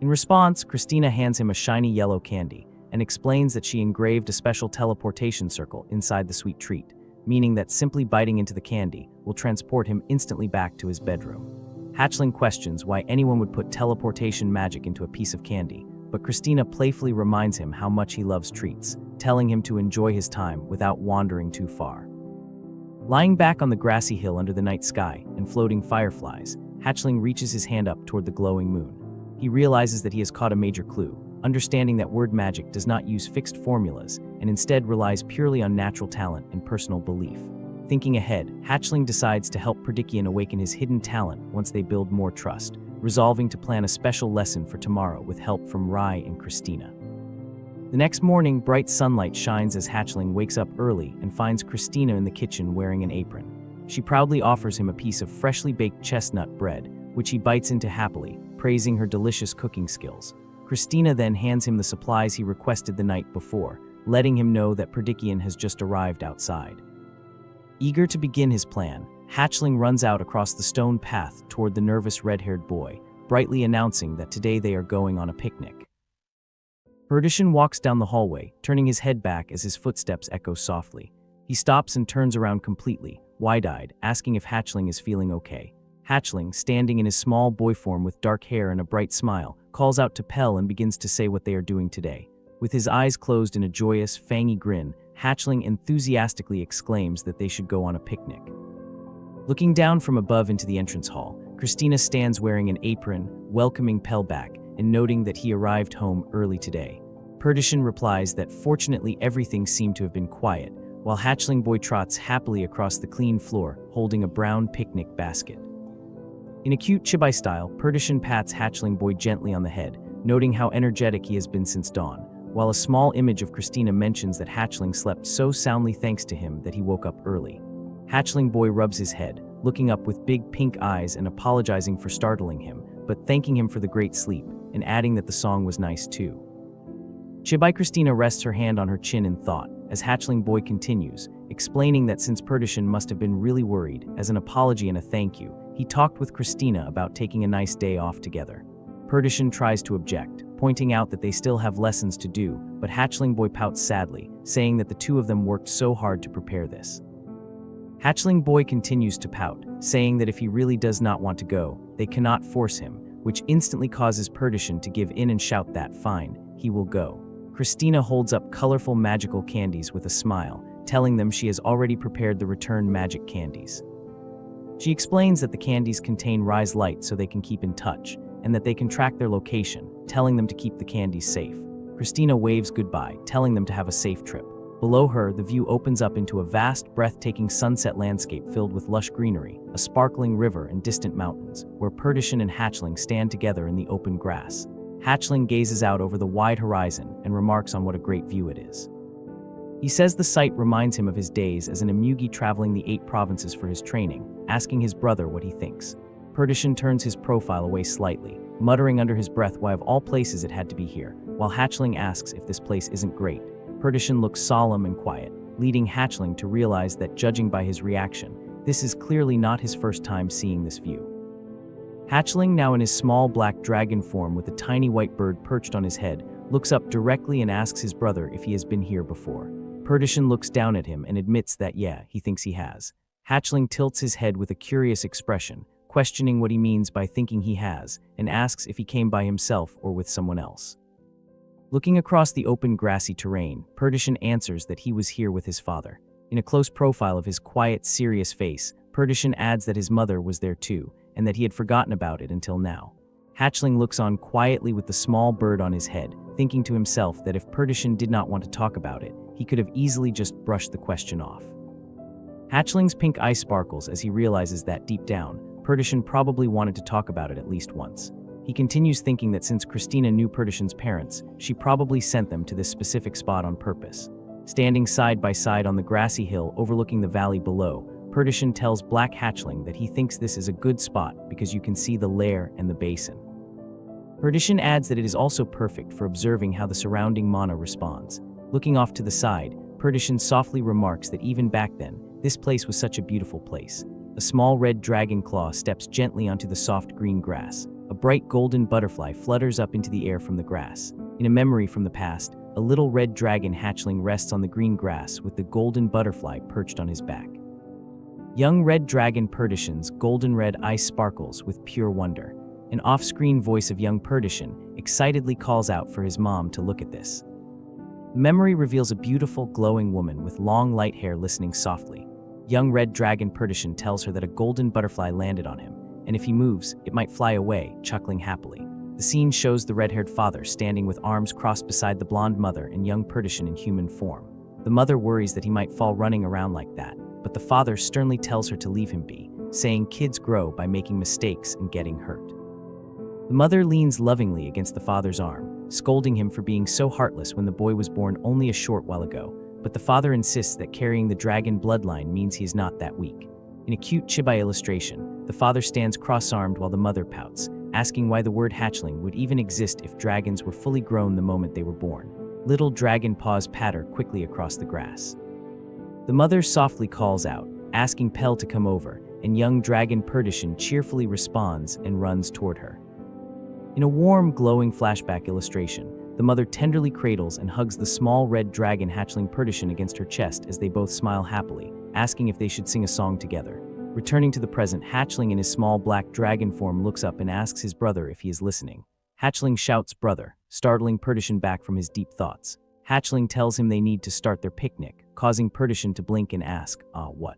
In response, Christina hands him a shiny yellow candy and explains that she engraved a special teleportation circle inside the sweet treat, meaning that simply biting into the candy will transport him instantly back to his bedroom. Hatchling questions why anyone would put teleportation magic into a piece of candy, but Christina playfully reminds him how much he loves treats, telling him to enjoy his time without wandering too far. Lying back on the grassy hill under the night sky and floating fireflies, Hatchling reaches his hand up toward the glowing moon. He realizes that he has caught a major clue, understanding that word magic does not use fixed formulas and instead relies purely on natural talent and personal belief. Thinking ahead, Hatchling decides to help Perdikian awaken his hidden talent once they build more trust, resolving to plan a special lesson for tomorrow with help from Rai and Christina. The next morning, bright sunlight shines as Hatchling wakes up early and finds Christina in the kitchen wearing an apron. She proudly offers him a piece of freshly baked chestnut bread, which he bites into happily, praising her delicious cooking skills. Christina then hands him the supplies he requested the night before, letting him know that Perdikian has just arrived outside. Eager to begin his plan, Hatchling runs out across the stone path toward the nervous red-haired boy, brightly announcing that today they are going on a picnic. Perdikian walks down the hallway, turning his head back as his footsteps echo softly. He stops and turns around completely, wide-eyed, asking if Hatchling is feeling okay. Hatchling, standing in his small boy form with dark hair and a bright smile, calls out to Pell and begins to say what they are doing today. With his eyes closed in a joyous, fangy grin, Hatchling enthusiastically exclaims that they should go on a picnic. Looking down from above into the entrance hall, Christina stands wearing an apron, welcoming Pell back, and noting that he arrived home early today. Perdikian replies that fortunately everything seemed to have been quiet, while Hatchling boy trots happily across the clean floor, holding a brown picnic basket. In a cute chibai style, Perdikian pats Hatchling boy gently on the head, noting how energetic he has been since dawn, while a small image of Christina mentions that Hatchling slept so soundly thanks to him that he woke up early. Hatchling boy rubs his head, looking up with big pink eyes and apologizing for startling him, but thanking him for the great sleep, and adding that the song was nice too. Chibai Christina rests her hand on her chin in thought, as Hatchling boy continues, explaining that since Perdikian must have been really worried, as an apology and a thank you, he talked with Christina about taking a nice day off together. Perdikian tries to object, pointing out that they still have lessons to do, but Hatchling boy pouts sadly, saying that the two of them worked so hard to prepare this. Hatchling boy continues to pout, saying that if he really does not want to go, they cannot force him, which instantly causes Perdikian to give in and shout that fine, he will go. Christina holds up colorful magical candies with a smile, telling them she has already prepared the return magic candies. She explains that the candies contain Rise light so they can keep in touch, and that they can track their location, telling them to keep the candies safe. Christina waves goodbye, telling them to have a safe trip. Below her, the view opens up into a vast, breathtaking sunset landscape filled with lush greenery, a sparkling river and distant mountains, where Perdikian and Hatchling stand together in the open grass. Hatchling gazes out over the wide horizon and remarks on what a great view it is. He says the sight reminds him of his days as an emugi traveling the 8 provinces for his training, asking his brother what he thinks. Perdikian turns his profile away slightly, muttering under his breath why of all places it had to be here, while Hatchling asks if this place isn't great. Perdikian looks solemn and quiet, leading Hatchling to realize that, judging by his reaction, this is clearly not his first time seeing this view. Hatchling, now in his small black dragon form with a tiny white bird perched on his head, looks up directly and asks his brother if he has been here before. Perdition looks down at him and admits that he thinks he has. Hatchling tilts his head with a curious expression, questioning what he means by thinking he has, and asks if he came by himself or with someone else. Looking across the open grassy terrain, Perdition answers that he was here with his father. In a close profile of his quiet, serious face, Perdition adds that his mother was there too, and that he had forgotten about it until now. Hatchling looks on quietly with the small bird on his head, thinking to himself that if Perdition did not want to talk about it, he could have easily just brushed the question off. Hatchling's pink eye sparkles as he realizes that deep down, Perdition probably wanted to talk about it at least once. He continues thinking that since Christina knew Perdition's parents, she probably sent them to this specific spot on purpose. Standing side by side on the grassy hill overlooking the valley below, Perdition tells Black Hatchling that he thinks this is a good spot because you can see the lair and the basin. Perdition adds that it is also perfect for observing how the surrounding mana responds. Looking off to the side, Perdition softly remarks that even back then, this place was such a beautiful place. A small red dragon claw steps gently onto the soft green grass. A bright golden butterfly flutters up into the air from the grass. In a memory from the past, a little red dragon hatchling rests on the green grass with the golden butterfly perched on his back. Young red dragon Perdition's golden red eye sparkles with pure wonder. An off-screen voice of young Perdition excitedly calls out for his mom to look at this. The memory reveals a beautiful, glowing woman with long light hair listening softly. Young red dragon Perdition tells her that a golden butterfly landed on him, and if he moves, it might fly away, chuckling happily. The scene shows the red-haired father standing with arms crossed beside the blonde mother and young Perdition in human form. The mother worries that he might fall running around like that, but the father sternly tells her to leave him be, saying kids grow by making mistakes and getting hurt. The mother leans lovingly against the father's arm, scolding him for being so heartless when the boy was born only a short while ago, but the father insists that carrying the dragon bloodline means he is not that weak. In a cute chibi illustration, the father stands cross-armed while the mother pouts, asking why the word hatchling would even exist if dragons were fully grown the moment they were born. Little dragon paws patter quickly across the grass. The mother softly calls out, asking Pell to come over, and young dragon Perdition cheerfully responds and runs toward her. In a warm, glowing flashback illustration, the mother tenderly cradles and hugs the small red dragon hatchling Perdition against her chest as they both smile happily, asking if they should sing a song together. Returning to the present, Hatchling in his small black dragon form looks up and asks his brother if he is listening. Hatchling shouts "brother," startling Perdition back from his deep thoughts. Hatchling tells him they need to start their picnic, causing Perdition to blink and ask, what?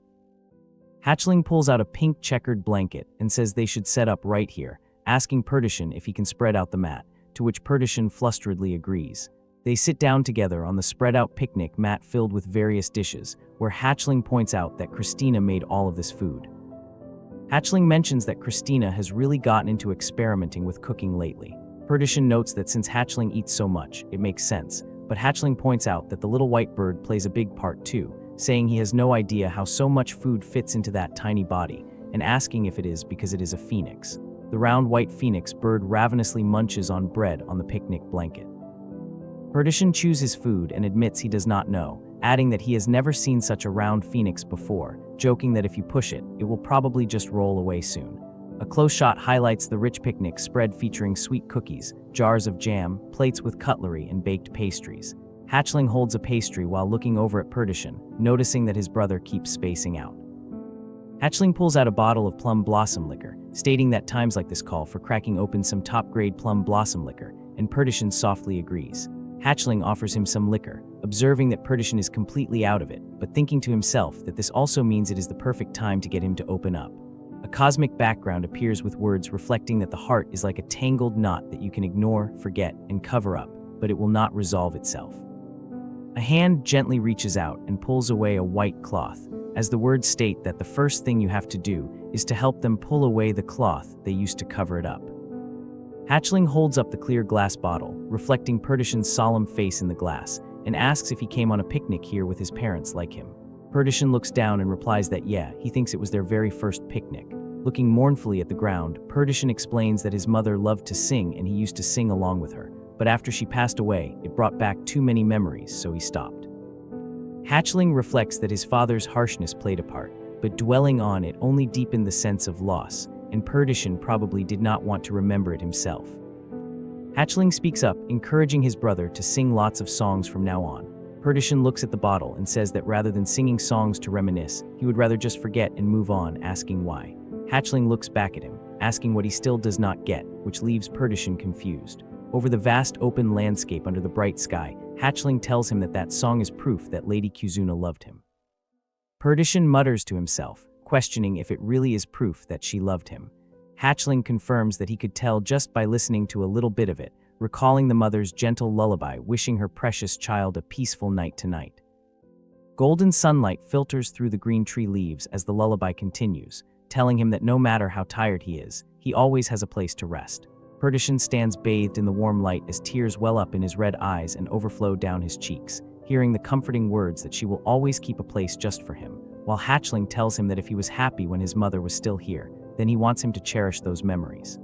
Hatchling pulls out a pink checkered blanket and says they should set up right here, asking Perdition if he can spread out the mat, to which Perdition flusteredly agrees. They sit down together on the spread-out picnic mat filled with various dishes, where Hatchling points out that Christina made all of this food. Hatchling mentions that Christina has really gotten into experimenting with cooking lately. Perdition notes that since Hatchling eats so much, it makes sense, but Hatchling points out that the little white bird plays a big part too, saying he has no idea how so much food fits into that tiny body, and asking if it is because it is a phoenix. The round white phoenix bird ravenously munches on bread on the picnic blanket. Perdition chews his food and admits he does not know, adding that he has never seen such a round phoenix before, joking that if you push it, it will probably just roll away soon. A close shot highlights the rich picnic spread featuring sweet cookies, jars of jam, plates with cutlery, and baked pastries. Hatchling holds a pastry while looking over at Perdition, noticing that his brother keeps spacing out. Hatchling pulls out a bottle of plum blossom liquor, stating that times like this call for cracking open some top-grade plum blossom liquor, and Perdition softly agrees. Hatchling offers him some liquor, observing that Perdition is completely out of it, but thinking to himself that this also means it is the perfect time to get him to open up. A cosmic background appears with words reflecting that the heart is like a tangled knot that you can ignore, forget, and cover up, but it will not resolve itself. A hand gently reaches out and pulls away a white cloth, as the words state that the first thing you have to do is to help them pull away the cloth they used to cover it up. Hatchling holds up the clear glass bottle, reflecting Perdition's solemn face in the glass, and asks if he came on a picnic here with his parents like him. Perdition looks down and replies that he thinks it was their very first picnic. Looking mournfully at the ground, Perdition explains that his mother loved to sing and he used to sing along with her, but after she passed away, it brought back too many memories, so he stopped. Hatchling reflects that his father's harshness played a part, but dwelling on it only deepened the sense of loss, and Perdition probably did not want to remember it himself. Hatchling speaks up, encouraging his brother to sing lots of songs from now on. Perdition looks at the bottle and says that rather than singing songs to reminisce, he would rather just forget and move on, asking why. Hatchling looks back at him, asking what he still does not get, which leaves Perdition confused. Over the vast open landscape under the bright sky, Hatchling tells him that that song is proof that Lady Kuzuna loved him. Perdition mutters to himself, questioning if it really is proof that she loved him. Hatchling confirms that he could tell just by listening to a little bit of it, recalling the mother's gentle lullaby wishing her precious child a peaceful night tonight. Golden sunlight filters through the green tree leaves as the lullaby continues, telling him that no matter how tired he is, he always has a place to rest. Perdition stands bathed in the warm light as tears well up in his red eyes and overflow down his cheeks, hearing the comforting words that she will always keep a place just for him, while Hatchling tells him that if he was happy when his mother was still here, then he wants him to cherish those memories.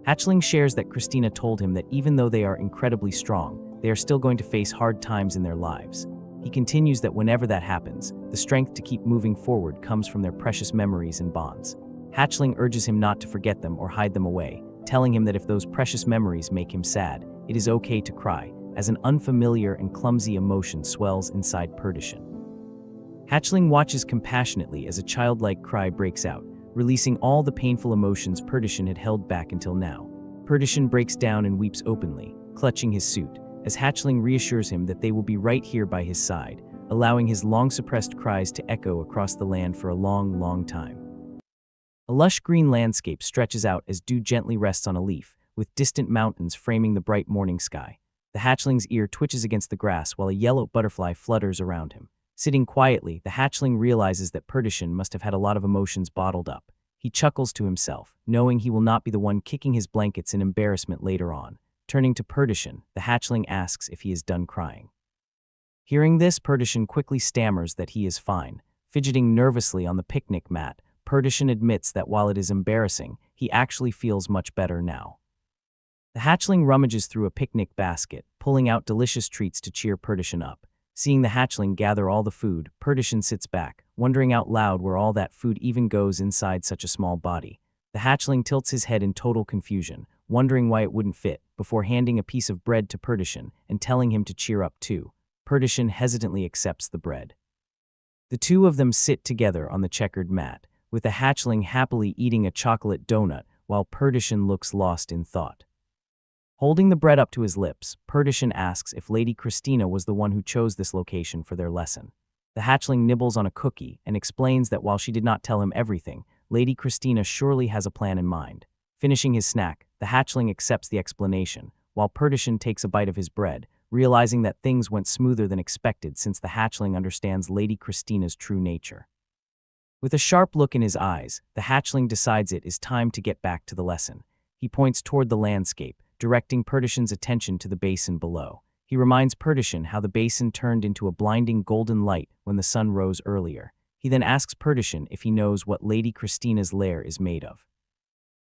Hatchling shares that Christina told him that even though they are incredibly strong, they are still going to face hard times in their lives. He continues that whenever that happens, the strength to keep moving forward comes from their precious memories and bonds. Hatchling urges him not to forget them or hide them away, telling him that if those precious memories make him sad, it is okay to cry, as an unfamiliar and clumsy emotion swells inside Perdition. Hatchling watches compassionately as a childlike cry breaks out, releasing all the painful emotions Perdition had held back until now. Perdition breaks down and weeps openly, clutching his suit, as Hatchling reassures him that they will be right here by his side, allowing his long-suppressed cries to echo across the land for a long, long time. A lush green landscape stretches out as dew gently rests on a leaf, with distant mountains framing the bright morning sky. The hatchling's ear twitches against the grass while a yellow butterfly flutters around him. Sitting quietly, the hatchling realizes that Perdition must have had a lot of emotions bottled up. He chuckles to himself, knowing he will not be the one kicking his blankets in embarrassment later on. Turning to Perdition, the hatchling asks if he is done crying. Hearing this, Perdition quickly stammers that he is fine. Fidgeting nervously on the picnic mat, Perdition admits that while it is embarrassing, he actually feels much better now. The hatchling rummages through a picnic basket, pulling out delicious treats to cheer Perdition up. Seeing the hatchling gather all the food, Perdition sits back, wondering out loud where all that food even goes inside such a small body. The hatchling tilts his head in total confusion, wondering why it wouldn't fit, before handing a piece of bread to Perdition and telling him to cheer up too. Perdition hesitantly accepts the bread. The two of them sit together on the checkered mat, with the hatchling happily eating a chocolate donut while Perdition looks lost in thought. Holding the bread up to his lips, Perdition asks if Lady Christina was the one who chose this location for their lesson. The hatchling nibbles on a cookie and explains that while she did not tell him everything, Lady Christina surely has a plan in mind. Finishing his snack, the hatchling accepts the explanation, while Perdition takes a bite of his bread, realizing that things went smoother than expected since the hatchling understands Lady Christina's true nature. With a sharp look in his eyes, the hatchling decides it is time to get back to the lesson. He points toward the landscape, directing Perdition's attention to the basin below. He reminds Perdition how the basin turned into a blinding golden light when the sun rose earlier. He then asks Perdition if he knows what Lady Christina's lair is made of.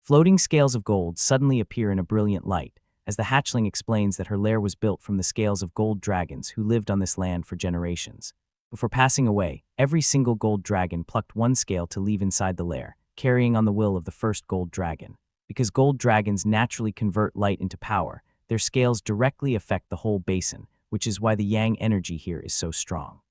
Floating scales of gold suddenly appear in a brilliant light, as the hatchling explains that her lair was built from the scales of gold dragons who lived on this land for generations. Before passing away, every single gold dragon plucked one scale to leave inside the lair, carrying on the will of the first gold dragon. Because gold dragons naturally convert light into power, their scales directly affect the whole basin, which is why the yang energy here is so strong.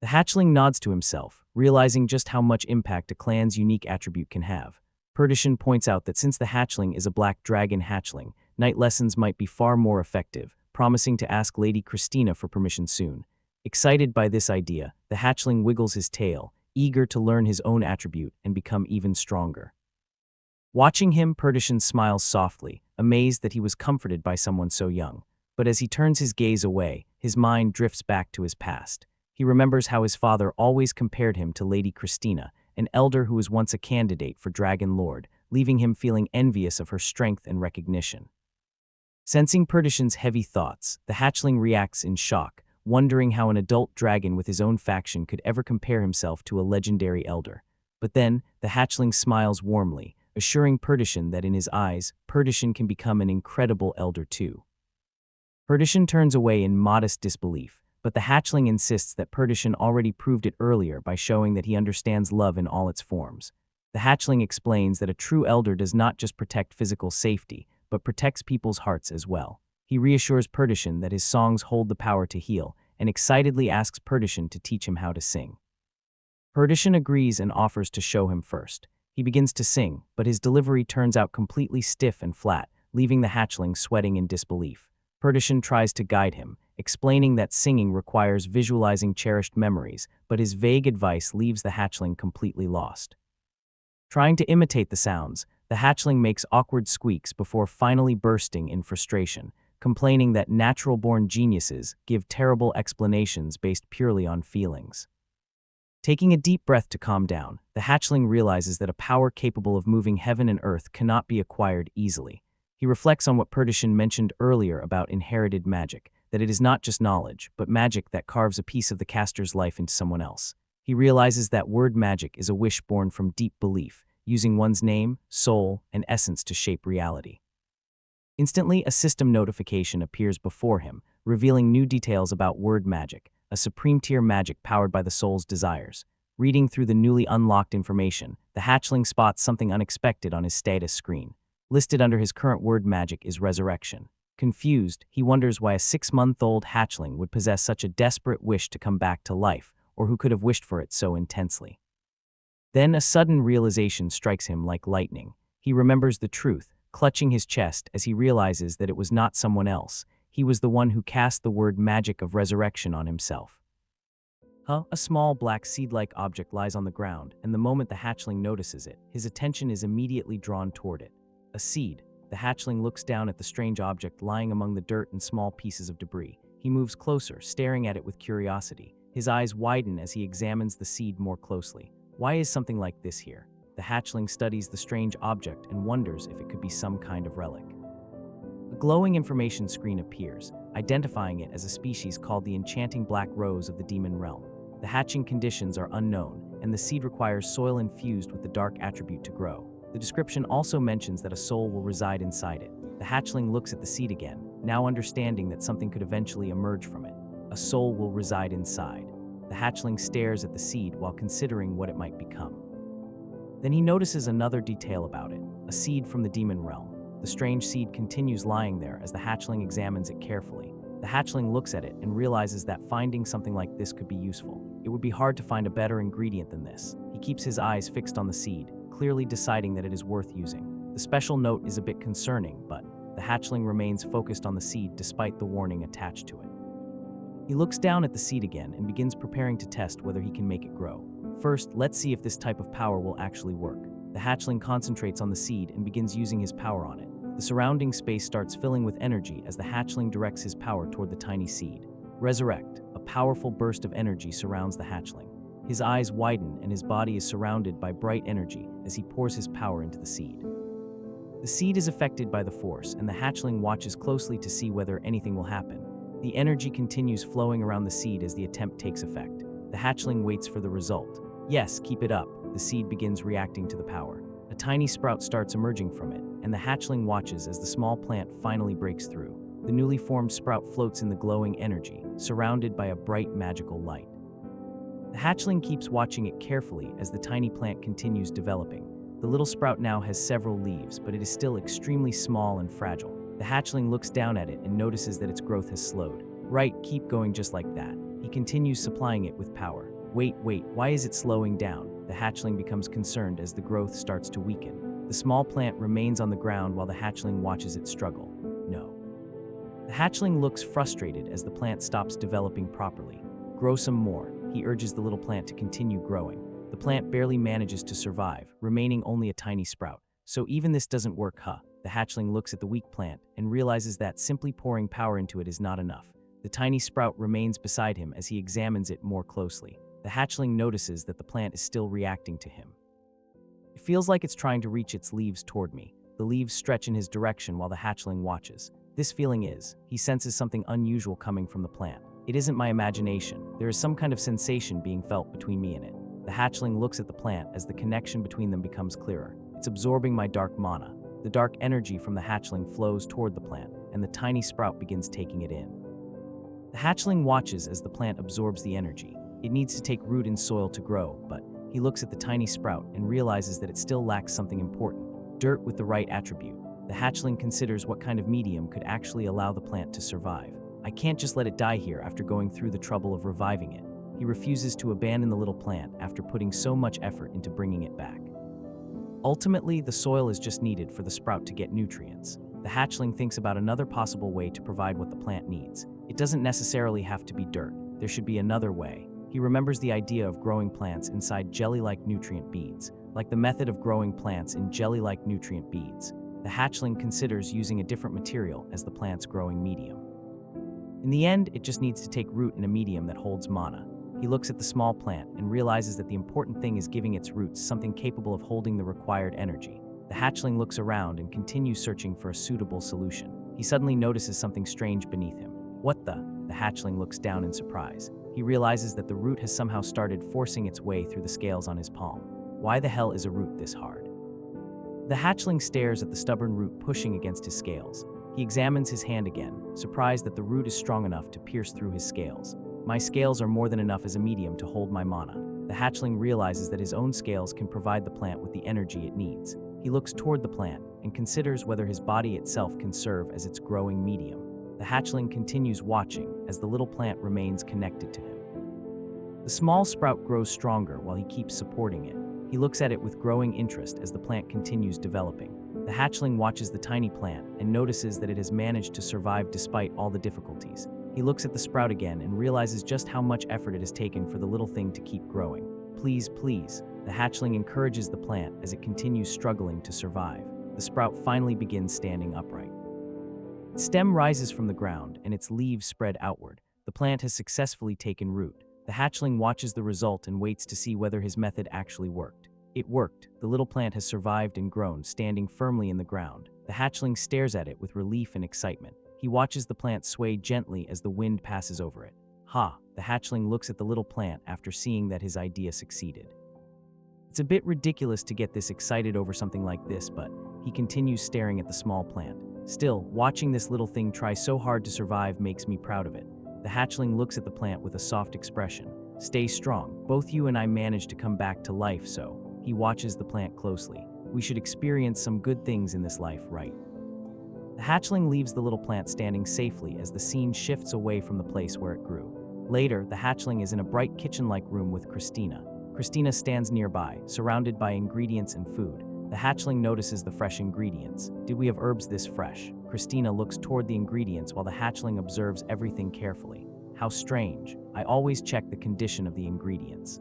The hatchling nods to himself, realizing just how much impact a clan's unique attribute can have. Perdition points out that since the hatchling is a black dragon hatchling, night lessons might be far more effective, promising to ask Lady Christina for permission soon. Excited by this idea, the hatchling wiggles his tail, eager to learn his own attribute and become even stronger. Watching him, Perdition smiles softly, amazed that he was comforted by someone so young. But as he turns his gaze away, his mind drifts back to his past. He remembers how his father always compared him to Lady Christina, an elder who was once a candidate for Dragon Lord, leaving him feeling envious of her strength and recognition. Sensing Perdition's heavy thoughts, the hatchling reacts in shock, wondering how an adult dragon with his own faction could ever compare himself to a legendary elder. But then, the hatchling smiles warmly, assuring Perdition that in his eyes, Perdition can become an incredible elder too. Perdition turns away in modest disbelief, but the hatchling insists that Perdition already proved it earlier by showing that he understands love in all its forms. The hatchling explains that a true elder does not just protect physical safety, but protects people's hearts as well. He reassures Perditian that his songs hold the power to heal, and excitedly asks Perditian to teach him how to sing. Perditian agrees and offers to show him first. He begins to sing, but his delivery turns out completely stiff and flat, leaving the hatchling sweating in disbelief. Perditian tries to guide him, explaining that singing requires visualizing cherished memories, but his vague advice leaves the hatchling completely lost. Trying to imitate the sounds, the hatchling makes awkward squeaks before finally bursting in frustration, complaining that natural-born geniuses give terrible explanations based purely on feelings. Taking a deep breath to calm down, the hatchling realizes that a power capable of moving heaven and earth cannot be acquired easily. He reflects on what Perditian mentioned earlier about inherited magic, that it is not just knowledge, but magic that carves a piece of the caster's life into someone else. He realizes that word magic is a wish born from deep belief, using one's name, soul, and essence to shape reality. Instantly, a system notification appears before him, revealing new details about word magic, a supreme-tier magic powered by the soul's desires. Reading through the newly unlocked information, the hatchling spots something unexpected on his status screen. Listed under his current word magic is resurrection. Confused, he wonders why a 6-month-old hatchling would possess such a desperate wish to come back to life, or who could have wished for it so intensely. Then a sudden realization strikes him like lightning. He remembers the truth, clutching his chest as he realizes that it was not someone else. He was the one who cast the word magic of resurrection on himself. A small black seed-like object lies on the ground, and the moment the hatchling notices it, his attention is immediately drawn toward it. A seed. The hatchling looks down at the strange object lying among the dirt and small pieces of debris. He moves closer, staring at it with curiosity. His eyes widen as he examines the seed more closely. Why is something like this here? The hatchling studies the strange object and wonders if it could be some kind of relic. A glowing information screen appears, identifying it as a species called the enchanting black rose of the demon realm. The hatching conditions are unknown, and the seed requires soil infused with the dark attribute to grow. The description also mentions that a soul will reside inside it. The hatchling looks at the seed again, now understanding that something could eventually emerge from it. A soul will reside inside. The hatchling stares at the seed while considering what it might become. Then he notices another detail about it, a seed from the demon realm. The strange seed continues lying there as the hatchling examines it carefully. The hatchling looks at it and realizes that finding something like this could be useful. It would be hard to find a better ingredient than this. He keeps his eyes fixed on the seed, clearly deciding that it is worth using. The special note is a bit concerning, but the hatchling remains focused on the seed despite the warning attached to it. He looks down at the seed again and begins preparing to test whether he can make it grow. First, let's see if this type of power will actually work. The hatchling concentrates on the seed and begins using his power on it. The surrounding space starts filling with energy as the hatchling directs his power toward the tiny seed. Resurrect, a powerful burst of energy surrounds the hatchling. His eyes widen and his body is surrounded by bright energy as he pours his power into the seed. The seed is affected by the force, and the hatchling watches closely to see whether anything will happen. The energy continues flowing around the seed as the attempt takes effect. The hatchling waits for the result. Yes, keep it up. The seed begins reacting to the power. A tiny sprout starts emerging from it, and the hatchling watches as the small plant finally breaks through. The newly formed sprout floats in the glowing energy, surrounded by a bright magical light. The hatchling keeps watching it carefully as the tiny plant continues developing. The little sprout now has several leaves, but it is still extremely small and fragile. The hatchling looks down at it and notices that its growth has slowed. Right, keep going just like that. He continues supplying it with power. Wait, why is it slowing down? The hatchling becomes concerned as the growth starts to weaken. The small plant remains on the ground while the hatchling watches it struggle. No. The hatchling looks frustrated as the plant stops developing properly. Grow some more. He urges the little plant to continue growing. The plant barely manages to survive, remaining only a tiny sprout. So even this doesn't work, The hatchling looks at the weak plant and realizes that simply pouring power into it is not enough. The tiny sprout remains beside him as he examines it more closely. The hatchling notices that the plant is still reacting to him. It feels like it's trying to reach its leaves toward me. The leaves stretch in his direction while the hatchling watches. This feeling is, he senses something unusual coming from the plant. It isn't my imagination. There is some kind of sensation being felt between me and it. The hatchling looks at the plant as the connection between them becomes clearer. It's absorbing my dark mana. The dark energy from the hatchling flows toward the plant, and the tiny sprout begins taking it in. The hatchling watches as the plant absorbs the energy. It needs to take root in soil to grow, but He looks at the tiny sprout and realizes that it still lacks something important: dirt with the right attribute. The hatchling considers what kind of medium could actually allow the plant to survive. I can't just let it die here after going through the trouble of reviving it. He refuses to abandon the little plant after putting so much effort into bringing it back. Ultimately, the soil is just needed for the sprout to get nutrients. The hatchling thinks about another possible way to provide what the plant needs. It doesn't necessarily have to be dirt. There should be another way. He remembers the idea of growing plants inside jelly-like nutrient beads, like the method of growing plants in jelly-like nutrient beads. The hatchling considers using a different material as the plant's growing medium. In the end, it just needs to take root in a medium that holds mana. He looks at the small plant and realizes that the important thing is giving its roots something capable of holding the required energy. The hatchling looks around and continues searching for a suitable solution. He suddenly notices something strange beneath him. What the? The hatchling looks down in surprise. He realizes that the root has somehow started forcing its way through the scales on his palm. Why the hell is a root this hard? The hatchling stares at the stubborn root pushing against his scales. He examines his hand again, surprised that the root is strong enough to pierce through his scales. My scales are more than enough as a medium to hold my mana. The hatchling realizes that his own scales can provide the plant with the energy it needs. He looks toward the plant and considers whether his body itself can serve as its growing medium. The hatchling continues watching as the little plant remains connected to him. The small sprout grows stronger while he keeps supporting it. He looks at it with growing interest as the plant continues developing. The hatchling watches the tiny plant and notices that it has managed to survive despite all the difficulties. He looks at the sprout again and realizes just how much effort it has taken for the little thing to keep growing. Please, please. The hatchling encourages the plant as it continues struggling to survive. The sprout finally begins standing upright. Its stem rises from the ground and its leaves spread outward. The plant has successfully taken root. The hatchling watches the result and waits to see whether his method actually worked. It worked. The little plant has survived and grown, standing firmly in the ground. The hatchling stares at it with relief and excitement. He watches the plant sway gently as the wind passes over it. Ha! The hatchling looks at the little plant after seeing that his idea succeeded. It's a bit ridiculous to get this excited over something like this, but he continues staring at the small plant. Still, watching this little thing try so hard to survive makes me proud of it. The hatchling looks at the plant with a soft expression. Stay strong. Both you and I managed to come back to life, so. He watches the plant closely. We should experience some good things in this life, right? The hatchling leaves the little plant standing safely as the scene shifts away from the place where it grew. Later, the hatchling is in a bright kitchen-like room with Christina. Christina stands nearby, surrounded by ingredients and food. The hatchling notices the fresh ingredients. Did we have herbs this fresh? Christina looks toward the ingredients while the hatchling observes everything carefully. How strange. I always check the condition of the ingredients.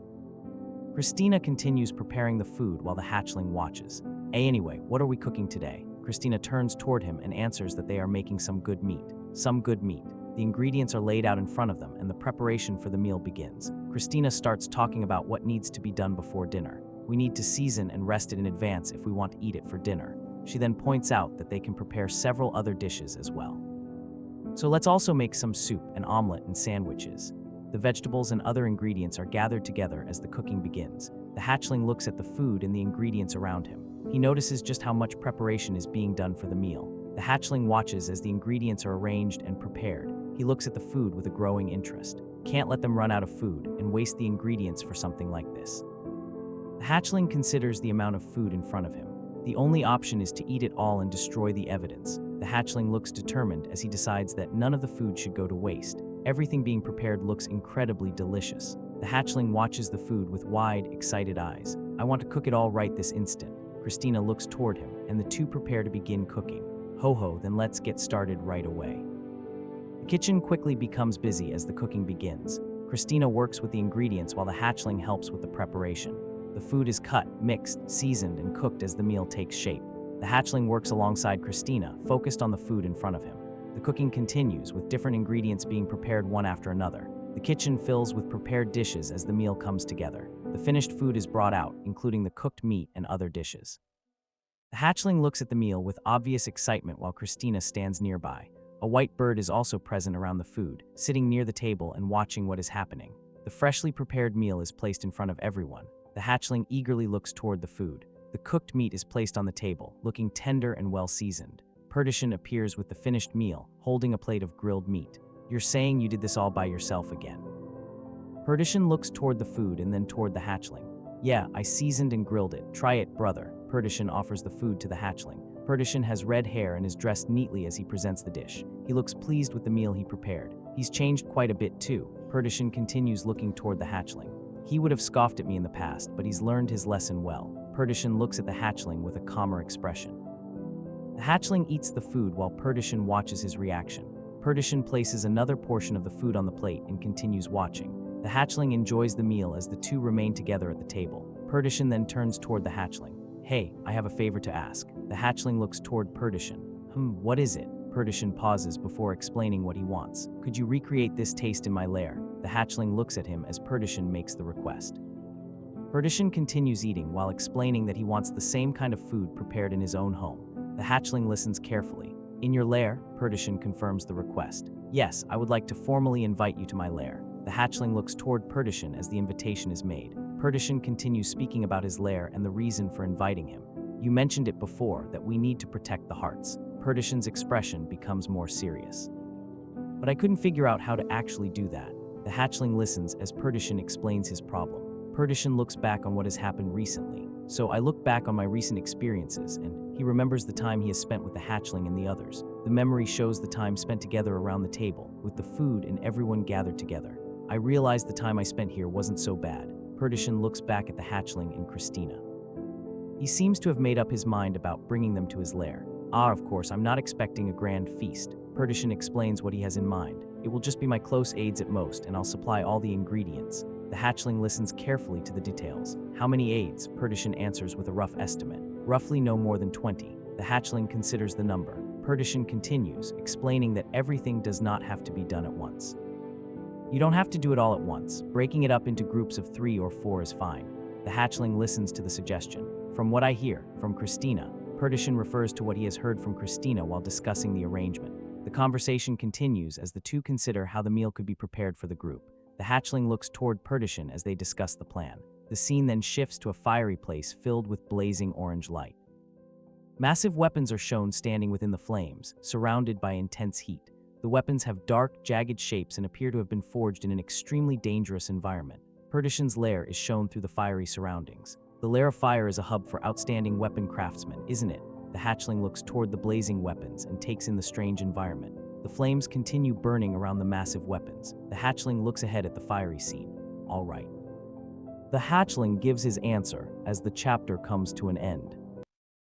Christina continues preparing the food while the hatchling watches. Anyway, what are we cooking today? Christina turns toward him and answers that they are making some good meat. Some good meat. The ingredients are laid out in front of them and the preparation for the meal begins. Christina starts talking about what needs to be done before dinner. We need to season and rest it in advance if we want to eat it for dinner. She then points out that they can prepare several other dishes as well. So let's also make some soup, an omelet, and sandwiches. The vegetables and other ingredients are gathered together as the cooking begins. The hatchling looks at the food and the ingredients around him. He notices just how much preparation is being done for the meal. The hatchling watches as the ingredients are arranged and prepared. He looks at the food with a growing interest. Can't let them run out of food and waste the ingredients for something like this. The hatchling considers the amount of food in front of him. The only option is to eat it all and destroy the evidence. The hatchling looks determined as he decides that none of the food should go to waste. Everything being prepared looks incredibly delicious. The hatchling watches the food with wide, excited eyes. I want to cook it all right this instant. Christina looks toward him, and the two prepare to begin cooking. Ho, then let's get started right away. The kitchen quickly becomes busy as the cooking begins. Christina works with the ingredients while the hatchling helps with the preparation. The food is cut, mixed, seasoned, and cooked as the meal takes shape. The hatchling works alongside Christina, focused on the food in front of him. The cooking continues, with different ingredients being prepared one after another. The kitchen fills with prepared dishes as the meal comes together. The finished food is brought out, including the cooked meat and other dishes. The hatchling looks at the meal with obvious excitement while Christina stands nearby. A white bird is also present around the food, sitting near the table and watching what is happening. The freshly prepared meal is placed in front of everyone. The hatchling eagerly looks toward the food. The cooked meat is placed on the table, looking tender and well-seasoned. Perditian appears with the finished meal, holding a plate of grilled meat. You're saying you did this all by yourself again? Perditian looks toward the food and then toward the hatchling. Yeah, I seasoned and grilled it. Try it, brother. Perditian offers the food to the hatchling. Perditian has red hair and is dressed neatly as he presents the dish. He looks pleased with the meal he prepared. He's changed quite a bit too. Perditian continues looking toward the hatchling. He would have scoffed at me in the past, but he's learned his lesson well. Perditian looks at the hatchling with a calmer expression. The hatchling eats the food while Perditian watches his reaction. Perditian places another portion of the food on the plate and continues watching. The hatchling enjoys the meal as the two remain together at the table. Perditian then turns toward the hatchling. Hey, I have a favor to ask. The hatchling looks toward Perditian. What is it? Perditian pauses before explaining what he wants. Could you recreate this taste in my lair? The hatchling looks at him as Perditian makes the request. Perditian continues eating while explaining that he wants the same kind of food prepared in his own home. The hatchling listens carefully. In your lair, Perditian confirms the request. Yes, I would like to formally invite you to my lair. The hatchling looks toward Perditian as the invitation is made. Perditian continues speaking about his lair and the reason for inviting him. You mentioned it before, that we need to protect the hearts. Perditian's expression becomes more serious. But I couldn't figure out how to actually do that. The hatchling listens as Perditian explains his problem. Perditian looks back on what has happened recently. So I look back on my recent experiences, and he remembers the time he has spent with the hatchling and the others. The memory shows the time spent together around the table, with the food and everyone gathered together. I realized the time I spent here wasn't so bad. Perditian looks back at the hatchling and Christina. He seems to have made up his mind about bringing them to his lair. Of course, I'm not expecting a grand feast. Perditian explains what he has in mind. It will just be my close aides at most, and I'll supply all the ingredients. The hatchling listens carefully to the details. How many aides? Perditian answers with a rough estimate. Roughly no more than 20. The hatchling considers the number. Perditian continues, explaining that everything does not have to be done at once. You don't have to do it all at once. Breaking it up into groups of 3 or 4 is fine. The hatchling listens to the suggestion. From what I hear from Christina, Perditian refers to what he has heard from Christina while discussing the arrangement. The conversation continues as the two consider how the meal could be prepared for the group. The hatchling looks toward Perditian as they discuss the plan. The scene then shifts to a fiery place filled with blazing orange light. Massive weapons are shown standing within the flames, surrounded by intense heat. The weapons have dark, jagged shapes and appear to have been forged in an extremely dangerous environment. Perditian's lair is shown through the fiery surroundings. The lair of fire is a hub for outstanding weapon craftsmen, isn't it? The hatchling looks toward the blazing weapons and takes in the strange environment. The flames continue burning around the massive weapons. The hatchling looks ahead at the fiery scene. All right. The hatchling gives his answer as the chapter comes to an end.